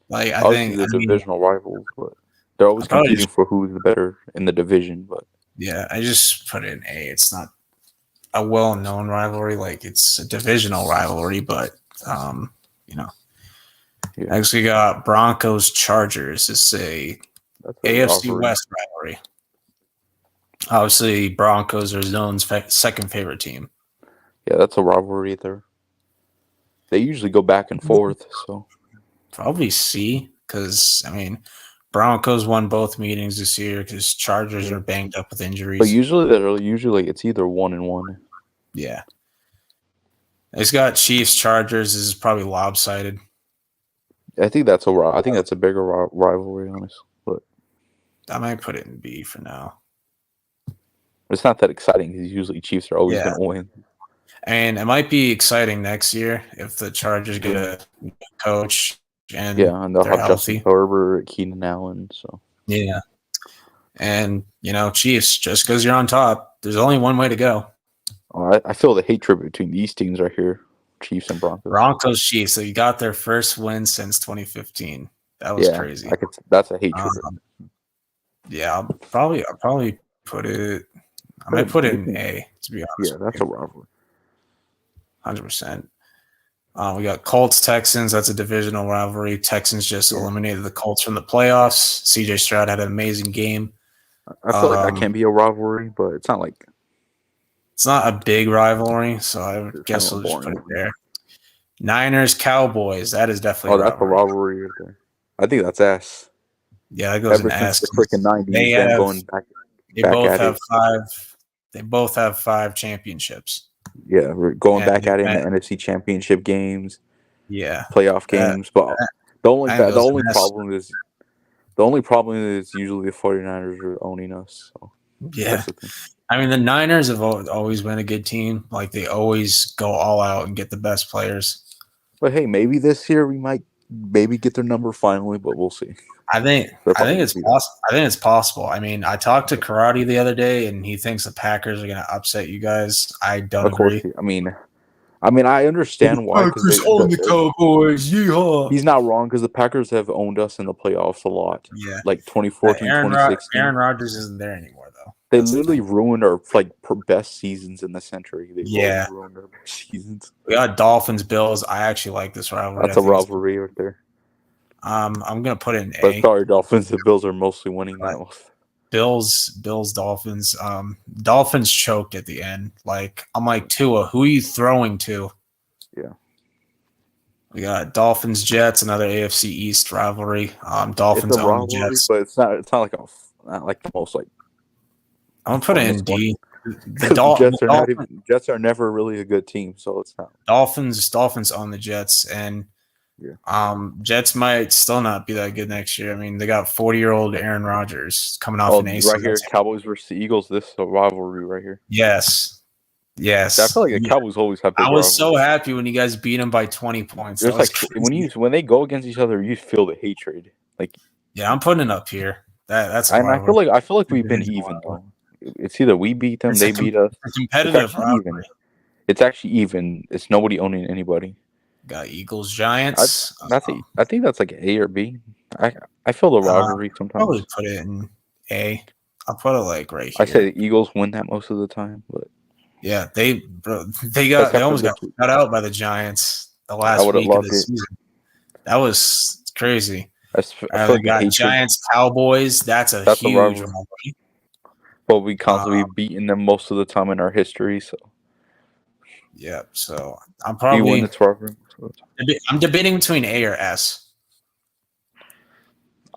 like I think the divisional rivals, but they're always competing for who's the better in the division. But yeah, I just put it in A. It's not a well-known rivalry. Like it's a divisional rivalry, but Yeah. Next, we got Broncos Chargers. It's a AFC rivalry. West rivalry. Obviously, Broncos are Zone's second favorite team. Yeah, that's a rivalry there. They usually go back and forth, so probably C, because I mean, Broncos won both meetings this year because Chargers are banged up with injuries. But usually it's either 1-1. Yeah, it's got Chiefs Chargers. This is probably lopsided. I think that's a bigger rivalry, honestly. But I might put it in B for now. It's not that exciting because usually Chiefs are always going to win. And it might be exciting next year if the Chargers get a coach and they'll have healthy. Justin Herbert, Keenan Allen. So and Chiefs. Just because you're on top, there's only one way to go. I feel the hatred between these teams right here, Chiefs and Broncos. Broncos Chiefs. So you got their first win since 2015. That was crazy. That's a hatred. I'll probably put it. I might put it in A, to be honest. Yeah, that's a rivalry. 100%. We got Colts Texans. That's a divisional rivalry. Texans just eliminated the Colts from the playoffs. CJ Stroud had an amazing game. I feel like that can be a rivalry, but it's not like it's not a big rivalry, so I guess kind of we'll just put it boring. there. Niners Cowboys. That is definitely. That's a rivalry right there. I think that's ass. Yeah, that goes ever in since ass. the freaking 90s. Them going back. They both have 5. They both have 5 championships. Yeah, we're going back at it in the NFC Championship games. Yeah, playoff games. But the only problem is usually the 49ers are owning us. So yeah, I mean the Niners have always been a good team. Like they always go all out and get the best players. But hey, maybe this year we might get their number finally, but we'll see. I think it's possible. I think it's possible. I mean, I talked to Karate the other day, and he thinks the Packers are going to upset you guys. I don't agree. I mean, I understand why. Packers own the Cowboys. Yeehaw. He's not wrong because the Packers have owned us in the playoffs a lot. Yeah, like 2014, 2016. Aaron Rodgers isn't there anymore, though. They literally ruined our best seasons in the century. They ruined our best seasons. We got Dolphins, Bills. I actually like this rivalry. That's a rivalry right there. I'm gonna put it in A. But sorry, Dolphins. The Bills are mostly winning that one. Bills, Dolphins. Dolphins choked at the end. Like I'm like Tua, who are you throwing to? Yeah. We got Dolphins, Jets, another AFC East rivalry. Dolphins own the Jets, but it's not like the most like. I'm gonna put it in D. The Jets are never really a good team, so it's not. Dolphins own the Jets, and Jets might still not be that good next year. I mean, they got 40-year-old Aaron Rodgers coming off an ace. Right here, Cowboys versus the Eagles. This is a rivalry right here. Yes. I feel like the Cowboys always have. I was so happy when you guys beat them by 20 points. There's like when they go against each other, you feel the hatred. Like I'm putting it up here. That's. And I feel like we've been even though. It's either we beat them, they beat us. Competitive. It's actually even. It's nobody owning anybody. Got Eagles, Giants. I think that's like A or B. I feel the rivalry sometimes. Probably put it in A. I'll put it like right here. I say the Eagles win that most of the time, but yeah, they almost got cut out by the Giants the last week of the season. That was crazy. We got Giants, Cowboys. That's a huge rivalry. But we constantly beaten them most of the time in our history, so. Yeah, so I'm probably. I'm debating between A or S.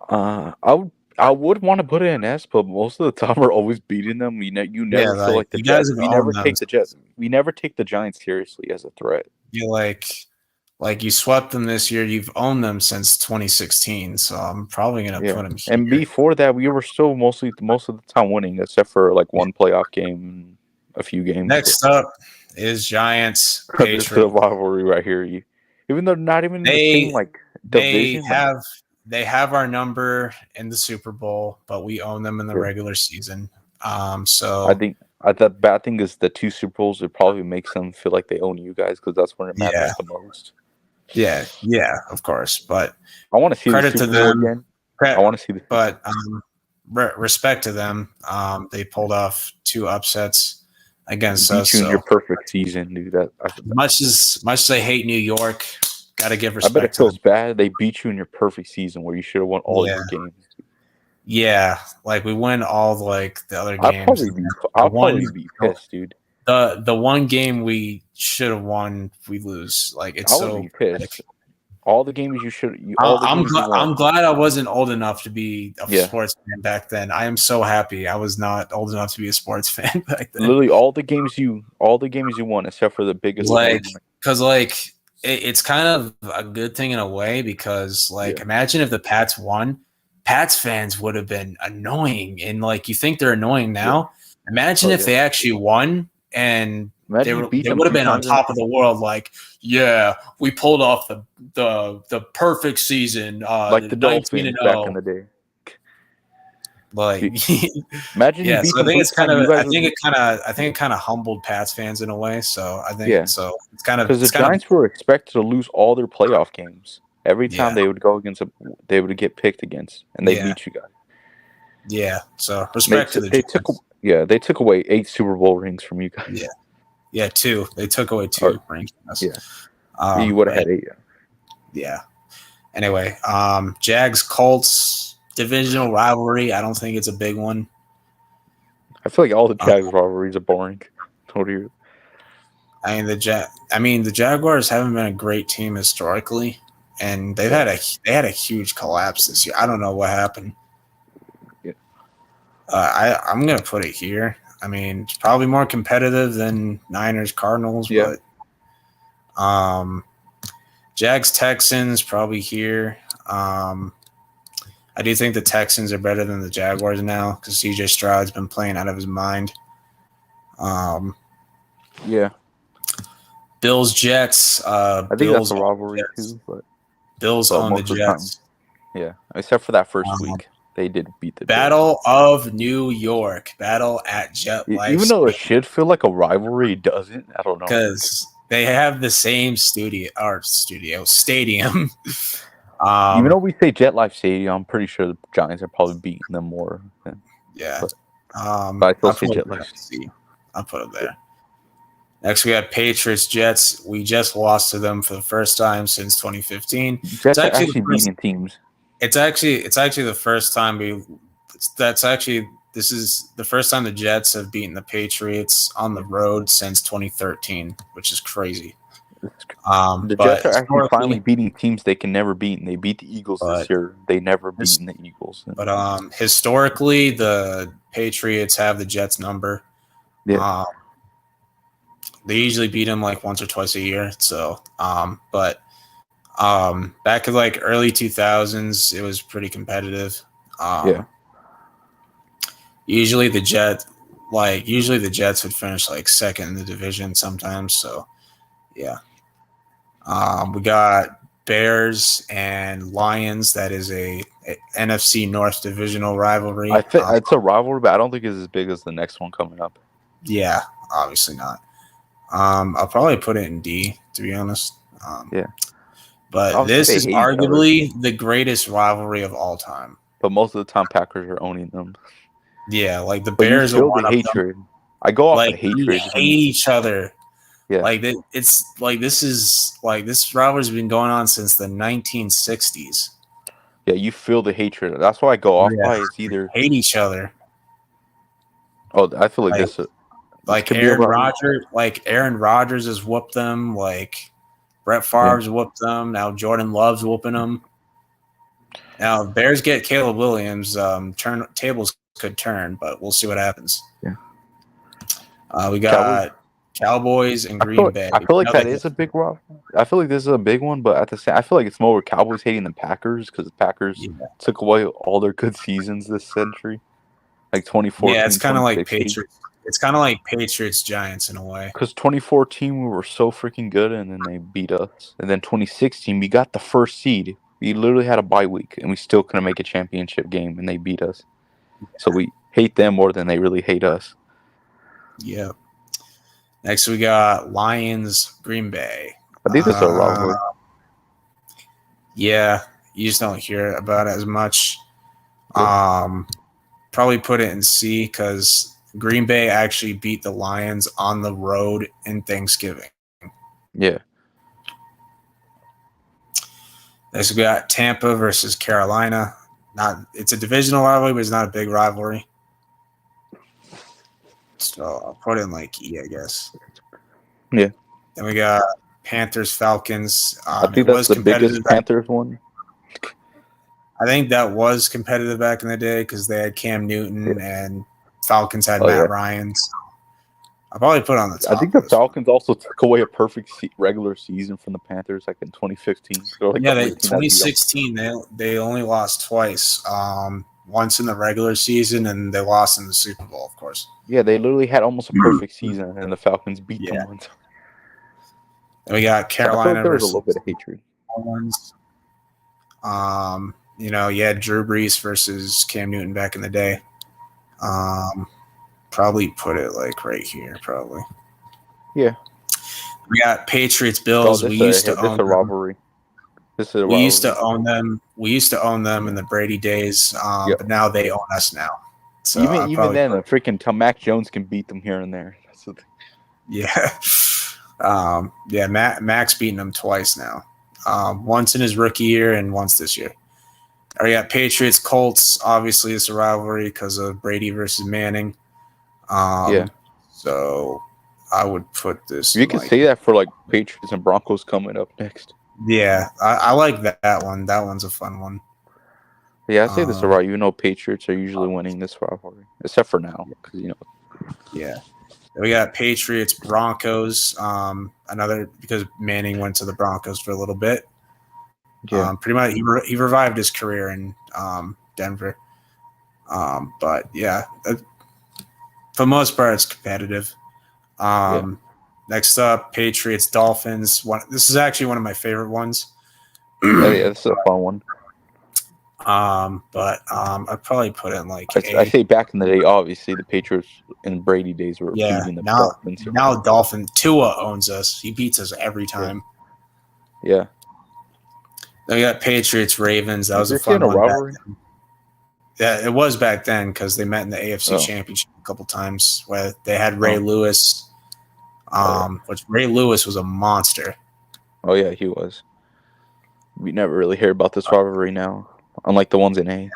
I would want to put it in S, but most of the time we're always beating them. You never feel like the Jets. We never take the Jets. We never take the Giants seriously as a threat. You like you swept them this year. You've owned them since 2016, so I'm probably gonna put them here. And before that, we were still most of the time winning, except for like one playoff game, a few games. Next up is Giants. This is a rivalry right here. Even though not even the same like division. They have our number in the Super Bowl, but we own them in the regular season. So I think the bad thing is the 2 Super Bowls. It probably makes them feel like they own you guys because that's when it matters the most. Yeah, of course. But I want to see credit the Super to them. Bowl again. I want to see but respect to them. They pulled off 2 upsets against us. You in your perfect season, dude. Much as I hate New York, gotta give respect. I bet it feels bad. They beat you in your perfect season where you should have won all your games. Yeah, like we win all the other games. I'll probably be pissed, dude. The one game we should have won, we lose. Like it's so be pissed. All the games you should. I'm glad I wasn't old enough to be a sports fan back then. I am so happy I was not old enough to be a sports fan back then. Literally, all the games you won, except for the biggest. Because it's kind of a good thing in a way because imagine if the Pats won. Pats fans would have been annoying, and you think they're annoying now. Yeah. Imagine if they actually won, and they would have been on top of the world. We pulled off the perfect season, like the Dolphins back in the day. Imagine you beat so I think it's kind of. I think it kind of humbled Pats fans in a way. So I think so. It's kind of because the Giants were expected to lose all their playoff games. Every time they would go against they would get picked against, and they beat you guys. Yeah, so respect to the Giants. They took away 8 Super Bowl rings from you guys. Yeah, 2. They took away 2 rings. Yeah. You would have had 8. Yeah. Anyway, Jags Colts divisional rivalry. I don't think it's a big one. I feel like all the Jags rivalries are boring. What do you? I mean the Jaguars haven't been a great team historically, and they had a huge collapse this year. I don't know what happened. Yeah. I'm gonna put it here. I mean, it's probably more competitive than Niners Cardinals, but Jags Texans probably here. I do think the Texans are better than the Jaguars now because CJ Stroud's been playing out of his mind. Yeah. Bills Jets. I think that's a rivalry too, but Bills own the Jets. Yeah, except for that first week, they did beat the Battle of New York. Battle at Jet Life. Even though it should feel like a rivalry, it doesn't. I don't know because they have the same stadium. Even though we say Jet Life Stadium, I'm pretty sure the Giants are probably beating them more. Yeah, but I still say Jet Life. I'll put it there. Next, we have Patriots Jets. We just lost to them for the first time since 2015. Jets are actually beating teams. It's actually the first time this is the first time the Jets have beaten the Patriots on the road since 2013, which is crazy. The Jets are actually finally beating teams they can never beat, and they beat the Eagles this year. They never beaten the Eagles. But historically, the Patriots have the Jets number. Yeah. They usually beat them like once or twice a year. So, back in like early 2000s, it was pretty competitive. Usually the Jets would finish like second in the division sometimes. So, yeah. We got Bears and Lions. That is a NFC North divisional rivalry. It's a rivalry, but I don't think it's as big as the next one coming up. Yeah, obviously not. I'll probably put it in D, to be honest. But this is arguably the greatest rivalry of all time. But most of the time, Packers are owning them. Yeah, like the Bears are one of hatred. I go off the hatred. We hate each other. Yeah, like it's like this rivalry's been going on since the 1960s. Yeah, you feel the hatred. That's why I go off by it's either hate each other. Oh, I feel like this. Like Aaron Rodgers has whooped them. Like Brett Favre's whooped them. Now Jordan Love's whooping them. Now if Bears get Caleb Williams, tables could turn, but we'll see what happens. Yeah. We got Cowboys and Green Bay. I feel like that is a big rivalry. I feel like this is a big one, but at the same, I feel like it's more Cowboys hating the Packers because the Packers took away all their good seasons this century, like 2014. Yeah, it's kind of like Patriots. It's kind of like Patriots Giants in a way. Because 2014 we were so freaking good, and then they beat us. And then 2016 we got the first seed. We literally had a bye week, and we still couldn't make a championship game, and they beat us. So we hate them more than they really hate us. Yeah. Next we got Lions Green Bay. I think that's a rivalry. Yeah, you just don't hear about it as much. Probably put it in C because Green Bay actually beat the Lions on the road in Thanksgiving. Yeah. Next we got Tampa versus Carolina. It's a divisional rivalry, but it's not a big rivalry. So I'll put it in like E, I guess. Yeah. Then we got Panthers Falcons. I think that's the biggest Panthers one. I think that was competitive back in the day because they had Cam Newton and Falcons had Matt Ryan. So I'll probably put it on the top. I think the Falcons also took away a perfect regular season from the Panthers, like in 2015. Like 2016 they only lost twice. Once in the regular season, and they lost in the Super Bowl, of course. Yeah, they literally had almost a perfect season, and the Falcons beat them once. And we got Carolina there was a little bit of hatred. You had Drew Brees versus Cam Newton back in the day. Probably put it like right here, probably. Yeah. We got Patriots Bills. We used to own a rivalry. We used to own them. We used to own them in the Brady days, but now they own us now. So even then, freaking Mac Jones can beat them here and there. That's the thing. Yeah. Yeah, Mac's beaten him twice now. Once in his rookie year and once this year. We got Patriots, Colts. Obviously, it's a rivalry because of Brady versus Manning. Yeah. So I would put this. You can say that for like Patriots and Broncos coming up next. Yeah, I like that one. That one's a fun one. Yeah, I say this a lot. You know, Patriots are usually winning this rivalry, except for now, because Yeah, we got Patriots, Broncos. Another because Manning went to the Broncos for a little bit. Yeah. Pretty much he revived his career in Denver. But yeah, for the most part, it's competitive. Next up, Patriots, Dolphins. This is actually one of my favorite ones. Oh yeah, this is a fun one. But I'd probably put it in like I say back in the day, obviously the Patriots in Brady days were beating the Dolphins. Now Dolphin Tua owns us. He beats us every time. Yeah. Then we got Patriots, Ravens. That was a fun one. Rivalry? Yeah, it was back then because they met in the AFC Championship a couple times where they had Ray Lewis, which Ray Lewis was a monster. Oh yeah, he was. We never really hear about this rivalry now, unlike the ones in A.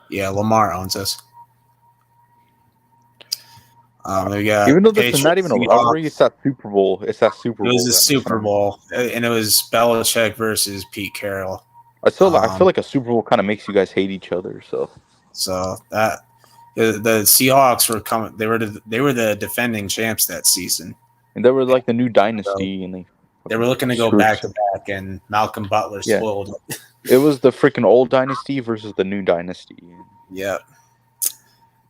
Yeah, Lamar owns us. We got even though this is not even a rivalry, it's that Super Bowl. It's that Super Bowl. It was a Super Bowl, and it was Belichick versus Pete Carroll. I feel like a Super Bowl kind of makes you guys hate each other. So that the Seahawks were coming. They were the defending champs that season, and they were like the new dynasty, and they were looking to go back to back. And Malcolm Butler spoiled it. It was the freaking old dynasty versus the new dynasty. Yep.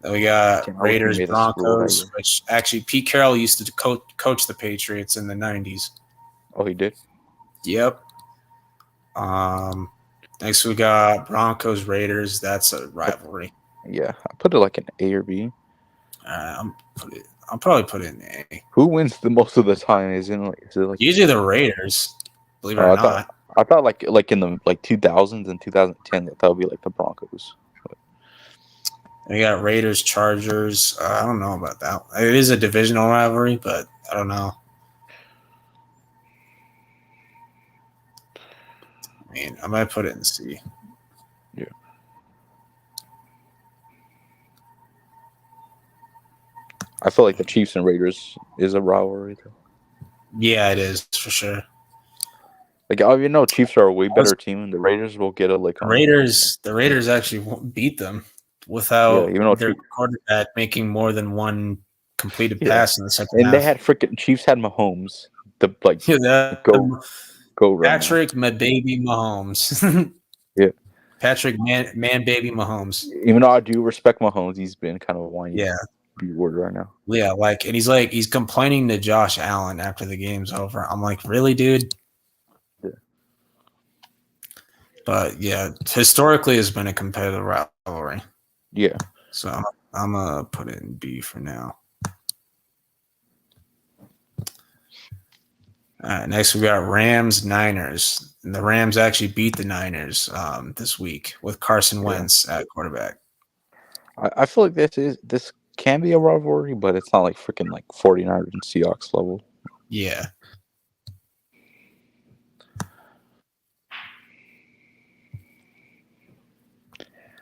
Then we got Raiders, Broncos, which actually Pete Carroll used to coach the Patriots in the 90s. Oh, he did? Yep. Next we got Broncos, Raiders. That's a rivalry. Yeah, I put it like an A or B. I'll probably put it in A. Who wins the most of the time? Is it like usually the Raiders? Believe it or not. I thought like in the 2000s and 2010 that would be like the Broncos. We got Raiders, Chargers. I don't know about that. It is a divisional rivalry, but I don't know. I mean, I might put it in C. Yeah. I feel like the Chiefs and Raiders is a rivalry, though. Yeah, it is for sure. Like, Chiefs are a way better team, and the Raiders will get a like. The Raiders actually won't beat them without their quarterback making more than one completed pass in the second half. And they had Chiefs had Mahomes. Go right Patrick, my baby Mahomes. Yeah. Patrick, man, baby Mahomes. Even though I do respect Mahomes, he's been kind of a whiny word right now. Yeah, and he's complaining to Josh Allen after the game's over. I'm like, really, dude? Yeah. But yeah, historically, it's been a competitive rivalry. Yeah. So I'm gonna put it in B for now. All right, next we got Rams, Niners. And the Rams actually beat the Niners this week with Carson Wentz at quarterback. I feel like this can be a rivalry, but it's not like freaking like 49ers and Seahawks level. Yeah.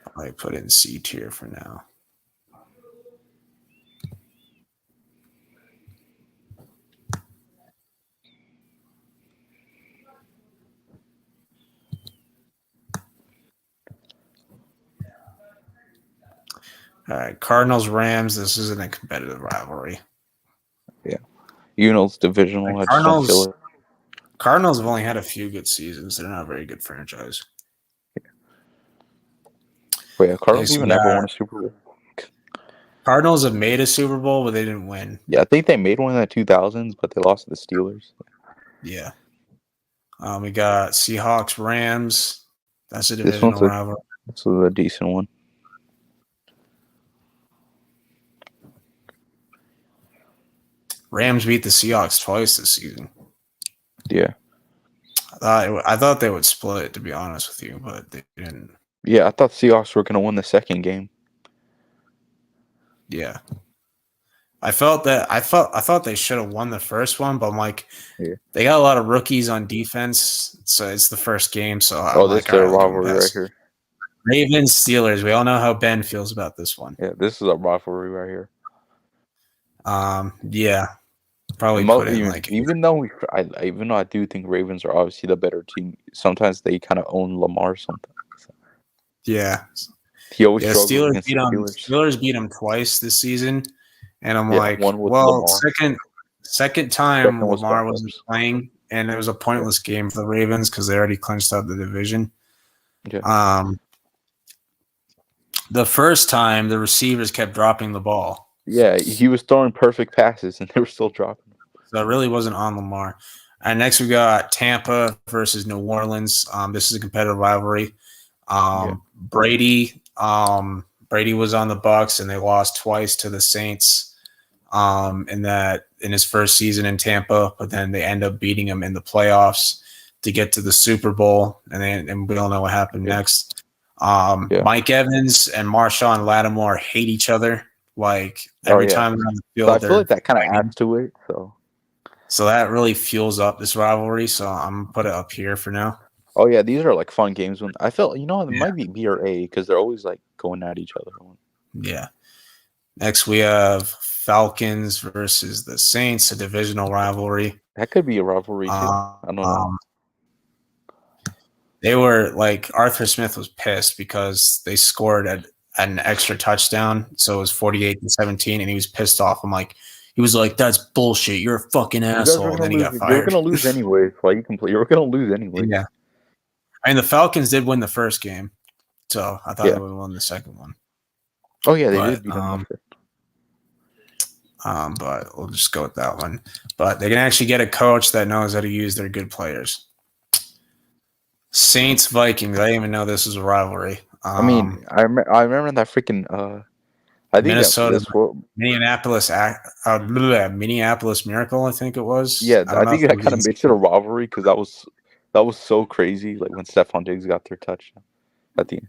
I might put it in C tier for now. All right, Cardinals, Rams. This isn't a competitive rivalry. Yeah, it's divisional. Cardinals have only had a few good seasons. They're not a very good franchise. Wait, Cardinals even ever won a Super Bowl? Cardinals have made a Super Bowl, but they didn't win. Yeah, I think they made one in the 2000s, but they lost to the Steelers. Yeah. We got Seahawks, Rams. That's a divisional rivalry. This is a decent one. Rams beat the Seahawks twice this season. Yeah. I thought they would split, to be honest with you, but they didn't. Yeah, I thought Seahawks were going to win the second game. Yeah. I thought they should have won the first one, but I'm like, Yeah. they got a lot of rookies on defense, so it's the first game. So I'm Oh, this like, is all a right, I'll give them a rivalry right pass. here. Ravens Steelers. We all know how Ben feels about this one. Yeah, this is a rivalry right here. Yeah, probably put in like even though I do think Ravens are obviously the better team. Sometimes they kind of own Lamar. Sometimes. Yeah. He always Yeah, struggles Steelers against the Steelers. Steelers beat them twice this season, and I'm Yeah, like, one with well, Lamar. second time Second was Lamar backups. wasn't playing, and it was a pointless game for the Ravens because they already clinched out the division. Yeah. The first time the receivers kept dropping the ball. Yeah, he was throwing perfect passes, and they were still dropping. So it really wasn't on Lamar. And next we got Tampa versus New Orleans. This is a competitive rivalry. Brady was on the Bucs, and they lost twice to the Saints in his first season in Tampa, but then they end up beating him in the playoffs to get to the Super Bowl, and we all know what happened next. Mike Evans and Marshawn Lattimore hate each other. Like every time they're on the field, so I feel like that kind of adds to it. So that really fuels up this rivalry. So I'm gonna put it up here for now. Oh yeah, these are like fun games. When I felt, it might be B or A because they're always like going at each other. Yeah. Next we have Falcons versus the Saints, a divisional rivalry. That could be a rivalry too. I don't know. They were like, Arthur Smith was pissed because they scored at an extra touchdown, so it was 48-17, and he was pissed off. He was like, "That's bullshit. You're a fucking asshole." And then he got fired. You're gonna lose anyway. Why you complain? You're gonna lose anyway. Yeah. I mean, the Falcons did win the first game, so I thought they would have won the second one. Oh yeah, they did beat them. But we'll just go with that one. But they can actually get a coach that knows how to use their good players. Saints Vikings. I didn't even know this was a rivalry. I remember that freaking. I think Minnesota, Minneapolis Miracle. I think it was. Yeah, I think that kind of makes it a rivalry because that was so crazy. Like when Stephon Diggs got their touchdown at the end.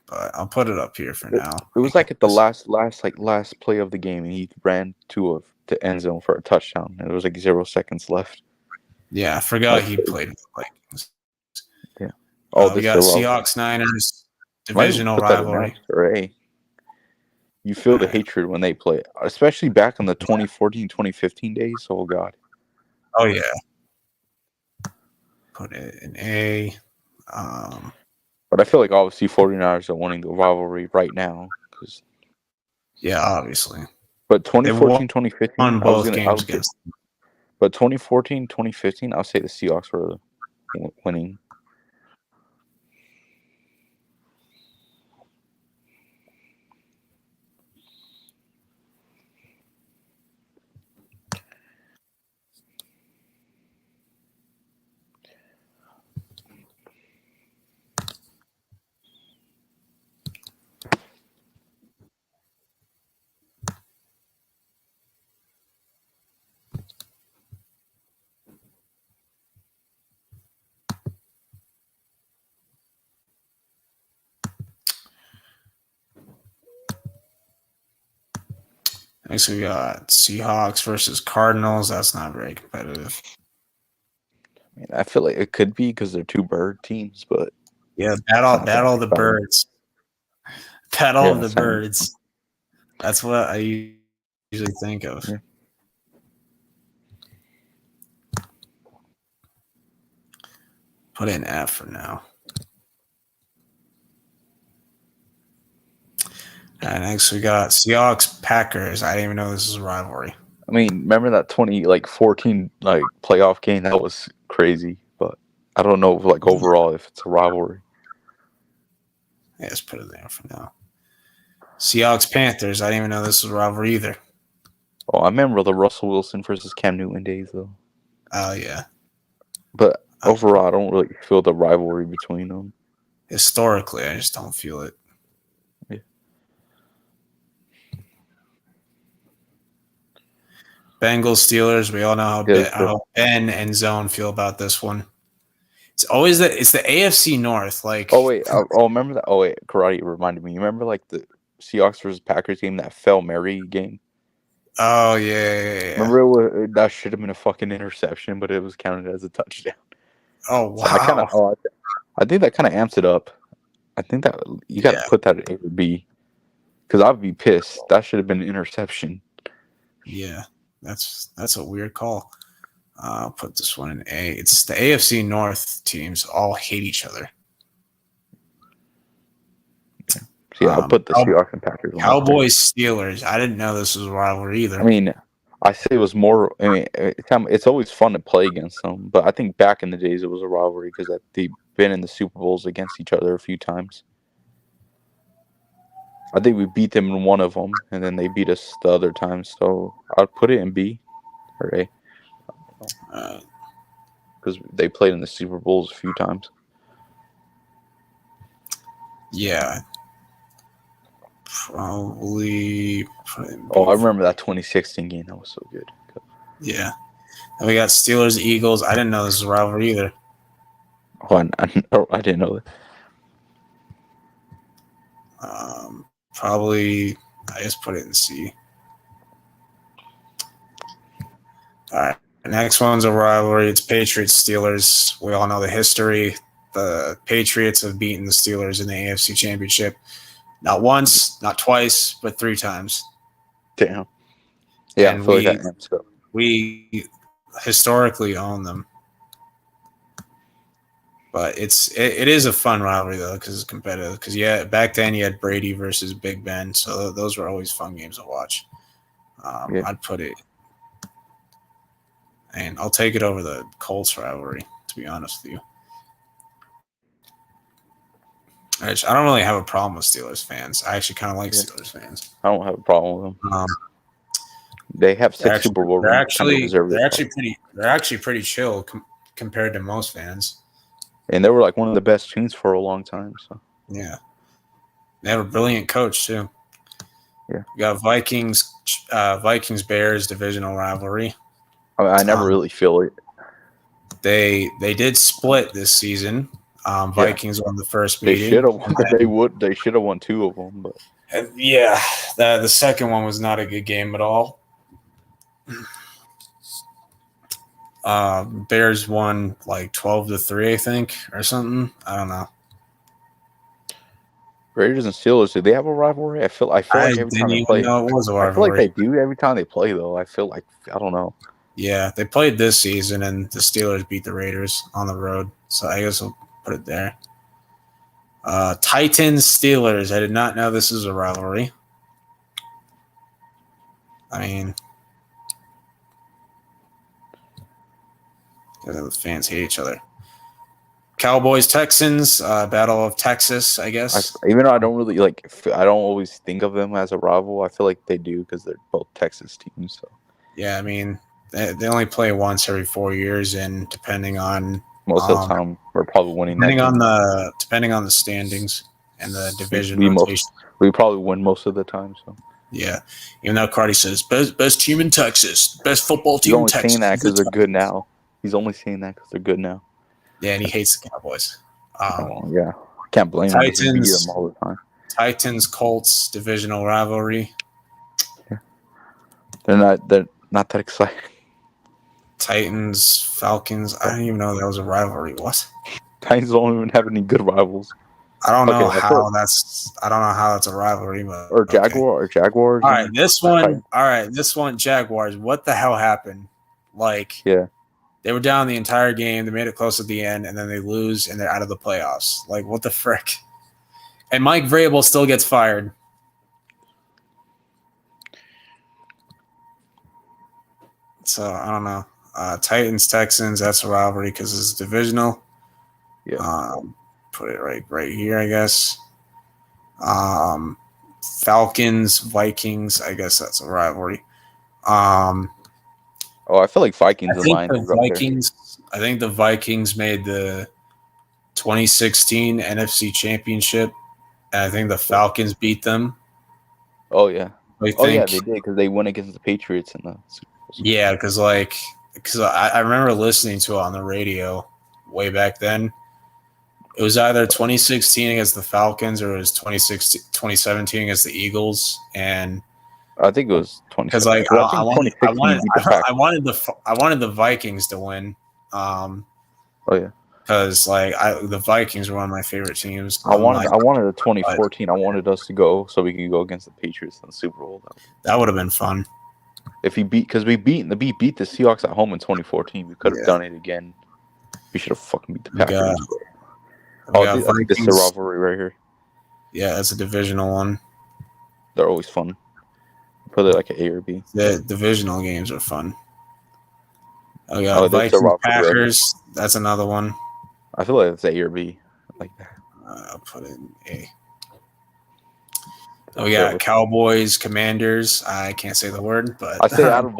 But I'll put it up here for now. It was like at the last play of the game, and he ran to the end zone for a touchdown, and there was like 0 seconds left. Yeah, I forgot he played with the Vikings. Yeah. We got Seahawks Niners divisional rivalry. You feel the hatred when they play, especially back in the 2014-2015 days. Oh God. Oh yeah. Put it in A. But I feel like obviously 49ers are winning the rivalry right now. Yeah, obviously. But 2014-2015, won both games against them. But 2014-2015, I'll say the Seahawks were winning. Next, we got Seahawks versus Cardinals. That's not very competitive. I feel like it could be because they're two bird teams, but yeah, battle of the birds. Battle of the birds. That's what I usually think of. Yeah. Put in F for now. And next we got Seahawks Packers. I didn't even know this was a rivalry. I mean, remember that 2014 playoff game? That was crazy, but I don't know overall if it's a rivalry. Yeah, let's put it there for now. Seahawks Panthers. I didn't even know this was a rivalry either. Oh, I remember the Russell Wilson versus Cam Newton days though. Oh yeah. But overall, I don't really feel the rivalry between them. Historically, I just don't feel it. Bengals Steelers. We all know how Ben and Zone feel about this one. It's always it's the AFC North. Remember that? Oh wait, Karate reminded me. You remember the Seahawks versus Packers game, that Hail Mary game? Oh yeah. Remember that should have been a fucking interception, but it was counted as a touchdown. Oh So wow. I think that kind of amps it up. I think that you got to put that at A or B, because I'd be pissed. That should have been an interception. Yeah, that's a weird call. I'll put this one in A. It's the AFC North teams all hate each other. So yeah, I'll put the Seahawks and Packers. Cowboys Steelers. I didn't know this was a rivalry either. I mean, I say it was more. I mean, it's always fun to play against them, but I think back in the days it was a rivalry because they've been in the Super Bowls against each other a few times. I think we beat them in one of them, and then they beat us the other time. So I'd put it in B or A because they played in the Super Bowls a few times. Yeah, probably. Oh, I remember that 2016 game. That was so good. Yeah, and we got Steelers Eagles. I didn't know this was a rivalry either. Oh, I didn't know that. Probably, I just put it in C. All right. The next one's a rivalry. It's Patriots Steelers. We all know the history. The Patriots have beaten the Steelers in the AFC Championship. Not once, not twice, but 3 times. Damn. Yeah, and I feel like that. We historically own them. But it is a fun rivalry though because it's competitive. Because back then you had Brady versus Big Ben, so those were always fun games to watch. I'd put it, and I'll take it over the Colts rivalry. To be honest with you, I don't really have a problem with Steelers fans. I actually kind of like Steelers fans. I don't have a problem with them. They have 6 Super Bowl rings. They're actually pretty chill compared to most fans. And they were like one of the best teams for a long time. So yeah, they have a brilliant coach too. Yeah, you got Vikings Bears divisional rivalry. I never really feel it. They did split this season. Vikings won the first meeting. They should have won. They should have won 2 of them, but the second one was not a good game at all. Bears won like 12-3, I think, or something. I don't know. Raiders and Steelers, do they have a rivalry? I feel like every time they play, know it was a rivalry. I feel like they do every time they play, though. I feel like I don't know. Yeah, they played this season, and the Steelers beat the Raiders on the road. So I guess we'll put it there. Titans Steelers. I did not know this is a rivalry. I mean, the fans hate each other. Cowboys Texans, Battle of Texas, I guess. Even though I don't really I don't always think of them as a rival. I feel like they do because they're both Texas teams. So yeah, I mean, they only play once every 4 years, and depending on most of the time, we're probably winning. Depending on the standings and the division rotation, we probably win most of the time. So yeah, even though Cardi says best team in Texas, best football team in Texas. He's only saying that because they're good now. He's only saying that because they're good now. Yeah, and he hates the Cowboys. Yeah, can't blame him. He beat them all the time. Titans Colts divisional rivalry. Yeah. They're not that exciting. Titans Falcons. I didn't even know that was a rivalry. What? Titans don't even have any good rivals. I don't know how that's a rivalry, but or Jaguars. All right, this one Jaguars. What the hell happened? They were down the entire game. They made it close at the end, and then they lose, and they're out of the playoffs. Like, what the frick? And Mike Vrabel still gets fired. So, I don't know. Titans, Texans, that's a rivalry because it's divisional. Yeah. Put it right here, I guess. Falcons, Vikings, I guess that's a rivalry. I feel like Vikings and Lions. I think the Vikings made the 2016 NFC Championship, and I think the Falcons beat them. Oh yeah. They did because they went against the Patriots in the Super Bowl. Yeah, because I remember listening to it on the radio way back then. It was either 2016 against the Falcons or it was 2017 against the Eagles, and I think it was because 2017. like I wanted 2016 beat the Packers. I wanted the Vikings to win. Oh yeah. Because like the Vikings were one of my favorite teams. I wanted a 2014. I wanted us to go so we could go against the Patriots in the Super Bowl. That would have been fun. If he beat the Seahawks at home in 2014, we could have done it again. We should have fucking beat the Packers. I think this is a rivalry right here. Yeah, it's a divisional one. They're always fun. Put it like an A or B. The divisional games are fun. Vikings, Packers. Right, that's another one. I feel like it's A or B. Like that. I'll put it in A. Oh yeah, Cowboys, Commanders. I can't say the word, but I say out of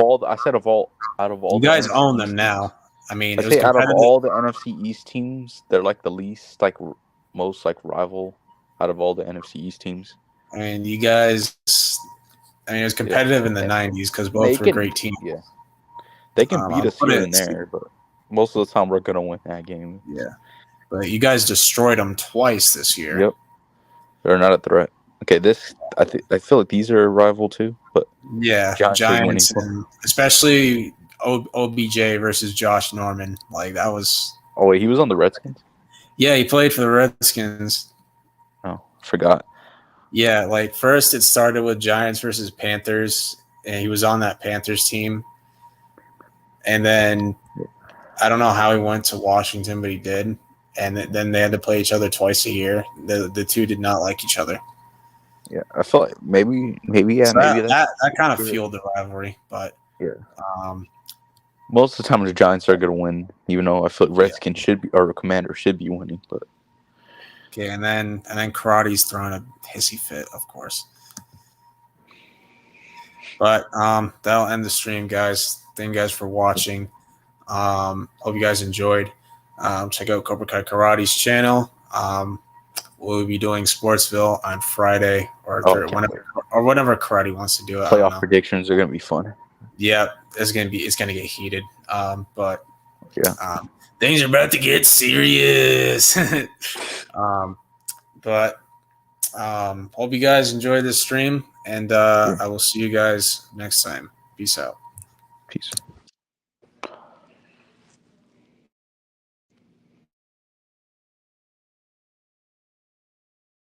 all. You guys own them now. I mean, I say out of all the NFC East teams, they're like the least most rival out of all the NFC East teams. I mean, you guys. I mean, it was competitive in the '90s because both were great teams. Yeah, they can beat us here and there, but most of the time we're gonna win that game. Yeah, but you guys destroyed them twice this year. Yep, they're not a threat. Okay, I feel like these are a rival too, but yeah, Giants, and especially OBJ versus Josh Norman. Like that was. Oh wait, he was on the Redskins. Yeah, he played for the Redskins. Oh, forgot. Yeah, like first it started with Giants versus Panthers, and he was on that Panthers team. And then I don't know how he went to Washington, but he did. And then they had to play each other twice a year. The two did not like each other. Yeah, I feel like maybe so that kind of fueled the rivalry, but yeah. Most of the time the Giants are gonna win, even though I feel like Redskins should be or Commander should be winning, but. Okay, and then Karate's throwing a hissy fit, of course. But that'll end the stream, guys. Thank you guys for watching. Hope you guys enjoyed. Check out Cobra Kai Karate's channel. We'll be doing Sportsville on Friday or whenever Karate wants to do it. Playoff predictions are gonna be fun. Yeah, it's gonna get heated. But yeah. Things are about to get serious. But hope you guys enjoy this stream, and I will see you guys next time. Peace out. Peace.